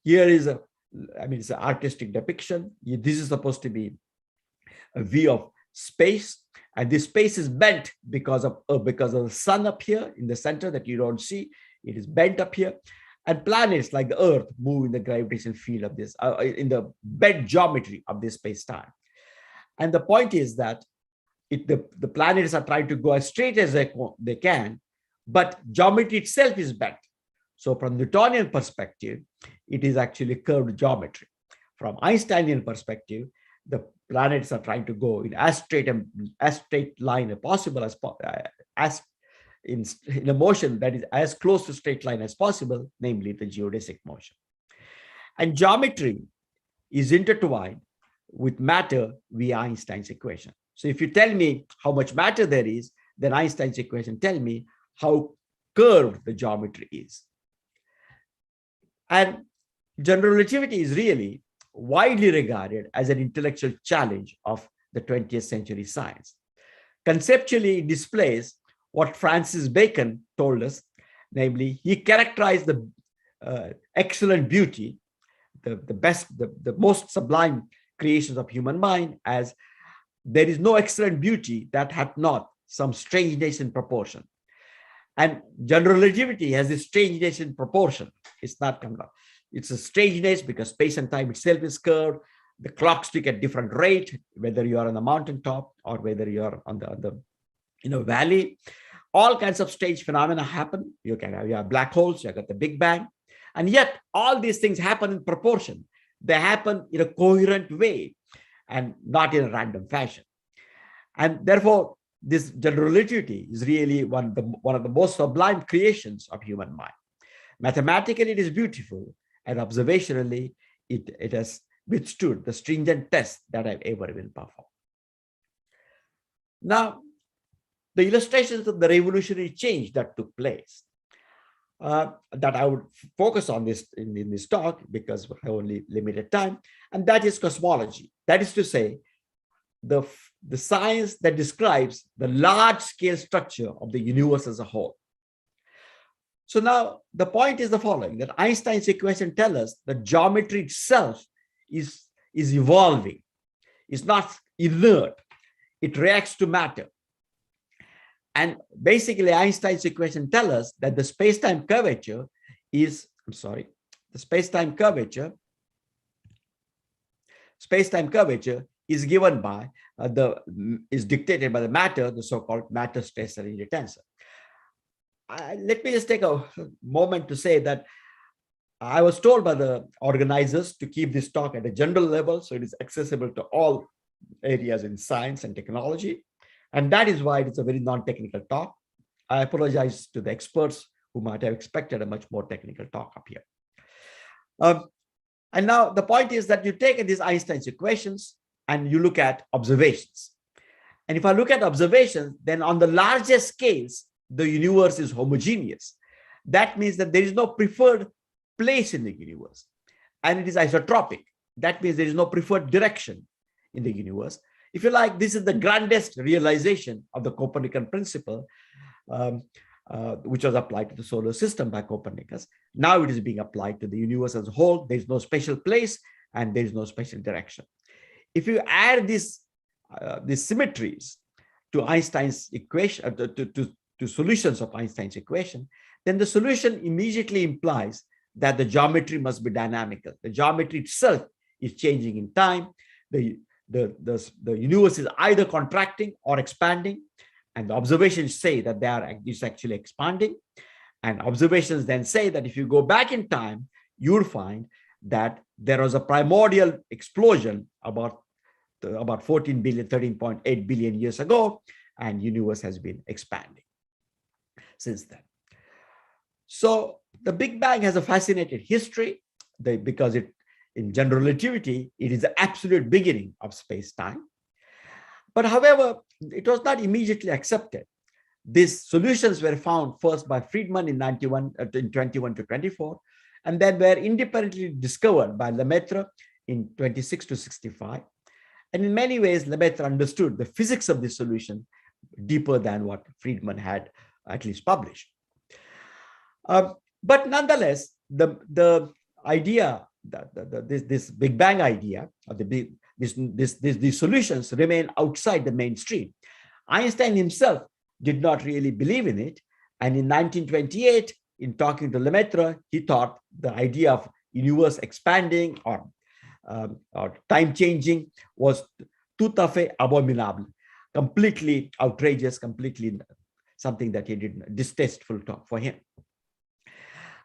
Here is it's an artistic depiction. This is supposed to be a view of space, and this space is bent because of the sun up here in the center that you don't see. It is bent up here, and planets like the Earth move in the gravitational field of this, in the bent geometry of this space-time. And the point is that the planets are trying to go as straight as they can, but geometry itself is bent. So from Newtonian perspective, it is actually curved geometry. From Einsteinian perspective, the planets are trying to go in as straight line as possible, as in a motion that is as close to straight line as possible, namely the geodesic motion. And geometry is intertwined with matter via Einstein's equation. So if you tell me how much matter there is, then Einstein's equation tell me how curved the geometry is. And general relativity is really widely regarded as an intellectual challenge of the 20th century science. Conceptually, it displays what Francis Bacon told us, namely, he characterized the excellent beauty, the most sublime creations of human mind as there is no excellent beauty that hath not some strangeness in proportion. And general relativity has this strangeness in proportion. It's not coming up. It's a strangeness because space and time itself is curved. The clocks tick at different rate, whether you are on the mountaintop or whether you are on the valley. All kinds of strange phenomena happen. You have black holes, you got the Big Bang. And yet all these things happen in proportion. They happen in a coherent way and not in a random fashion. And therefore, this general relativity is really one of the most sublime creations of human mind. Mathematically, it is beautiful, and observationally, it has withstood the stringent tests that have ever been performed. Now, the illustrations of the revolutionary change that took place, that I would focus on this in this talk because I only limited time, and that is cosmology. That is to say, the science that describes the large-scale structure of the universe as a whole. So now the point is the following, that Einstein's equation tells us that geometry itself is evolving. It's not inert. It reacts to matter. And basically Einstein's equation tells us that the space-time curvature is, space-time curvature is given by is dictated by the matter, the so-called matter stress energy tensor. Let me just take a moment to say that I was told by the organizers to keep this talk at a general level, so it is accessible to all areas in science and technology. And that is why it's a very non-technical talk. I apologize to the experts who might have expected a much more technical talk up here. And now the point is that you take these Einstein's equations and you look at observations. And if I look at observations, then on the largest scales, the universe is homogeneous. That means that there is no preferred place in the universe, and it is isotropic. That means there is no preferred direction in the universe. If you like, this is the grandest realization of the Copernican principle, which was applied to the solar system by Copernicus. Now it is being applied to the universe as a whole. There is no special place and there is no special direction. If you add these symmetries to Einstein's equation, to solutions of Einstein's equation, then the solution immediately implies that the geometry must be dynamical. The geometry itself is changing in time. The universe is either contracting or expanding, and the observations say that it's actually expanding. And observations then say that if you go back in time, you'll find that there was a primordial explosion about 14 billion, 13.8 billion years ago, and universe has been expanding since then. So the Big Bang has a fascinating history because in general relativity, it is the absolute beginning of space-time. But however, it was not immediately accepted. These solutions were found first by Friedman in 21 to 24, and then were independently discovered by Lemaitre in 26 to 65. And in many ways, Lemaitre understood the physics of this solution deeper than what Friedman had at least published. But nonetheless, the idea that this Big Bang idea, or these solutions remain outside the mainstream. Einstein himself did not really believe in it, and in 1928, in talking to Lemaitre, he thought the idea of universe expanding or time changing was tout à fait abominable, completely outrageous, completely something that he did distasteful for him.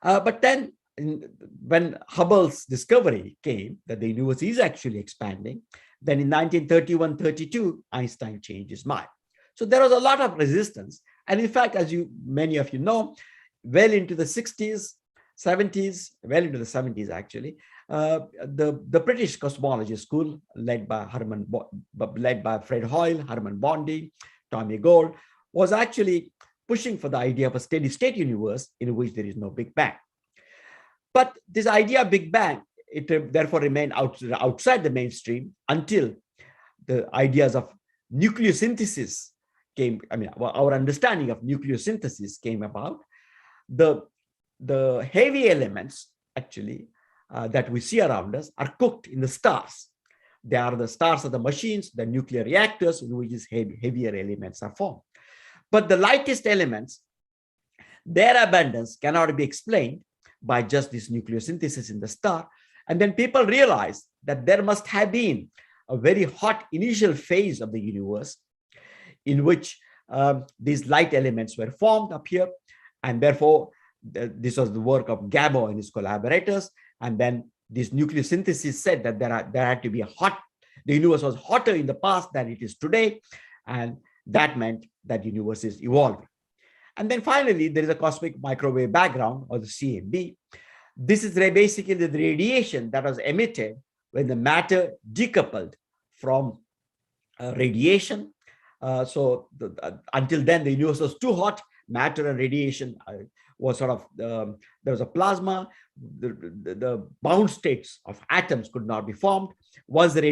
But then when Hubble's discovery came that the universe is actually expanding, then in 1931-32, Einstein changed his mind. So there was a lot of resistance. And in fact, as many of you know, well into the 60s, 70s, well into the 70s actually, the British cosmology school led by Fred Hoyle, Herman Bondi, Tommy Gold, was actually pushing for the idea of a steady state universe in which there is no Big Bang. But this idea of Big Bang, it therefore remained outside the mainstream until the ideas of nucleosynthesis came. I mean, our understanding of nucleosynthesis came about. The heavy elements actually that we see around us are cooked in the stars. They are the stars of the machines, the nuclear reactors in which these heavier elements are formed. But the lightest elements, their abundance cannot be explained by just this nucleosynthesis in the star. And then people realized that there must have been a very hot initial phase of the universe in which these light elements were formed up here. And therefore, this was the work of Gamow and his collaborators. And then this nucleosynthesis said that there had to be the universe was hotter in the past than it is today. And that meant that the universe is evolving. And then finally, there is a cosmic microwave background, or the CMB. This is basically the radiation that was emitted when the matter decoupled from radiation. Until then, the universe was too hot. Matter and radiation was sort of, there was a plasma. The bound states of atoms could not be formed. Once the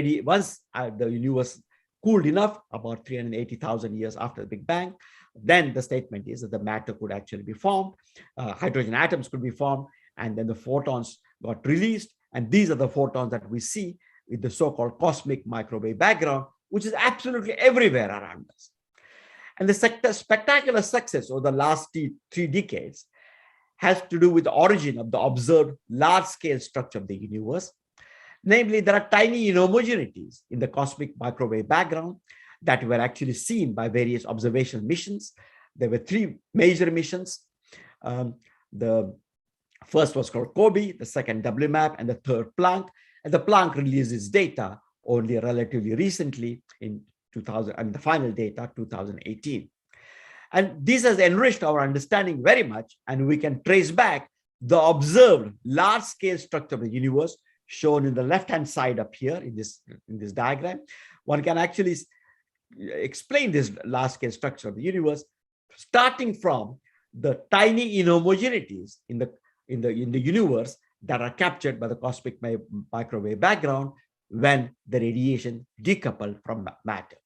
universe cooled enough, about 380,000 years after the Big Bang, then the statement is that the matter could actually be formed. Hydrogen atoms could be formed, and then the photons got released. And these are the photons that we see with the so-called cosmic microwave background, which is absolutely everywhere around us. And the spectacular success over the last 3 decades has to do with the origin of the observed large-scale structure of the universe. Namely, there are tiny inhomogeneities in the cosmic microwave background that were actually seen by various observational missions. There were 3 major missions. The first was called COBE, the second WMAP, and the third Planck. And the Planck released its data only relatively recently in 2000, and the final data 2018. And this has enriched our understanding very much, and we can trace back the observed large-scale structure of the universe shown in the left-hand side up here in this diagram. One can actually explain this large-scale structure of the universe starting from the tiny inhomogeneities in the universe that are captured by the cosmic microwave background when the radiation decoupled from matter.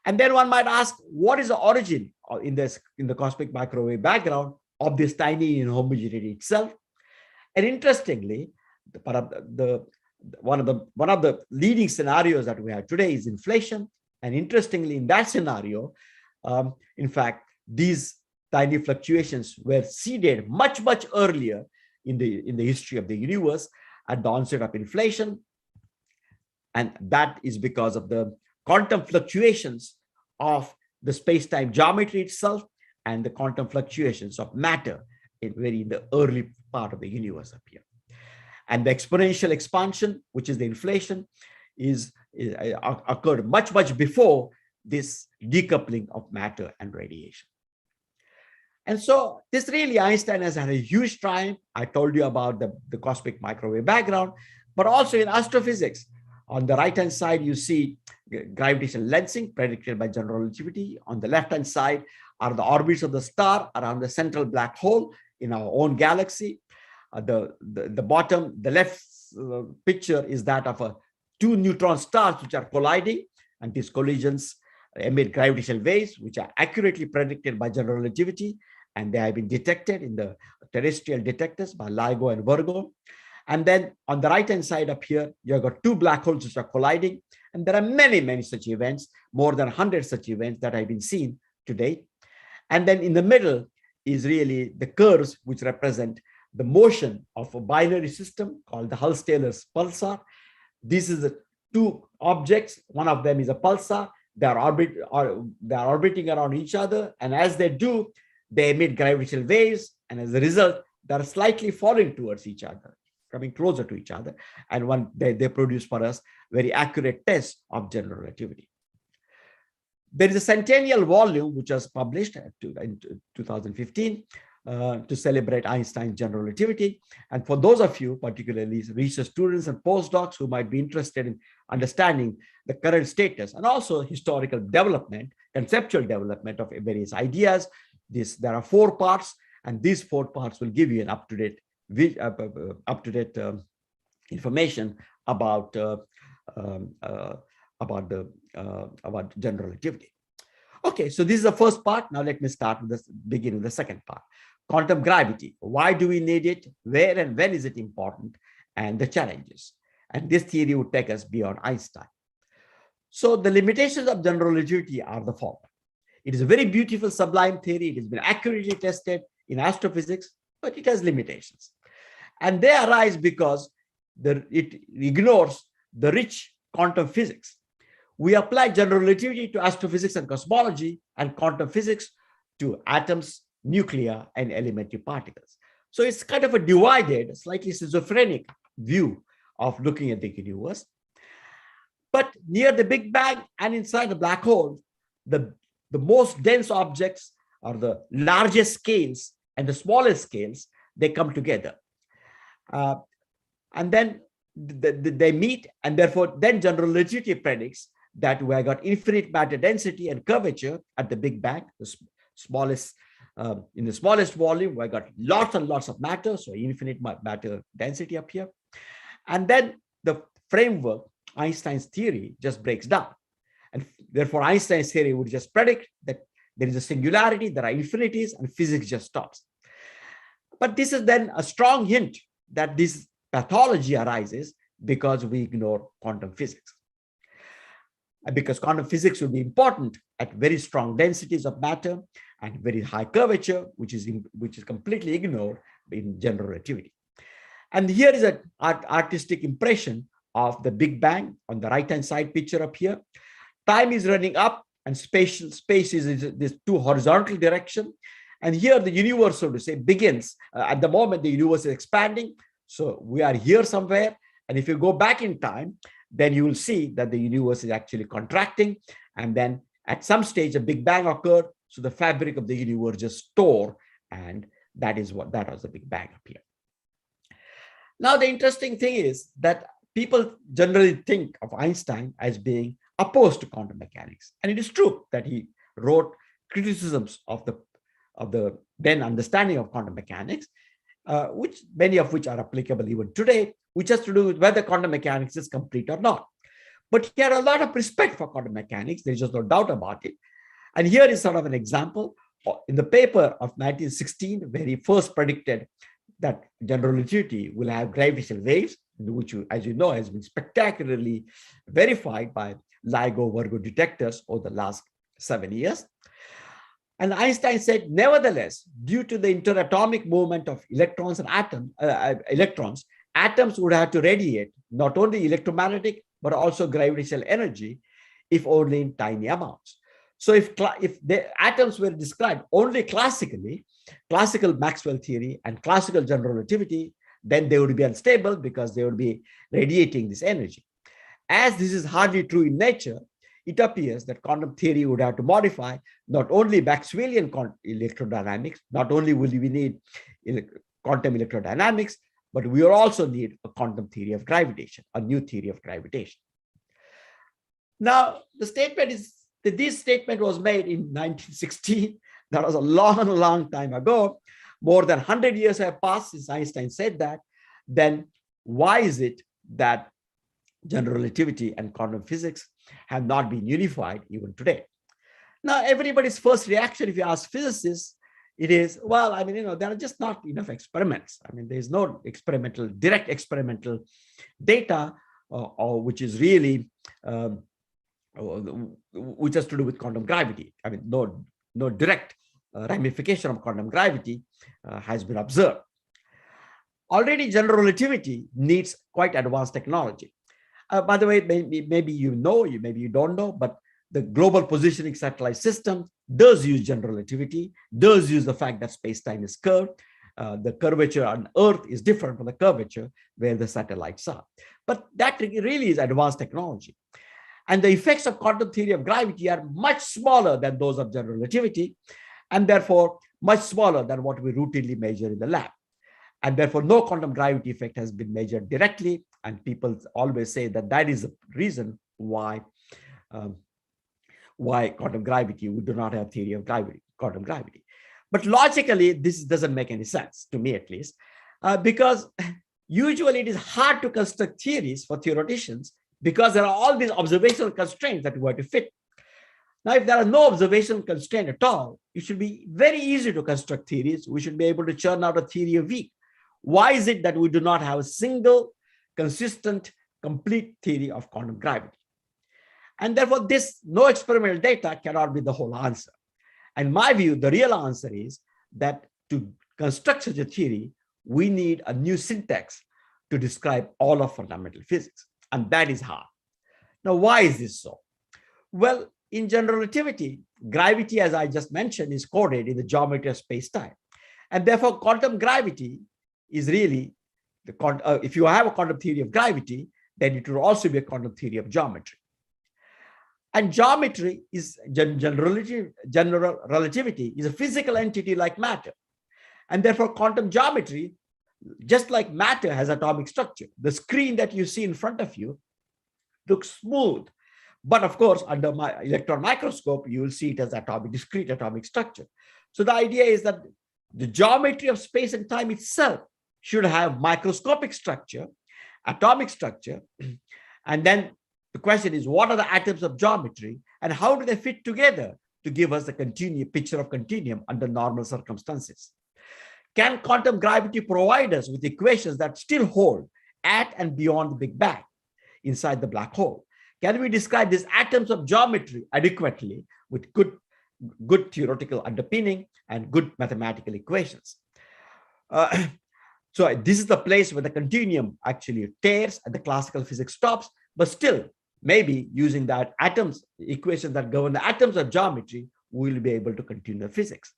And then one might ask, what is the origin in the cosmic microwave background of this tiny inhomogeneity itself? And interestingly, one of the leading scenarios that we have today is inflation. And interestingly, in that scenario, in fact, these tiny fluctuations were seeded much earlier in the history of the universe at the onset of inflation. And that is because of the quantum fluctuations of the space-time geometry itself and the quantum fluctuations of matter in the early part of the universe up here. And the exponential expansion, which is the inflation, occurred much before this decoupling of matter and radiation. And so this really, Einstein has had a huge triumph. I told you about the cosmic microwave background, but also in astrophysics. On the right-hand side, you see gravitational lensing predicted by general relativity. On the left-hand side are the orbits of the star around the central black hole in our own galaxy. The left picture is that of 2 neutron stars which are colliding, and these collisions emit gravitational waves which are accurately predicted by general relativity, and they have been detected in the terrestrial detectors by LIGO and Virgo. And then on the right-hand side up here, you've got 2 black holes which are colliding, and there are many such events, more than 100 such events that have been seen to date. And then in the middle is really the curves which represent the motion of a binary system called the Hull-Taylor's pulsar. This is the 2 objects. One of them is a pulsar. They are orbiting around each other, and as they do, they emit gravitational waves, and as a result, that are slightly falling towards each other, coming closer to each other. And one they produce for us very accurate tests of general relativity. There is a centennial volume which was published in 2015 to celebrate Einstein's general relativity. And for those of you, particularly research students and postdocs who might be interested in understanding the current status and also historical development, conceptual development of various ideas, there are 4 parts, and these 4 parts will give you an up-to-date information about general relativity. Okay, so this is the first part. Now let me start with this, begin with the second part. Quantum gravity. Why do we need it? Where and when is it important? And the challenges. And this theory would take us beyond Einstein. So the limitations of general relativity are the following. It is a very beautiful, sublime theory. It has been accurately tested in astrophysics, but it has limitations. And they arise because it ignores the rich quantum physics. We apply general relativity to astrophysics and cosmology, and quantum physics to atoms, nuclei, and elementary particles. So it's kind of a divided, slightly schizophrenic view of looking at the universe. But near the Big Bang and inside the black hole, the most dense objects or the largest scales and the smallest scales, they come together. And then they meet, and therefore then general relativity predicts that we have got infinite matter density and curvature at the Big Bang, the smallest, in the smallest volume, we have got lots and lots of matter, so infinite matter density up here. And then the framework, Einstein's theory, just breaks down. And therefore, Einstein's theory would just predict that there is a singularity, there are infinities, and physics just stops. But this is then a strong hint that this pathology arises because we ignore quantum physics. And because quantum physics will be important at very strong densities of matter and very high curvature, which is completely ignored in general relativity. And here is an artistic impression of the Big Bang on the right-hand side picture up here. Time is running up and space is in this 2 horizontal direction. And here the universe, so to say, begins. At the moment, the universe is expanding. So we are here somewhere. And if you go back in time, then you will see that the universe is actually contracting. And then at some stage, a Big Bang occurred. So the fabric of the universe just tore. And that was the Big Bang up here. Now, the interesting thing is that people generally think of Einstein as being opposed to quantum mechanics. And it is true that he wrote criticisms of the then understanding of quantum mechanics, many of which are applicable even today, which has to do with whether quantum mechanics is complete or not. But he had a lot of respect for quantum mechanics. There's just no doubt about it. And here is sort of an example in the paper of 1916, where he first predicted that general relativity will have gravitational waves, which, as you know, has been spectacularly verified by LIGO Virgo detectors over the last 7 years. And Einstein said, nevertheless, due to the interatomic movement of electrons and atoms would have to radiate not only electromagnetic, but also gravitational energy, if only in tiny amounts. So if the atoms were described only classically, classical Maxwell theory and classical general relativity, then they would be unstable because they would be radiating this energy. As this is hardly true in nature, it appears that quantum theory would have to modify not only Maxwellian electrodynamics, not only will we need quantum electrodynamics, but we will also need a quantum theory of gravitation, a new theory of gravitation. Now, the statement is that this statement was made in 1916. That was a long, long time ago. More than 100 years have passed since Einstein said that. Then why is it that general relativity and quantum physics have not been unified even today? Now, everybody's first reaction, if you ask physicists, it is, well, I mean, there are just not enough experiments. I mean, there's no direct experimental data, or which is really, which has to do with quantum gravity. I mean, no direct ramification of quantum gravity has been observed. Already, general relativity needs quite advanced technology. By the way, maybe you know, maybe you don't know, but the global positioning satellite system does use general relativity, does use the fact that space-time is curved. the curvature on Earth is different from the curvature where the satellites are. But that really is advanced technology. And the effects of quantum theory of gravity are much smaller than those of general relativity, and therefore much smaller than what we routinely measure in the lab. And therefore, no quantum gravity effect has been measured directly. And people always say that that is the reason why quantum gravity, we do not have theory of gravity, quantum gravity. But logically, this doesn't make any sense, to me at least, because usually it is hard to construct theories for theoreticians because there are all these observational constraints that we have to fit. Now, if there are no observational constraint at all, it should be very easy to construct theories. We should be able to churn out a theory a week. Why is it that we do not have a single, consistent, complete theory of quantum gravity? And therefore, this no experimental data cannot be the whole answer. And my view, the real answer is that to construct such a theory, we need a new syntax to describe all of fundamental physics. And that is hard. Now, why is this so? Well, in general relativity, gravity, as I just mentioned, is coded in the geometry of space-time. And therefore, quantum gravity is really, if you have a quantum theory of gravity, then it will also be a quantum theory of geometry. And geometry is general relativity is a physical entity like matter. And therefore, quantum geometry, just like matter, has atomic structure. The screen that you see in front of you looks smooth. But of course, under my electron microscope, you will see it as discrete atomic structure. So the idea is that the geometry of space and time itself should have microscopic structure, atomic structure. And then the question is, what are the atoms of geometry and how do they fit together to give us the picture of continuum under normal circumstances? Can quantum gravity provide us with equations that still hold at and beyond the Big Bang inside the black hole? Can we describe these atoms of geometry adequately with good theoretical underpinning and good mathematical equations? So this is the place where the continuum actually tears and the classical physics stops, but still, maybe using that equations that govern the atoms of geometry, we'll be able to continue physics.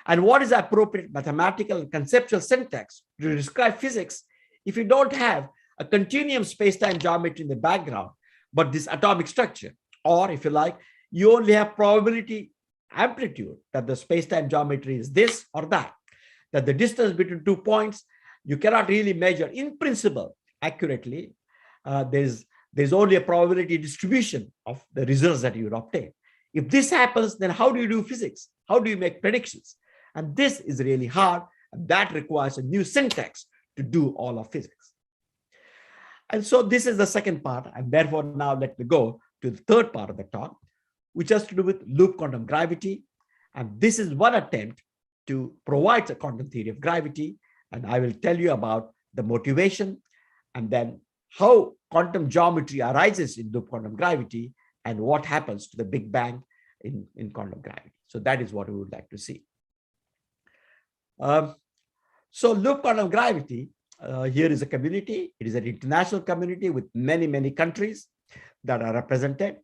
And what is the appropriate mathematical and conceptual syntax to describe physics if you don't have a continuum space-time geometry in the background, but this atomic structure? Or if you like, you only have probability amplitude that the space-time geometry is this or that the distance between 2 points, you cannot really measure in principle accurately. There's only a probability distribution of the results that you would obtain. If this happens, then how do you do physics? How do you make predictions? And this is really hard, and that requires a new syntax to do all of physics. And so this is the second part, and therefore now let me go to the third part of the talk, which has to do with loop quantum gravity. And this is one attempt to provide a quantum theory of gravity, and I will tell you about the motivation and then how quantum geometry arises in loop quantum gravity and what happens to the Big Bang in quantum gravity. So that is what we would like to see. So loop quantum gravity, here is a community. It is an international community with many, many countries that are represented.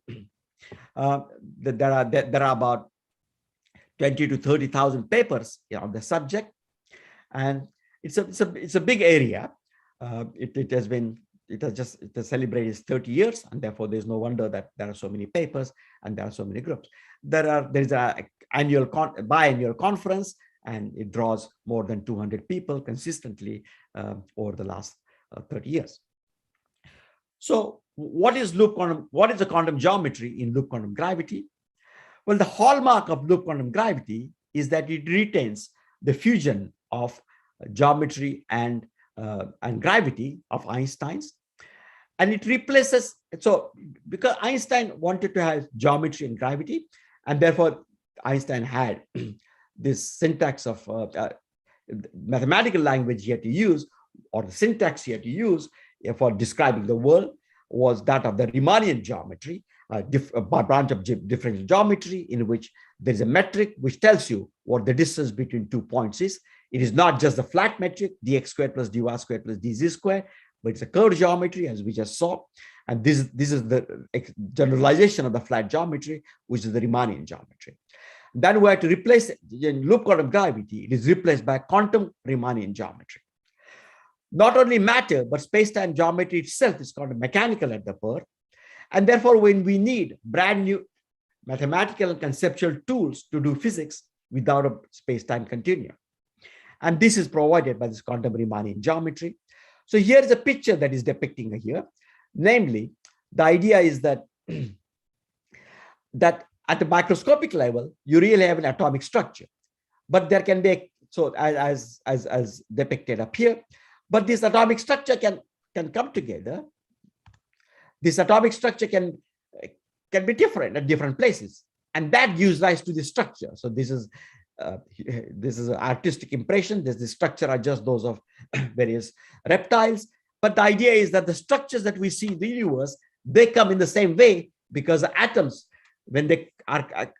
There are about 20 to 30,000 papers on the subject, and it's a big area. It has celebrated its 30 years, and therefore there's no wonder that there are so many papers and there are so many groups. There is an biannual conference, and it draws more than 200 people consistently over the last 30 years. So what is the quantum geometry in loop quantum gravity? Well, the hallmark of loop quantum gravity is that it retains the fusion of geometry and gravity of Einstein's, and it replaces. So because Einstein wanted to have geometry and gravity, and therefore Einstein had this syntax of mathematical language he had to use, or the syntax he had to use for describing the world was that of the Riemannian geometry, a branch of differential geometry in which there is a metric which tells you what the distance between 2 points is. It is not just the flat metric, dx squared plus dy squared plus dz squared, but it's a curved geometry, as we just saw. And this is the generalization of the flat geometry, which is the Riemannian geometry. Then we have to replace it. In loop quantum gravity, it is replaced by quantum Riemannian geometry. Not only matter, but space-time geometry itself is quantum mechanical at the birth. And therefore, when we need brand new mathematical and conceptual tools to do physics without a space-time continuum. And this is provided by this quantum Riemannian geometry. So here is a picture that is depicting here. Namely, the idea is that, that at the microscopic level, you really have an atomic structure. But there can be, so as depicted up here, but this atomic structure can come together. This atomic structure can be different at different places. And that gives rise to the structure. So this is an artistic impression. The structure are just those of various reptiles. But the idea is that the structures that we see in the universe, they come in the same way because the atoms, when they are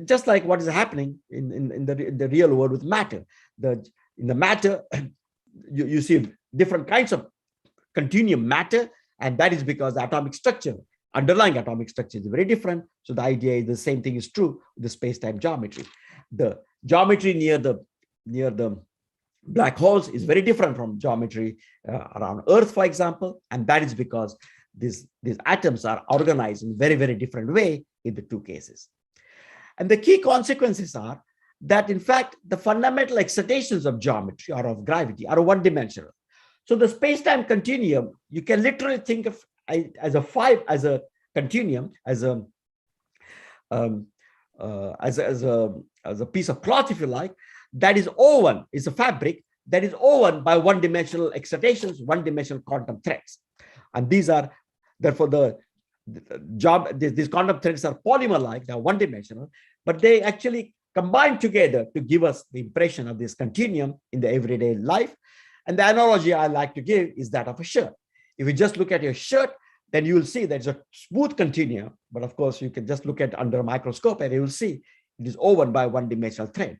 just like what is happening in the real world with matter. In the matter, you see different kinds of continuum matter, and that is because the atomic structure, underlying atomic structure is very different. So the idea is the same thing is true with the space-time geometry. The geometry near the black holes is very different from geometry around Earth, for example, and that is because these atoms are organized in very, very different way in the two cases. And the key consequences are that, in fact, the fundamental excitations of geometry or of gravity are one-dimensional. So the space-time continuum, you can literally think of as a continuum, as a piece of cloth, if you like, that is woven, is a fabric that is woven by one-dimensional excitations, one-dimensional quantum threads. And these are, therefore, these quantum threads are polymer-like, they are one-dimensional, but they actually combine together to give us the impression of this continuum in the everyday life. And the analogy I like to give is that of a shirt. If you just look at your shirt, then you will see there's a smooth continuum. But of course, you can just look at under a microscope and you will see it is woven by one-dimensional thread.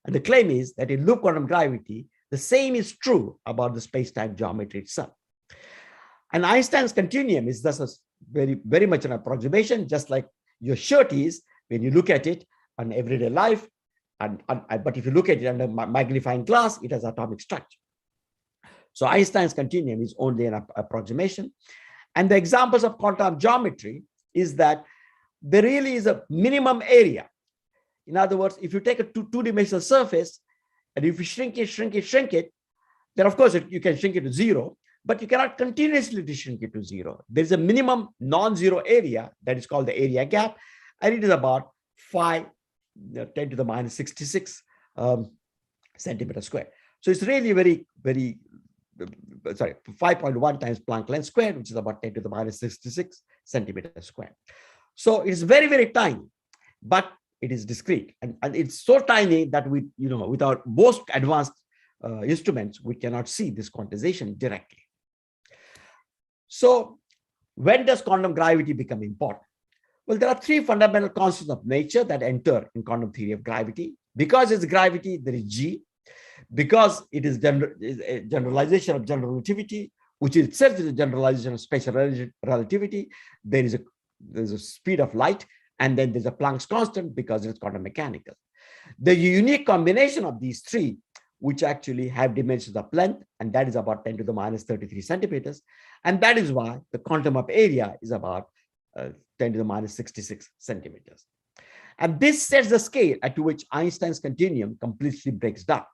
And the claim is that in loop quantum gravity, the same is true about the space-time geometry itself. And Einstein's continuum is thus a very, very much an approximation, just like your shirt is when you look at it on everyday life. But if you look at it under magnifying glass, it has atomic structure. So Einstein's continuum is only an approximation. And the examples of quantum geometry is that there really is a minimum area. In other words, if you take a two-dimensional surface and if you shrink it, then of course you can shrink it to zero, but you cannot continuously shrink it to zero. There's a minimum non-zero area that is called the area gap, and it is about 10 to the minus 66 centimeter square. So it's really very, very, 5.1 times Planck length squared, which is about 10 to the minus 66 centimeter square. So it's very, very tiny, but it is discrete. And it's so tiny that with our most advanced instruments, we cannot see this quantization directly. So when does quantum gravity become important? Well, there are three fundamental constants of nature that enter in quantum theory of gravity. Because it's gravity, there is G. Because it is a generalization of general relativity, which itself is a generalization of special relativity, there's a speed of light, and then there's a Planck's constant because it's quantum mechanical. The unique combination of these three, which actually have dimensions of length, and that is about 10 to the minus 33 centimeters. And that is why the quantum of area is about 10 to the minus 66 centimeters. And this sets the scale at which Einstein's continuum completely breaks down.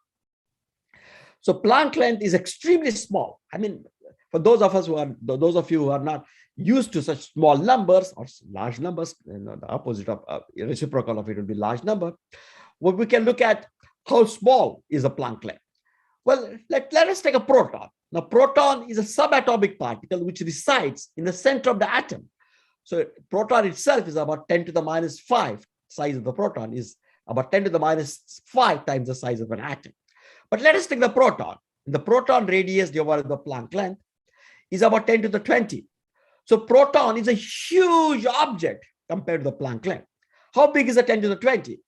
So Planck length is extremely small. I mean, for those of you who are not used to such small numbers or large numbers, the opposite of reciprocal of it would be large number. Well, we can look at how small is a Planck length. Well, let us take a proton. Now, proton is a subatomic particle which resides in the center of the atom. So proton itself is about 10 to the minus 5. Size of the proton is about 10 to the minus 5 times the size of an atom. But let us take the proton. The proton radius divided by the Planck length is about 10 to the 20. So proton is a huge object compared to the Planck length. How big is the 10 to the 20?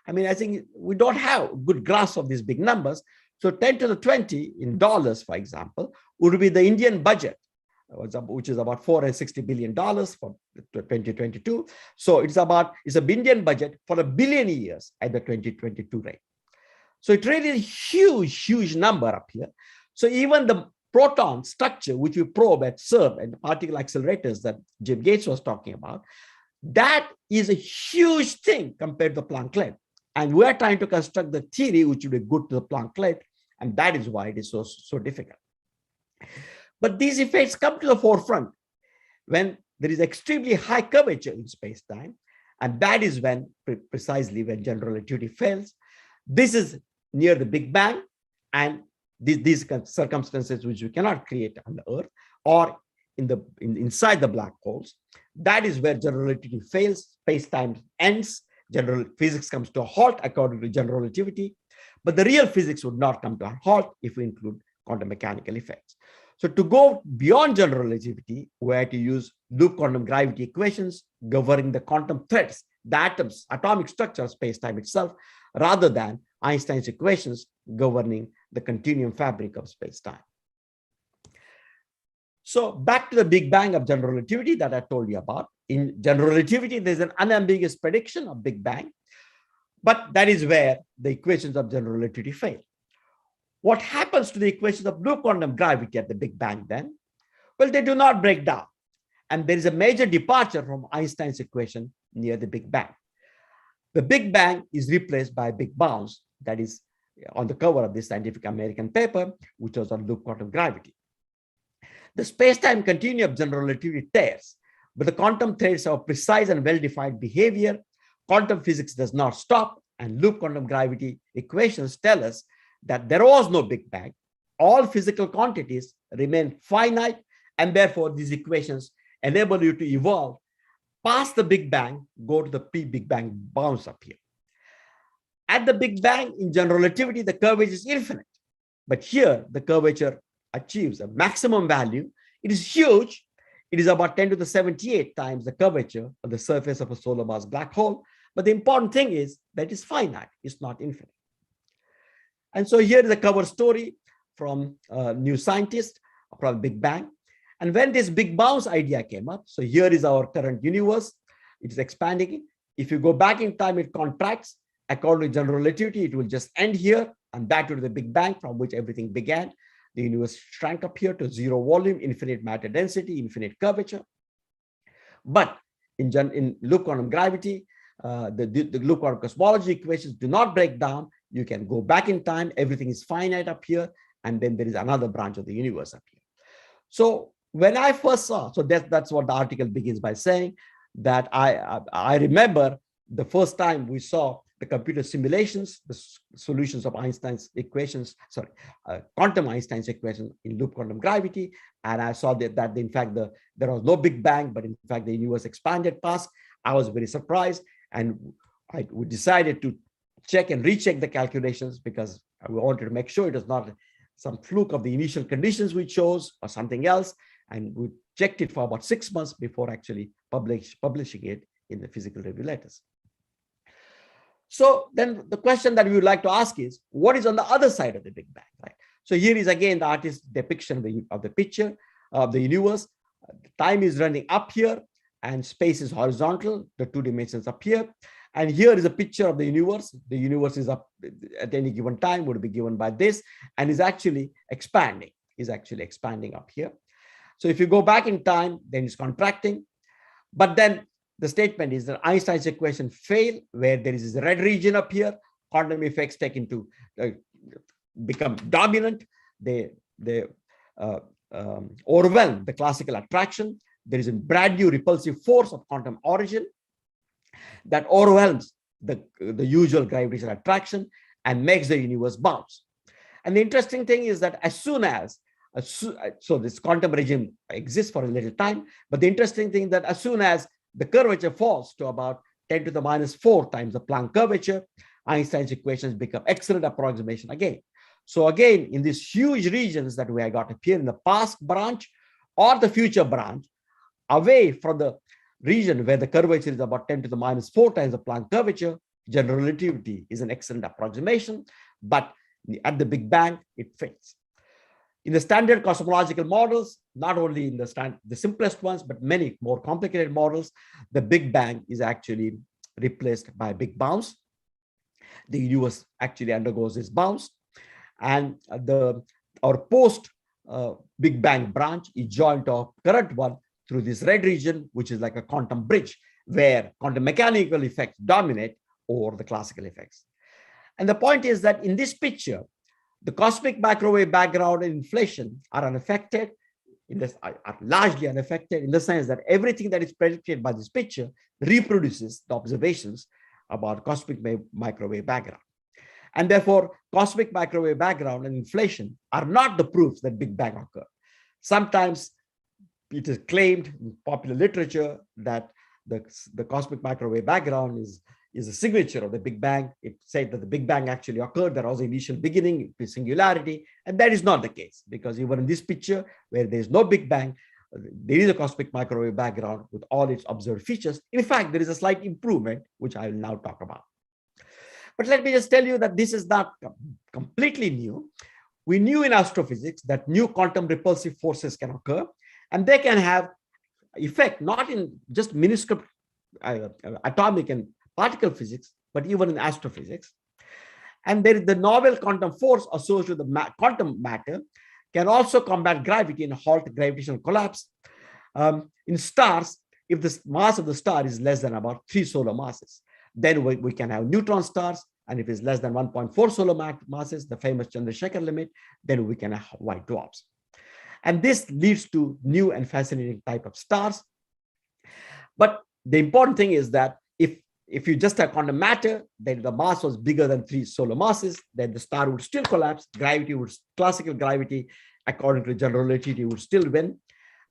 I mean, I think we don't have a good grasp of these big numbers. So 10 to the 20 in dollars, for example, would be the Indian budget which is about $460 billion for 2022. So it's a Indian budget for $1 billion years at the 2022 rate. So it really is a huge number up here. So even the proton structure, which we probe at CERN and particle accelerators that Jim Gates was talking about, that is a huge thing compared to the Planck-Planck. And we're trying to construct the theory which would be good to the Planck-Planck, and that is why it is so difficult. But these effects come to the forefront when there is extremely high curvature in space-time, and that is when precisely when general relativity fails. This is near the Big Bang, and these circumstances which we cannot create on the Earth or inside the black holes. That is where general relativity fails, space-time ends, general physics comes to a halt according to general relativity, but the real physics would not come to a halt if we include quantum mechanical effects. So to go beyond general relativity, we had to use loop quantum gravity equations governing the quantum threads, the atoms, atomic structure of space-time itself, rather than Einstein's equations governing the continuum fabric of space-time. So back to the Big Bang of general relativity that I told you about. In general relativity, there's an unambiguous prediction of Big Bang, but that is where the equations of general relativity fail. What happens to the equations of loop quantum gravity at the Big Bang then? Well, they do not break down. And there is a major departure from Einstein's equation near the Big Bang. The Big Bang is replaced by a big bounce that is on the cover of this Scientific American paper, which was on loop quantum gravity. The space-time continuum of general relativity tears, but the quantum threads have precise and well-defined behavior. Quantum physics does not stop, and loop quantum gravity equations tell us that there was no Big Bang. All physical quantities remain finite, and therefore these equations enable you to evolve past the Big Bang, go to the pre-Big Bang bounce up here. At the Big Bang, in general relativity, the curvature is infinite. But here, the curvature achieves a maximum value. It is huge. It is about 10 to the 78 times the curvature of the surface of a solar mass black hole. But the important thing is that it's finite. It's not infinite. And so here is a cover story from New Scientist from Big Bang. And when this big bounce idea came up, so here is our current universe. It is expanding. If you go back in time, it contracts. According to general relativity, it will just end here, and that would be the Big Bang from which everything began. The universe shrank up here to zero volume, infinite matter density, infinite curvature. But in loop quantum gravity, the loop quantum cosmology equations do not break down. You can go back in time. Everything is finite up here, and then there is another branch of the universe up here. So when I first saw, so that's what the article begins by saying, that I remember the first time we saw the computer simulations, the solutions of Einstein's equations, quantum Einstein's equation in loop quantum gravity. And I saw that in fact, there was no Big Bang, but in fact, the universe expanded past. I was very surprised. And we decided to check and recheck the calculations because we wanted to make sure it was not some fluke of the initial conditions we chose or something else. And we checked it for about 6 months before actually publishing it in the Physical Review Letters. So then the question that we would like to ask is, what is on the other side of the Big Bang, right? So here is again the artist's depiction of the picture of the universe. Time is running up here and space is horizontal, the 2 dimensions up here. And here is a picture of the universe. The universe is up at any given time, would be given by this, and is actually expanding, up here. So if you go back in time, then it's contracting. But then the statement is that Einstein's equation fail, where there is this red region up here. Quantum effects become dominant. They overwhelm the classical attraction. There is a brand new repulsive force of quantum origin that overwhelms the usual gravitational attraction and makes the universe bounce. And the interesting thing is that as soon as so this quantum regime exists for a little time, but the interesting thing is that as soon as the curvature falls to about 10 to the minus 4 times the Planck curvature, Einstein's equations become excellent approximation again. So again, in these huge regions that we have got up here in the past branch or the future branch, away from the region where the curvature is about 10 to the minus 4 times the Planck curvature, general relativity is an excellent approximation, but at the Big Bang, it fits. In the standard cosmological models, not only in the simplest ones, but many more complicated models, the Big Bang is actually replaced by a big bounce. The universe actually undergoes this bounce, and our post Big Bang branch is joined to our current one through this red region, which is like a quantum bridge, where quantum mechanical effects dominate over the classical effects. And the point is that in this picture, the cosmic microwave background and inflation are unaffected, are largely unaffected in the sense that everything that is predicted by this picture reproduces the observations about cosmic microwave background. And therefore, cosmic microwave background and inflation are not the proofs that Big Bang occurred. Sometimes it is claimed in popular literature that the cosmic microwave background is a signature of the Big Bang. It said that the Big Bang actually occurred. There was an initial beginning with singularity. And that is not the case, because even in this picture, where there is no Big Bang, there is a cosmic microwave background with all its observed features. In fact, there is a slight improvement, which I will now talk about. But let me just tell you that this is not completely new. We knew in astrophysics that new quantum repulsive forces can occur, and they can have effect not in just minuscule atomic and particle physics, but even in astrophysics. And there is the novel quantum force associated with the quantum matter can also combat gravity and halt gravitational collapse. In stars, if the mass of the star is less than about 3 solar masses, then we can have neutron stars. And if it's less than 1.4 solar masses, the famous Chandrasekhar limit, then we can have white dwarfs. And this leads to new and fascinating type of stars. But the important thing is that if you just have quantum matter, then the mass was bigger than 3 solar masses, then the star would still collapse. Classical gravity, according to general relativity, would still win.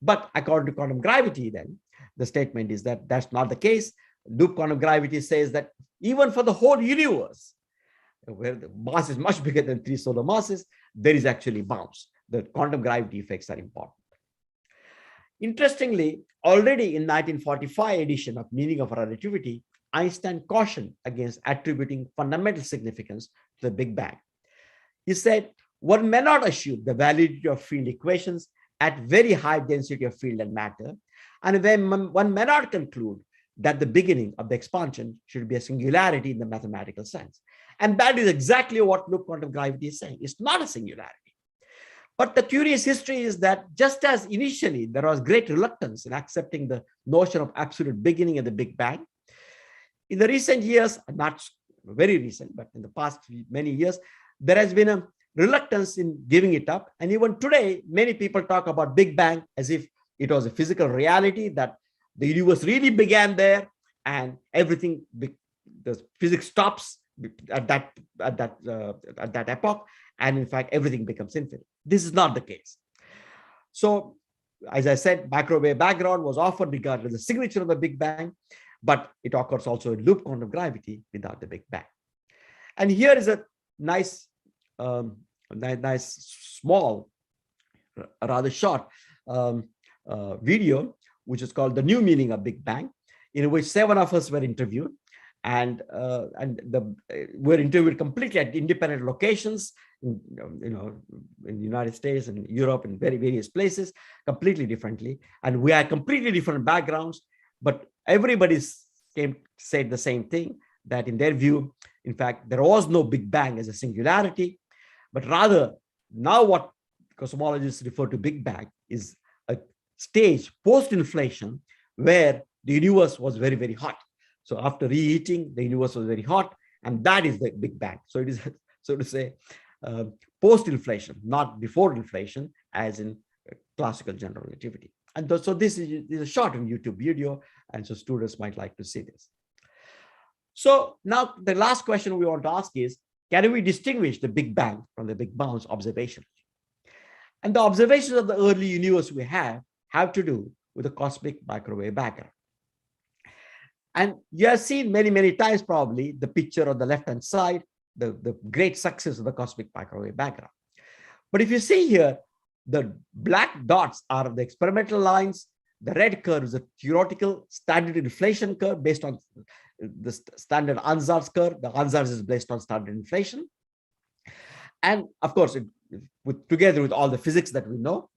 But according to quantum gravity, then the statement is that that's not the case. Loop quantum gravity says that even for the whole universe, where the mass is much bigger than 3 solar masses, there is actually bounce. The quantum gravity effects are important. Interestingly, already in 1945 edition of Meaning of Relativity, Einstein cautioned against attributing fundamental significance to the Big Bang. He said, one may not assume the validity of field equations at very high density of field and matter, and one may not conclude that the beginning of the expansion should be a singularity in the mathematical sense. And that is exactly what loop quantum gravity is saying. It's not a singularity. But the curious history is that just as initially there was great reluctance in accepting the notion of absolute beginning of the Big Bang, in the recent years, not very recent, but in the past many years, there has been a reluctance in giving it up. And even today, many people talk about Big Bang as if it was a physical reality, that the universe really began there and everything, the physics stops at that epoch. And in fact, everything becomes infinite. This is not the case. So, as I said, microwave background was often regarded as a signature of the Big Bang, but it occurs also in loop quantum gravity without the Big Bang. And here is a nice, small, rather short video, which is called The New Meaning of Big Bang, in which 7 of us were interviewed. And we're interviewed completely at independent locations, in the United States and Europe and various places, completely differently. And we had completely different backgrounds, but everybody said the same thing, that in their view, in fact, there was no Big Bang as a singularity, but rather now what cosmologists refer to Big Bang is a stage post-inflation where the universe was very, very hot. So after reheating, the universe was very hot, and that is the Big Bang. So it is, so to say, post-inflation, not before inflation, as in classical general relativity. And so this is a short YouTube video, and so students might like to see this. So now the last question we want to ask is, can we distinguish the Big Bang from the Big Bounce observation? And the observations of the early universe we have to do with the cosmic microwave background. And you have seen many, many times probably the picture on the left-hand side, the great success of the cosmic microwave background. But if you see here, the black dots are the experimental lines. The red curve is a theoretical standard inflation curve based on the standard Ansatz curve. The Ansatz is based on standard inflation. And of course, together with all the physics that we know,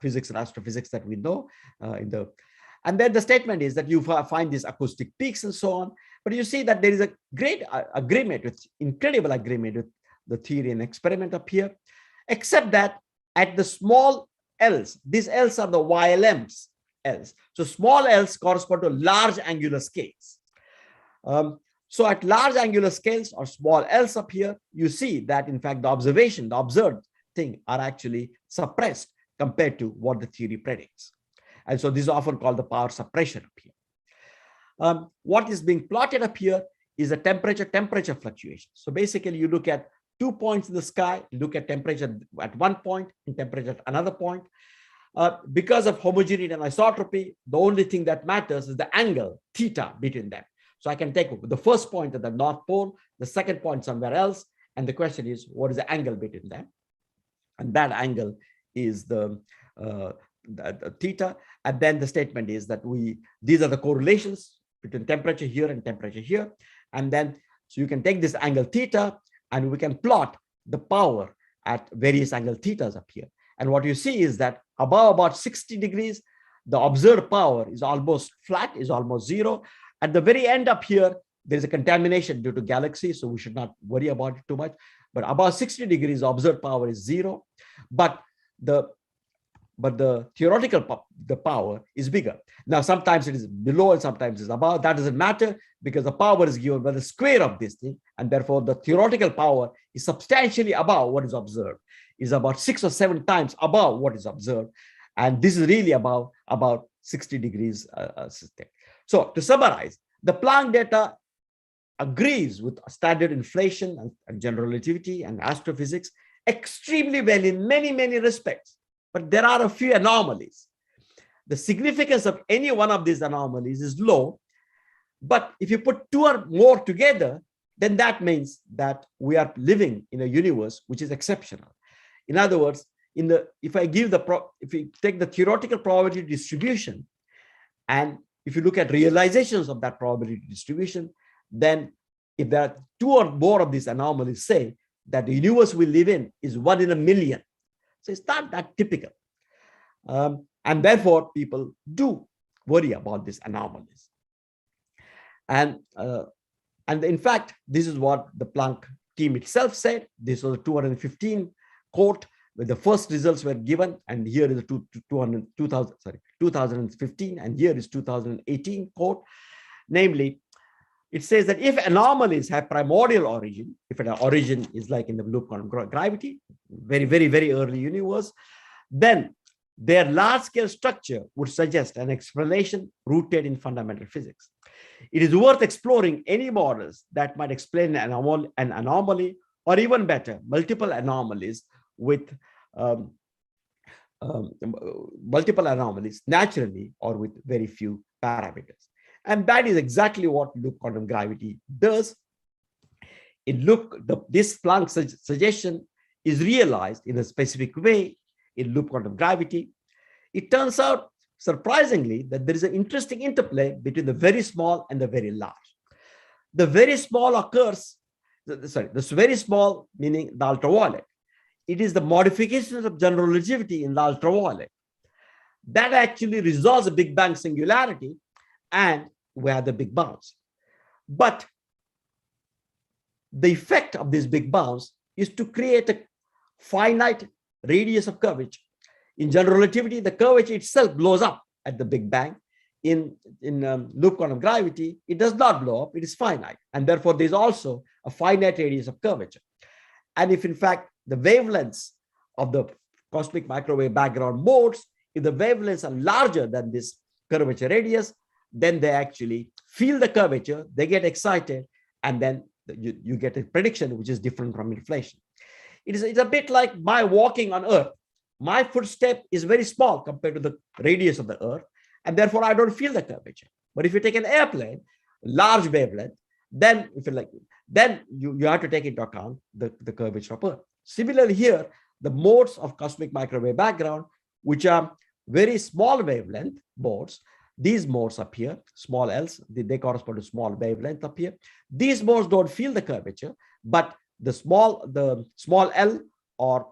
physics and astrophysics that we know and then the statement is that you find these acoustic peaks and so on. But you see that there is a great agreement, with incredible agreement with the theory and experiment up here, except that at the small L's, these L's are the YLMs L's. So small L's correspond to large angular scales. So at large angular scales or small L's up here, you see that in fact the observed thing are actually suppressed compared to what the theory predicts. And so this is often called the power suppression up here. What is being plotted up here is a temperature fluctuation. So basically you look at 2 points in the sky, look at temperature at one point and temperature at another point. Because of homogeneity and isotropy, the only thing that matters is the angle theta between them. So I can take the first point at the North Pole, the second point somewhere else, and the question is, what is the angle between them? And that angle is the theta. And then the statement is that these are the correlations between temperature here and temperature here. And then, so you can take this angle theta and we can plot the power at various angle thetas up here. And what you see is that above about 60 degrees, the observed power is almost flat, is almost zero. At the very end up here, there's a contamination due to galaxies, so we should not worry about it too much. But above 60 degrees, observed power is zero. But the theoretical power is bigger. Now, sometimes it is below and sometimes it's above. That doesn't matter because the power is given by the square of this thing. And therefore, the theoretical power is substantially above what is observed, is about 6 or 7 times above what is observed. And this is really about 60 degrees system. So to summarize, the Planck data agrees with standard inflation and general relativity and astrophysics extremely well in many, many respects. But there are a few anomalies. The significance of any one of these anomalies is low. But if you put 2 or more together, then that means that we are living in a universe which is exceptional. In other words, if you take the theoretical probability distribution, and if you look at realizations of that probability distribution, then if there are 2 or more of these anomalies, say that the universe we live in is 1 in a million. So it's not that typical. And therefore, people do worry about these anomalies. And in fact, this is what the Planck team itself said. This was a 215 quote where the first results were given. And here is a 2015, and here is 2018 quote. Namely, it says that if anomalies have primordial origin, if an origin is like in the loop quantum gravity, very, very, very early universe, then their large-scale structure would suggest an explanation rooted in fundamental physics. It is worth exploring any models that might explain an anomaly, or even better, multiple anomalies with multiple anomalies naturally or with very few parameters. And that is exactly what loop quantum gravity does. This Planck suggestion is realized in a specific way in loop quantum gravity. It turns out, surprisingly, that there is an interesting interplay between the very small and the very large. The very small occurs, the very small meaning the ultraviolet. It is the modifications of general relativity in the ultraviolet that actually resolves the Big Bang singularity, and we have the big bounce. But the effect of this big bounce is to create a finite radius of curvature. In general relativity, the curvature itself blows up at the Big Bang. In loop quantum gravity, it does not blow up, it is finite. And therefore, there's also a finite radius of curvature. And if in fact, the wavelengths of the cosmic microwave background modes, if the wavelengths are larger than this curvature radius, then they actually feel the curvature, they get excited, and then you get a prediction which is different from inflation. It's a bit like my walking on Earth. My footstep is very small compared to the radius of the Earth, and therefore I don't feel the curvature. But if you take an airplane, large wavelength, then you have to take into account the curvature of Earth. Similarly here, the modes of cosmic microwave background, which are very small wavelength modes, these modes up here, small l's, they correspond to small wavelength up here. These modes don't feel the curvature, but the small l or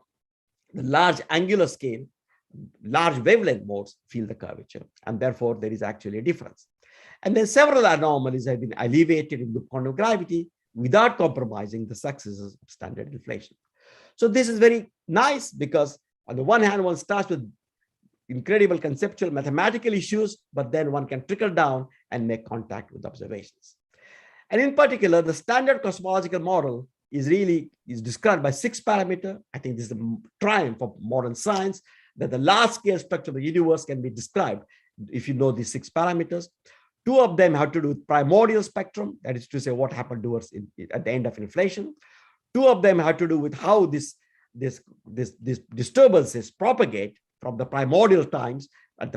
the large angular scale, large wavelength modes feel the curvature, and therefore there is actually a difference. And then several anomalies have been alleviated in loop quantum gravity without compromising the successes of standard inflation. So this is very nice because on the one hand, one starts with incredible conceptual mathematical issues, but then one can trickle down and make contact with observations. And in particular, the standard cosmological model is described by 6 parameters. I think this is the triumph of modern science, that the large scale structure of the universe can be described if you know these 6 parameters. 2 of them have to do with primordial spectrum, that is to say what happened to us at the end of inflation. 2 of them have to do with how this disturbances propagate from the primordial times,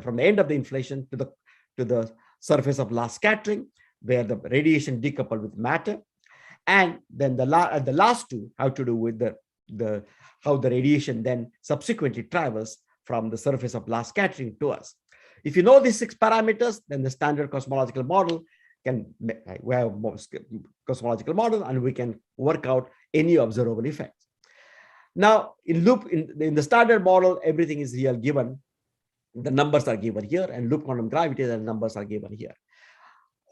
from the end of the inflation to the surface of last scattering, where the radiation decoupled with matter. And then the last 2 have to do with how the radiation then subsequently travels from the surface of last scattering to us. If you know these 6 parameters, then the standard cosmological model we have a cosmological model, and we can work out any observable effects. Now, in the standard model, everything is real given. The numbers are given here, and loop quantum gravity, the numbers are given here.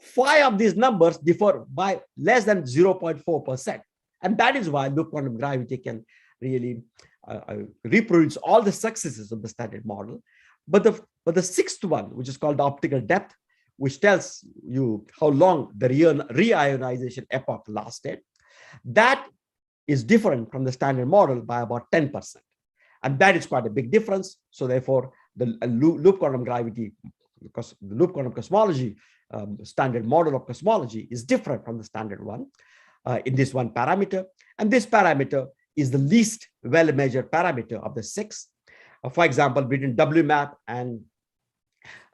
5 of these numbers differ by less than 0.4%. And that is why loop quantum gravity can really reproduce all the successes of the standard model. But the 6th one, which is called the optical depth, which tells you how long the reionization epoch lasted, that is different from the standard model by about 10%. And that is quite a big difference. So therefore, the loop quantum gravity, because the loop quantum cosmology, standard model of cosmology is different from the standard one in this one parameter. And this parameter is the least well-measured parameter of the 6. For example, between WMAP and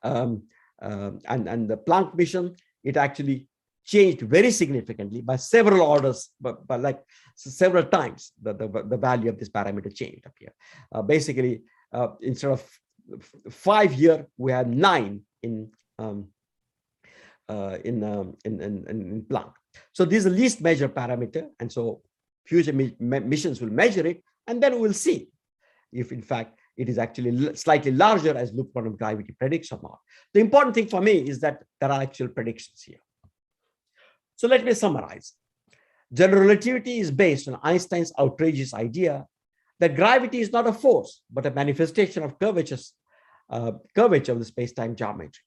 the Planck mission, it actually changed very significantly by several orders, but like several times the value of this parameter changed up here. Basically, instead of 5 here, we have 9 in Planck. So this is the least measured parameter, and so future missions will measure it, and then we'll see if in fact it is actually slightly larger as loop quantum gravity predicts or not. The important thing for me is that there are actual predictions here. So let me summarize. General relativity is based on Einstein's outrageous idea that gravity is not a force, but a manifestation of curvature of the space-time geometry.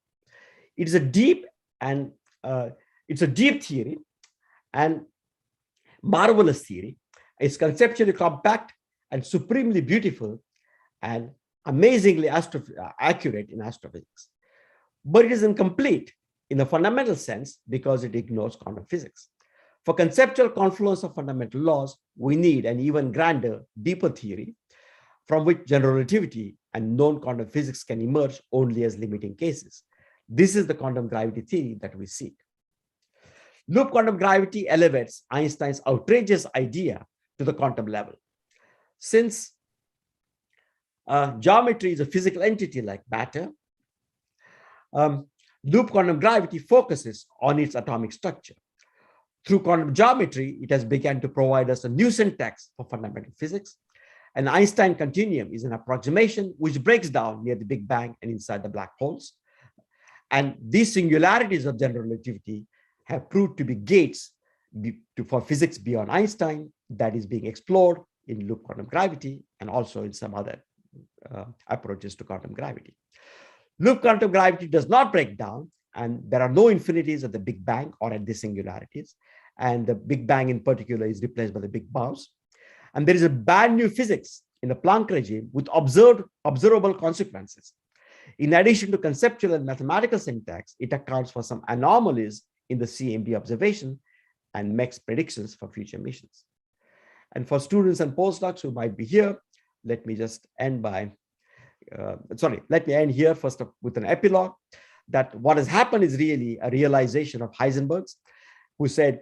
It is a deep theory and marvelous theory. It's conceptually compact and supremely beautiful and amazingly accurate in astrophysics. But it is incomplete in a fundamental sense because it ignores quantum physics. For conceptual confluence of fundamental laws, we need an even grander, deeper theory from which general relativity and known quantum physics can emerge only as limiting cases. This is the quantum gravity theory that we seek. Loop quantum gravity elevates Einstein's outrageous idea to the quantum level. Since geometry is a physical entity like matter, loop quantum gravity focuses on its atomic structure. Through quantum geometry, it has begun to provide us a new syntax for fundamental physics. An Einstein continuum is an approximation which breaks down near the Big Bang and inside the black holes. And these singularities of general relativity have proved to be gates for physics beyond Einstein that is being explored in loop quantum gravity and also in some other approaches to quantum gravity. Loop quantum gravity does not break down, and there are no infinities at the Big Bang or at the singularities. And the Big Bang in particular is replaced by the Big Bounce. And there is a brand new physics in the Planck regime with observable consequences. In addition to conceptual and mathematical syntax, it accounts for some anomalies in the CMB observation and makes predictions for future missions. And for students and postdocs who might be here, let me just end by, let me end here first with an epilogue that what has happened is really a realization of Heisenberg's, who said,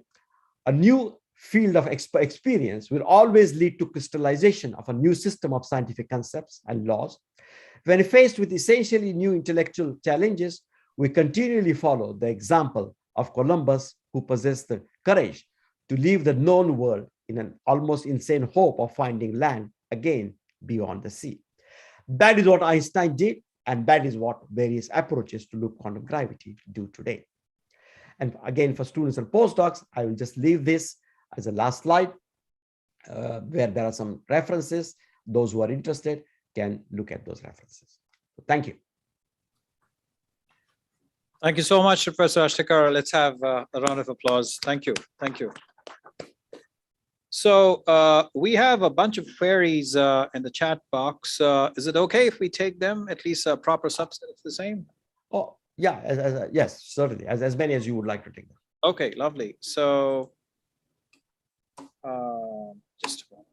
a new field of experience will always lead to crystallization of a new system of scientific concepts and laws. When faced with essentially new intellectual challenges, we continually follow the example of Columbus, who possessed the courage to leave the known world in an almost insane hope of finding land again beyond the sea. That is what Einstein did, and that is what various approaches to loop quantum gravity do today. And again, for students and postdocs, I will just leave this as a last slide, where there are some references. Those who are interested can look at those references. So thank you. Thank you so much, Professor Ashtekar. Let's have a round of applause. Thank you. Thank you. So we have a bunch of queries in the chat box. Is it okay if we take them, at least a proper subset of the same? Oh, yeah, yes, certainly, as many as you would like to take them. Okay, lovely. So just a moment.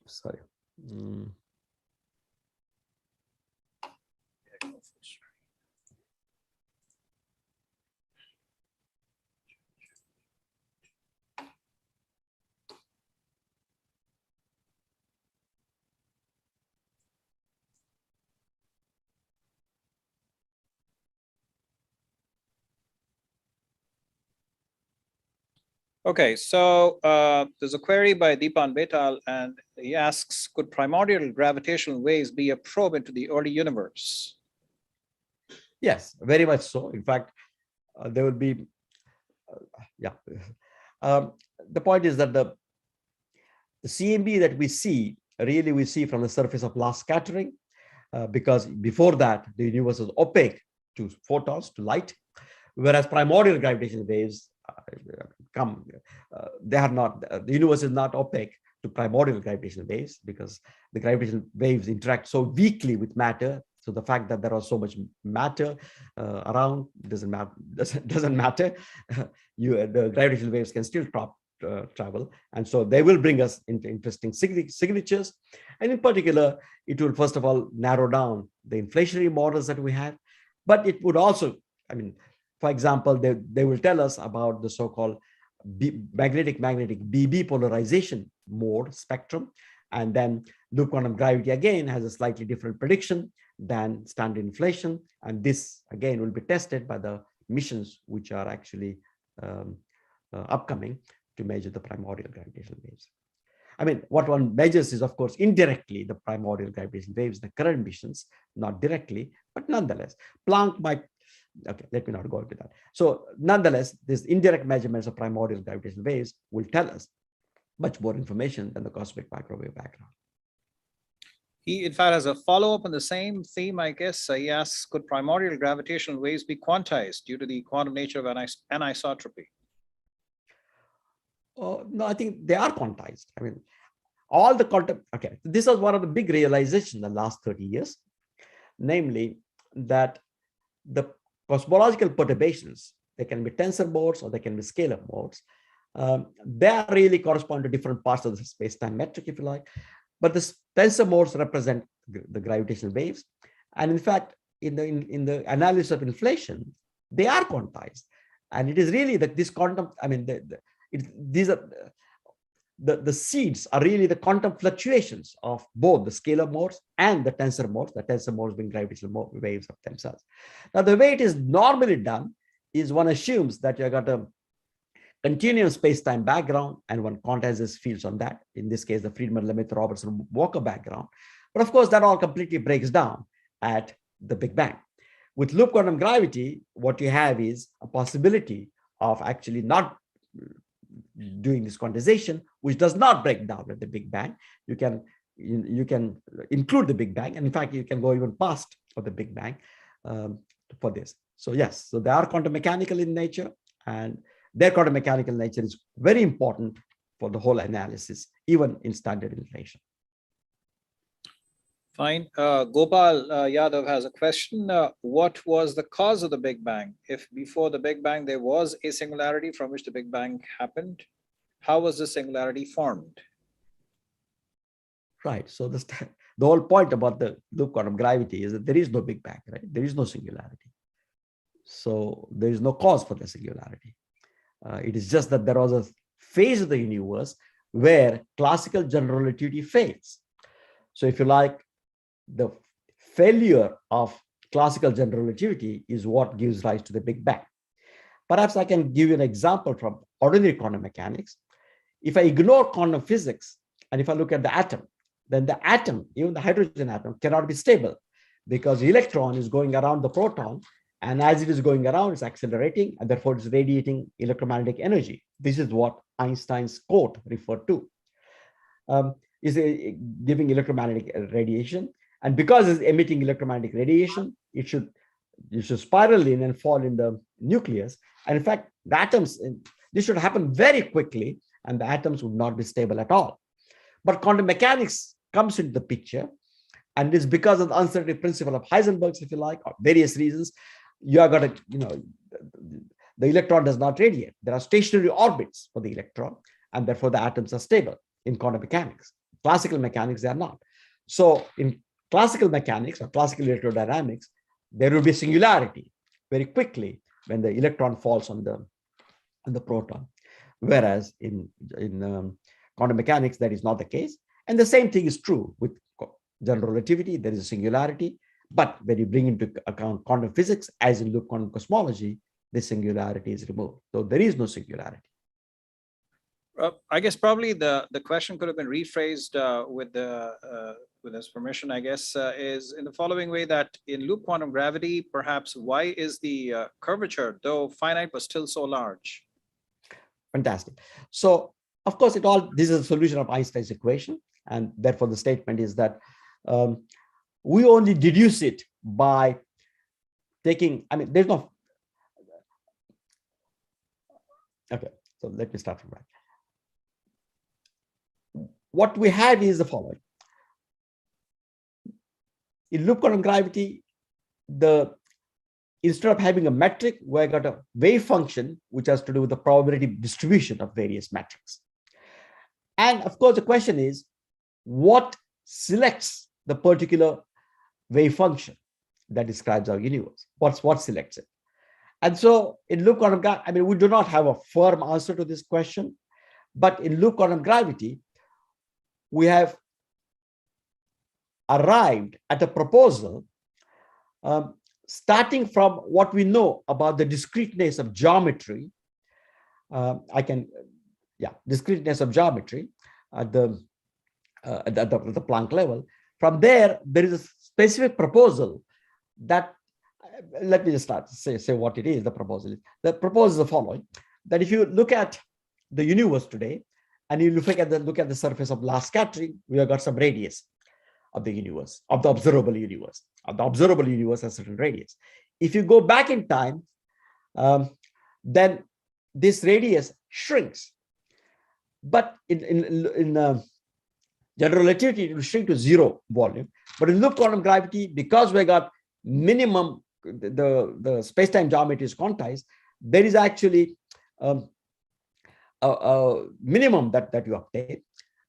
Sorry. Okay, so there's a query by Deepan Betal, and he asks, could primordial gravitational waves be a probe into the early universe? Yes, very much so. In fact, there will be, the point is that the CMB that we see, really we see from the surface of last scattering, because before that, the universe was opaque to photons, to light, whereas primordial gravitational waves they are not, the universe is not opaque to primordial gravitational waves, because the gravitational waves interact so weakly with matter. So the fact that there was so much matter around doesn't matter. The gravitational waves can still travel, and so they will bring us into interesting signatures. And in particular, it will first of all narrow down the inflationary models that we have, but it would also, I mean, for example, they will tell us about the so-called magnetic BB polarization mode spectrum, and then loop quantum gravity again has a slightly different prediction than standard inflation, and this again will be tested by the missions which are actually upcoming to measure the primordial gravitational waves. I mean, what one measures is, of course, indirectly the primordial gravitational waves, the current missions, not directly, but nonetheless, Planck might. Okay, let me not go into that. So nonetheless, these indirect measurements of primordial gravitational waves will tell us much more information than the cosmic microwave background. He, in fact, has a follow-up on the same theme, I guess. He asks, could primordial gravitational waves be quantized due to the quantum nature of anisotropy? No, I think they are quantized. I mean, all the quantum, okay, this was one of the big realizations in the last 30 years, namely that the cosmological perturbations, they can be tensor modes or they can be scalar modes. They really correspond to different parts of the space-time metric, if you like. But the tensor modes represent the gravitational waves. And in fact, in the analysis of inflation, they are quantized. And it is really that this quantum, I mean, these are the seeds are really the quantum fluctuations of both the scalar modes and the tensor modes being gravitational waves of themselves. Now, the way it is normally done is one assumes that you got a continuous space-time background and one quantizes fields on that. In this case, the Friedmann-Lemaitre-Robertson-Walker background. But of course, that all completely breaks down at the Big Bang. With loop quantum gravity, what you have is a possibility of actually not doing this quantization, which does not break down at the Big Bang. You can include the Big Bang, and in fact, you can go even past of the Big Bang for this. So yes, so they are quantum mechanical in nature, and their quantum mechanical nature is very important for the whole analysis, even in standard inflation. Fine. Gopal Yadav has a question. What was the cause of the Big Bang? If before the Big Bang there was a singularity from which the Big Bang happened, how was the singularity formed? Right. So the whole point about the loop quantum gravity is that there is no Big Bang, right? There is no singularity. So there is no cause for the singularity. It is just that there was a phase of the universe where classical general relativity fails. So if you like, the failure of classical general relativity is what gives rise to the Big Bang. Perhaps I can give you an example from ordinary quantum mechanics. If I ignore quantum physics, and if I look at the atom, then the atom, even the hydrogen atom, cannot be stable because the electron is going around the proton, and as it is going around, it's accelerating, and therefore it's radiating electromagnetic energy. This is what Einstein's quote referred to. Is giving electromagnetic radiation, and because it's emitting electromagnetic radiation, it should spiral in and fall in the nucleus. And in fact, the atoms, this should happen very quickly, and the atoms would not be stable at all. But quantum mechanics comes into the picture, and it's because of the uncertainty principle of Heisenberg's, if you like, or various reasons. You are going to, the electron does not radiate. There are stationary orbits for the electron, and therefore the atoms are stable in quantum mechanics. Classical mechanics, they are not. So in classical mechanics or classical electrodynamics, there will be singularity very quickly when the electron falls on the proton. Whereas in quantum mechanics, that is not the case. And the same thing is true with general relativity. There is a singularity. But when you bring into account quantum physics, as in quantum cosmology, the singularity is removed. So there is no singularity. I guess probably the question could have been rephrased with his permission, I guess, is in the following way, that in loop quantum gravity, perhaps why is the curvature, though finite, but still so large? Fantastic. So, of course, this is a solution of Einstein's equation. And therefore, the statement is that we only deduce it by taking, there's no. Okay, so let me start from that. What we have is the following. In loop quantum gravity, instead of having a metric, we got a wave function, which has to do with the probability distribution of various metrics. And of course, the question is, what selects the particular wave function that describes our universe? What selects it? And so in loop quantum gravity, we do not have a firm answer to this question, but in loop quantum gravity, we have arrived at a proposal starting from what we know about the discreteness of geometry. Discreteness of geometry at the Planck level. From there is a specific proposal that, let me just say what it is. The proposal is the following: that if you look at the universe today, and you look at the surface of last scattering, we have got some radius of the universe, of the observable universe. The observable universe has certain radius. If you go back in time, then this radius shrinks. But in general relativity, it will shrink to zero volume. But in loop quantum gravity, because we got minimum, the space-time geometry is quantized, there is actually a minimum that you obtain.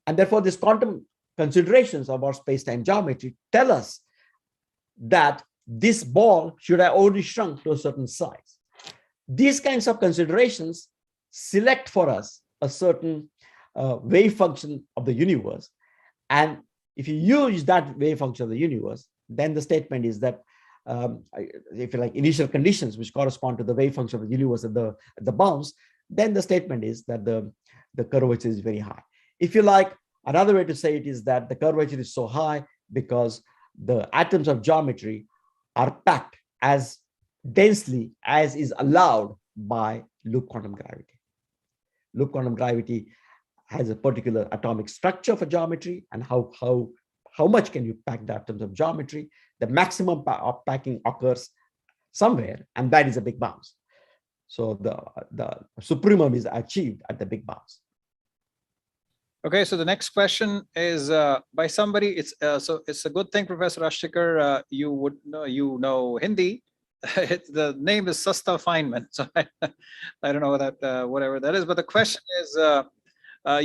And therefore, these quantum considerations of our space-time geometry tell us that this ball should have already shrunk to a certain size. These kinds of considerations select for us a certain wave function of the universe. And if you use that wave function of the universe, then the statement is that if you like initial conditions which correspond to the wave function of the universe at the bounds, then the statement is that the curvature is very high. If you like, another way to say it is that the curvature is so high because the atoms of geometry are packed as densely as is allowed by loop quantum gravity. Loop quantum gravity has a particular atomic structure for geometry, and how much can you pack the atoms of geometry? The maximum of packing occurs somewhere, and that is a big bounce. So the supremum is achieved at the big bounce. Okay, so the next question is by somebody. It's a good thing, Professor Ashtekar, you know Hindi. The name is Sasta Feynman, so I don't know that whatever that is. But the question is,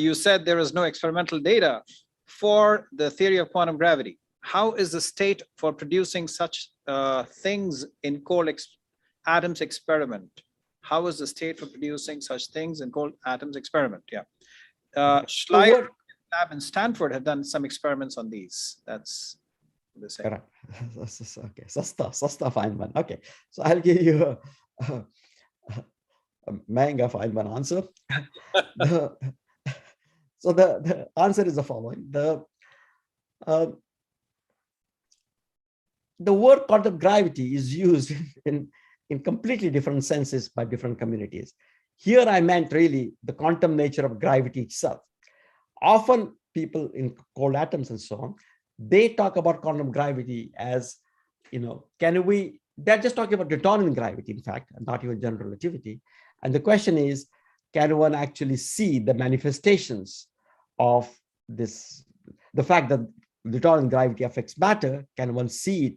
you said there is no experimental data for the theory of quantum gravity. How is the state for producing such things in cold atoms experiment? How is the state for producing such things in cold atoms experiment? Yeah. Schleier lab in Stanford have done some experiments on these. the same. Correct. Okay, Sasta Feynman. Okay, so I'll give you a Manga Feynman answer. So the answer is the following. The word quantum gravity is used in completely different senses by different communities. Here I meant really the quantum nature of gravity itself. Often people in cold atoms and so on, they talk about quantum gravity as, they're just talking about Newtonian gravity, in fact, not even general relativity. And the question is, can one actually see the manifestations of this, the fact that Newtonian gravity affects matter, can one see it,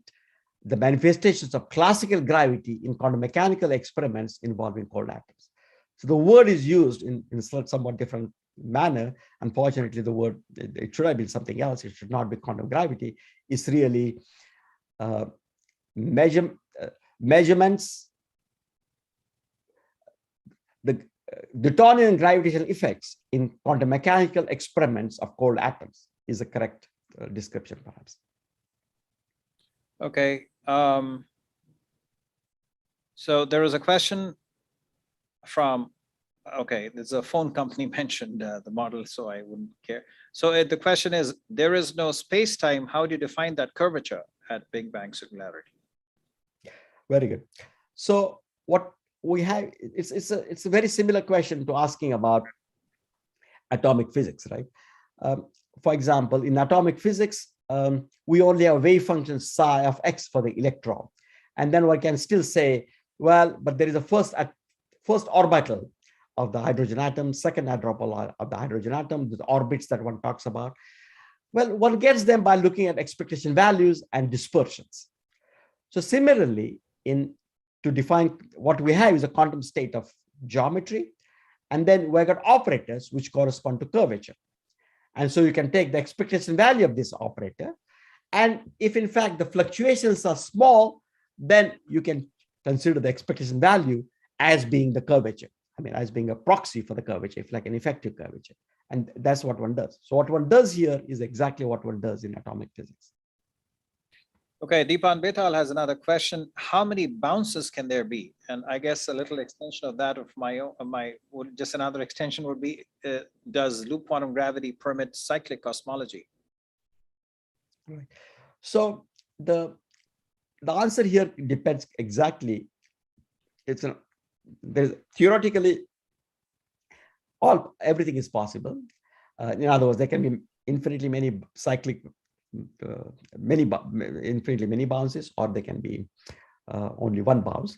the manifestations of classical gravity in quantum mechanical experiments involving cold atoms? So the word is used in somewhat different manner. Unfortunately, the word, it should have been something else. It should not be quantum gravity. It's really measurements, the Newtonian gravitational effects in quantum mechanical experiments of cold atoms is a correct description, perhaps. Okay. So there was a question from, okay, there's a phone company mentioned the model, so I wouldn't care. So the question is, there is no space-time. How do you define that curvature at Big Bang singularity? Very good. So what we have, it's a very similar question to asking about atomic physics, right? For example, in atomic physics, we only have wave function psi of x for the electron. And then one can still say, well, but there is a first orbital of the hydrogen atom, second orbital of the hydrogen atom, the orbits that one talks about. Well, one gets them by looking at expectation values and dispersions. So similarly, to define what we have is a quantum state of geometry, and then we got operators which correspond to curvature. And so you can take the expectation value of this operator, and if in fact the fluctuations are small, then you can consider the expectation value as being the curvature. I mean, as being a proxy for the curvature, if like an effective curvature. And that's what one does. So what one does here is exactly what one does in atomic physics. Okay, Deepan Betal has another question. How many bounces can there be? And I guess a little extension of that of my own, just another extension would be, does loop quantum gravity permit cyclic cosmology? Right. So the answer here depends exactly. There's theoretically everything is possible. In other words, there can be infinitely many cyclic, infinitely many bounces, or there can be only one bounce.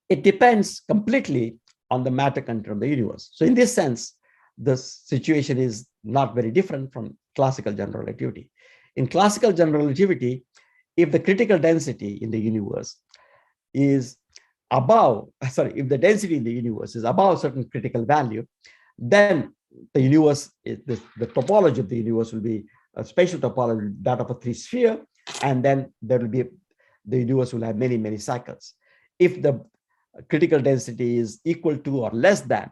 It depends completely on the matter content of the universe. So in this sense, the situation is not very different from classical general relativity. In classical general relativity, if the critical density in the universe is above, if the density in the universe is above a certain critical value, then the universe, the topology of the universe will be a spatial topology, that of a three-sphere, and then there will be, the universe will have many, many cycles. If the critical density is equal to or less than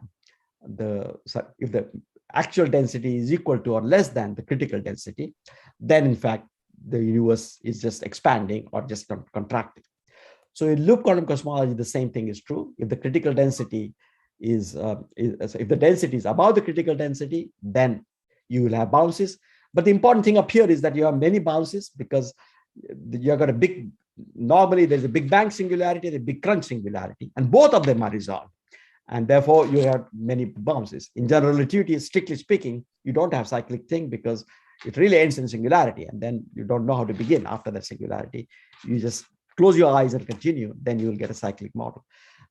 if the actual density is equal to or less than the critical density, then in fact, the universe is just expanding or just contracting. So in loop quantum cosmology, the same thing is true. If the critical density if the density is above the critical density, then you will have bounces. But the important thing up here is that you have many bounces, because you've got normally there's a Big Bang singularity and a Big Crunch singularity, and both of them are resolved. And therefore you have many bounces. In general relativity, strictly speaking, you don't have cyclic thing, because it really ends in singularity, and then you don't know how to begin after that singularity. You just close your eyes and continue, then you will get a cyclic model.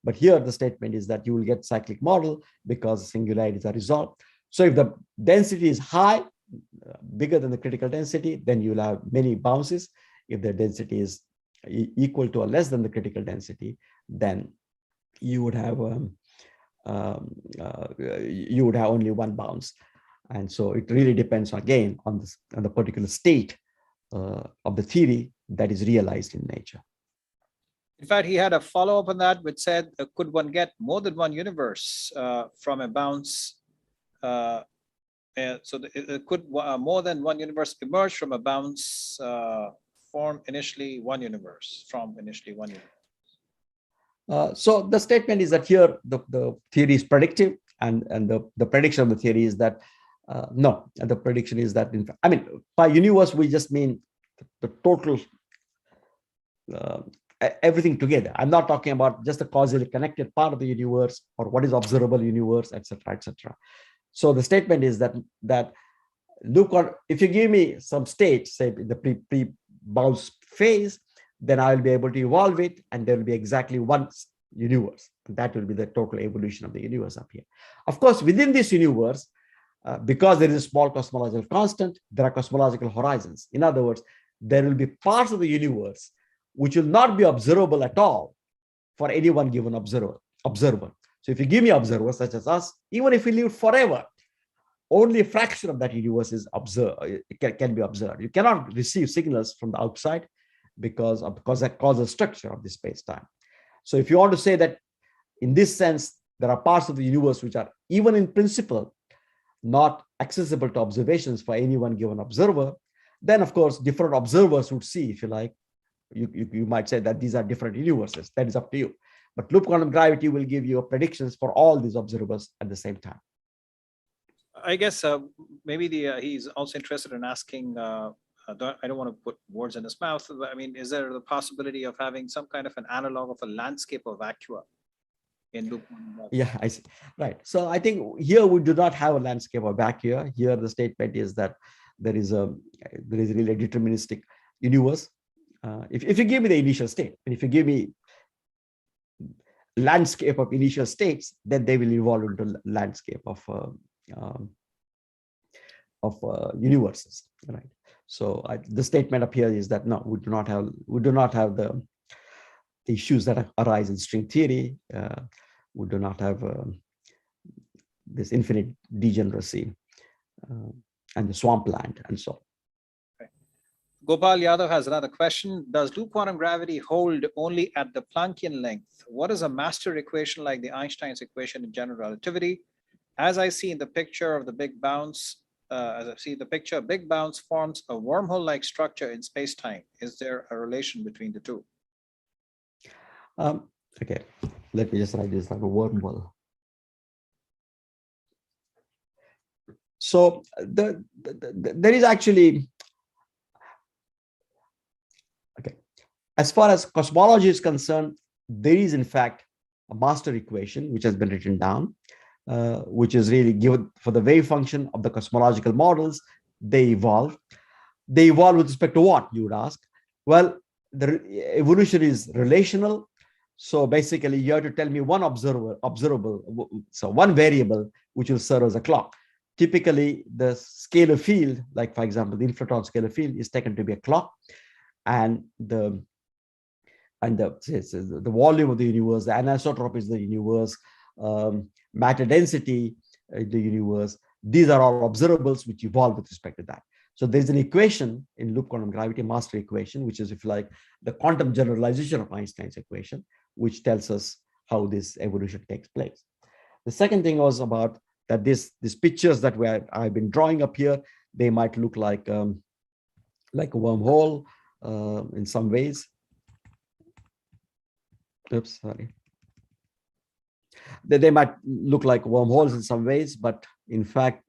But here the statement is that you will get cyclic model because singularities are resolved. So if the density is high, bigger than the critical density, then you will have many bounces. If the density is equal to or less than the critical density, then you would have only one bounce. And so it really depends again on the particular state of the theory that is realized in nature. In fact, he had a follow-up on that, which said, could one get more than one universe from a bounce it could more than one universe emerge from a bounce form initially one universe from initially one universe. So the statement is that here the theory is predictive, and the prediction of the theory is that no, the prediction is that I mean by universe we just mean the total everything together. I'm not talking about just the causally connected part of the universe or what is observable universe, etc., etc. So the statement is that look on, if you give me some state, say in the pre-bounce phase, then I'll be able to evolve it, and there will be exactly one universe. That will be the total evolution of the universe up here. Of course, within this universe, because there is a small cosmological constant, there are cosmological horizons. In other words, there will be parts of the universe which will not be observable at all for any one given observer. So if you give me observers such as us, even if we live forever, only a fraction of that universe is can be observed. You cannot receive signals from the outside because that causal structure of the space-time. So if you want to say that in this sense, there are parts of the universe which are even in principle not accessible to observations for any one given observer, then of course different observers would see, if you like, you might say that these are different universes. That is up to you. But loop quantum gravity will give you predictions for all these observers at the same time. I guess maybe he's also interested in asking, I don't want to put words in his mouth, but I mean, is there the possibility of having some kind of an analog of a landscape of vacua in loop quantum gravity? Yeah, I see. Right. So I think here we do not have a landscape of vacua. Here the statement is that there is really a deterministic universe. If you give me the initial state, and if you give me landscape of initial states, then they will evolve into landscape of universes, right? So the statement up here is that no, we do not have the issues that arise in string theory. We do not have this infinite degeneracy and the swampland and so on. Gopal Yadav has another question. Does loop quantum gravity hold only at the Planckian length? What is a master equation like the Einstein's equation in general relativity? As I see in the picture of the big bounce, big bounce forms a wormhole-like structure in space-time. Is there a relation between the two? Okay, let me just write this like a wormhole. So there is actually, okay, as far as cosmology is concerned, there is in fact a master equation which has been written down, which is really given for the wave function of the cosmological models. They evolve. They evolve with respect to what, you would ask? Well, the evolution is relational. So basically, you have to tell me one observable, so one variable which will serve as a clock. Typically, the scalar field, like for example, the inflaton scalar field, is taken to be a clock, and the volume of the universe, the anisotropy is the universe, matter density in the universe. These are all observables which evolve with respect to that. So there's an equation in loop quantum gravity, master equation, which is, if you like, the quantum generalization of Einstein's equation, which tells us how this evolution takes place. The second thing was about that these pictures that I've been drawing up here, they might look like a wormhole in some ways. Oops, sorry. They might look like wormholes in some ways, but in fact,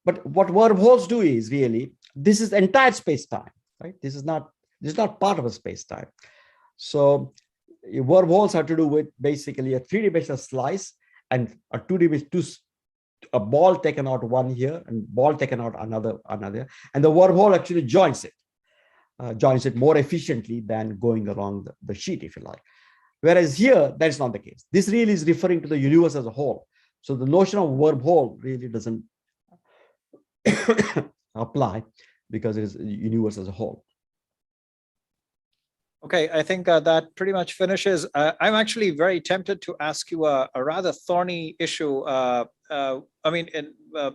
but what wormholes do is really, this is entire space-time, right? This is not part of a space-time. So wormholes have to do with basically a 3-dimensional slice and a 2-dimensional, a ball taken out one here and ball taken out another, and the wormhole actually joins it more efficiently than going along the sheet, if you like. Whereas here, that is not the case. This really is referring to the universe as a whole. So the notion of wormhole really doesn't apply because it is the universe as a whole. Okay, I think that pretty much finishes. I'm actually very tempted to ask you a rather thorny issue.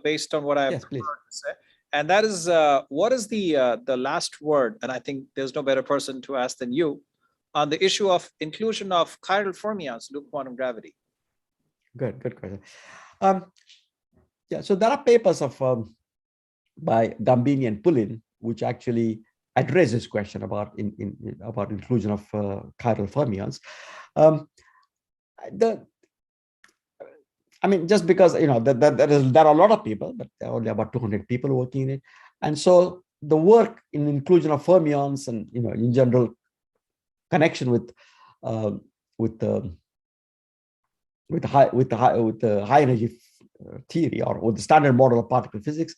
Based on what I've heard to say, and that is, what is the last word? And I think there's no better person to ask than you on the issue of inclusion of chiral fermions, loop quantum gravity. Good question. Yeah, so there are papers of by Gambini and Pulin, which actually address this question about about inclusion of chiral fermions. I mean, just because there are a lot of people, but there are only about 200 people working in it, and so the work in inclusion of fermions and in general connection with the high energy theory or with the standard model of particle physics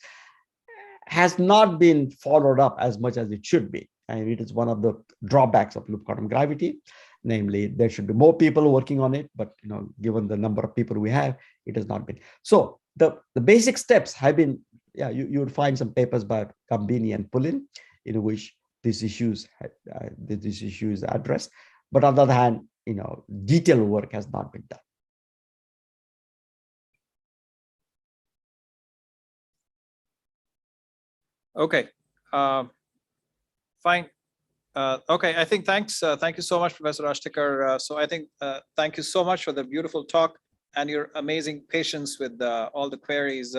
has not been followed up as much as it should be. And it is one of the drawbacks of loop quantum gravity. Namely, there should be more people working on it, but given the number of people we have, it has not been. So the basic steps have been, you would find some papers by Gambini and Pulin in which these issues are addressed. But on the other hand, detailed work has not been done. Okay, fine. Okay, I think thanks. Thank you so much, Professor Ashtekar. So I think thank you so much for the beautiful talk and your amazing patience with all the queries.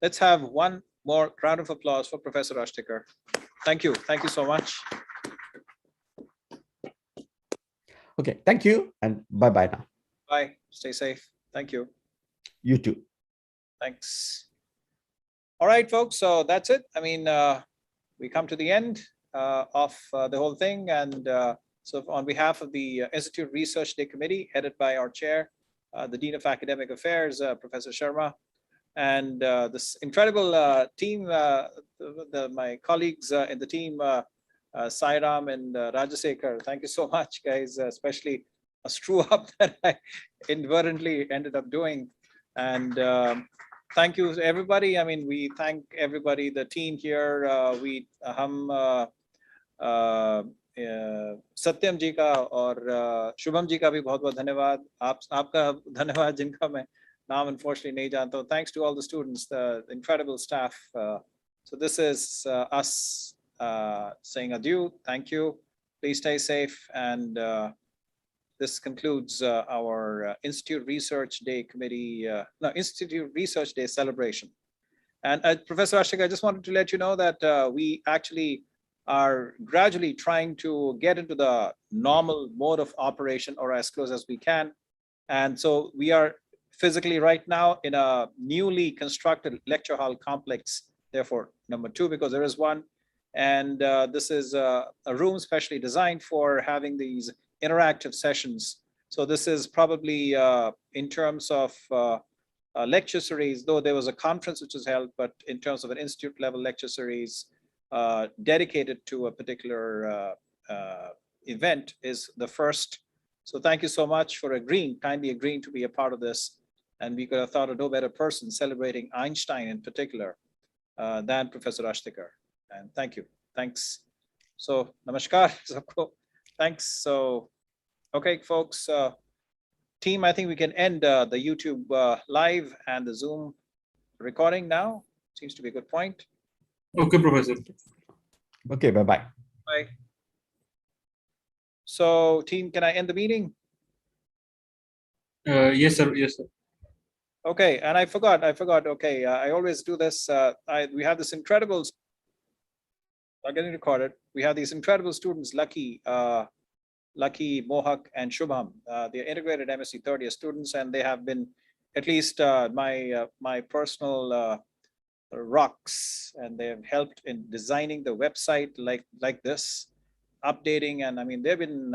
Let's have one more round of applause for Professor Ashtekar. Thank you. Thank you so much. Okay, thank you and bye-bye now. Bye. Stay safe. Thank you. You too. Thanks. All right, folks. So that's it. I mean, we come to the end of the whole thing. And so on behalf of the Institute Research Day Committee, headed by our chair, the Dean of Academic Affairs, Professor Sharma, and this incredible team, my colleagues in the team, Sairam and Rajasekar, thank you so much, guys, especially a screw up that I inadvertently ended up doing. And thank you, everybody. I mean, we thank everybody, the team here. सत्यम जी का और शुभम जी का भी बहुत बहुत धन्यवाद. आपका धन्यवाद जिनका मैं नाम unfortunately नहीं जानता हूँ. Thanks to all the students, the incredible staff. So this is us saying adieu. Thank you. Please stay safe. And this concludes our Institute Research Day Committee, Institute Research Day celebration. And Professor Ashtekar, I just wanted to let you know that we actually are gradually trying to get into the normal mode of operation, or as close as we can. And so we are physically right now in a newly constructed lecture hall complex, therefore number 2, because there is one. And this is a room specially designed for having these interactive sessions. So this is probably in terms of lecture series, though there was a conference which was held, but in terms of an institute level lecture series dedicated to a particular event is the first. So thank you so much for kindly agreeing to be a part of this. And we could have thought of no better person celebrating Einstein in particular than Professor Ashtekar. And thank you. Thanks. So namaskar. Thanks. So, okay, folks, team, I think we can end the YouTube live and the Zoom recording now. Seems to be a good point. Okay, Professor. Okay, bye-bye. Bye. So, team, can I end the meeting? Yes, sir. Yes, sir. Okay, and I forgot. Okay, I always do this. We have this incredible. I'm getting recorded. We have these incredible students, Lucky, Mohak, and Shubham. They are integrated MSc third year students, and they have been at least my personal rocks, and they have helped in designing the website like this, updating, and I mean they've been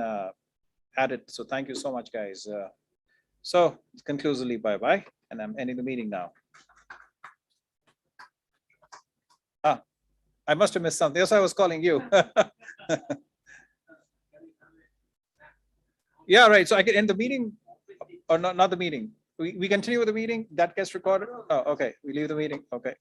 at it. So thank you so much, guys. So conclusively, bye-bye, and I'm ending the meeting now. I must have missed something. That's why I was calling you. Yeah, right. So I can end the meeting, or not the meeting. We continue with the meeting that gets recorded. Oh, okay. We leave the meeting. Okay.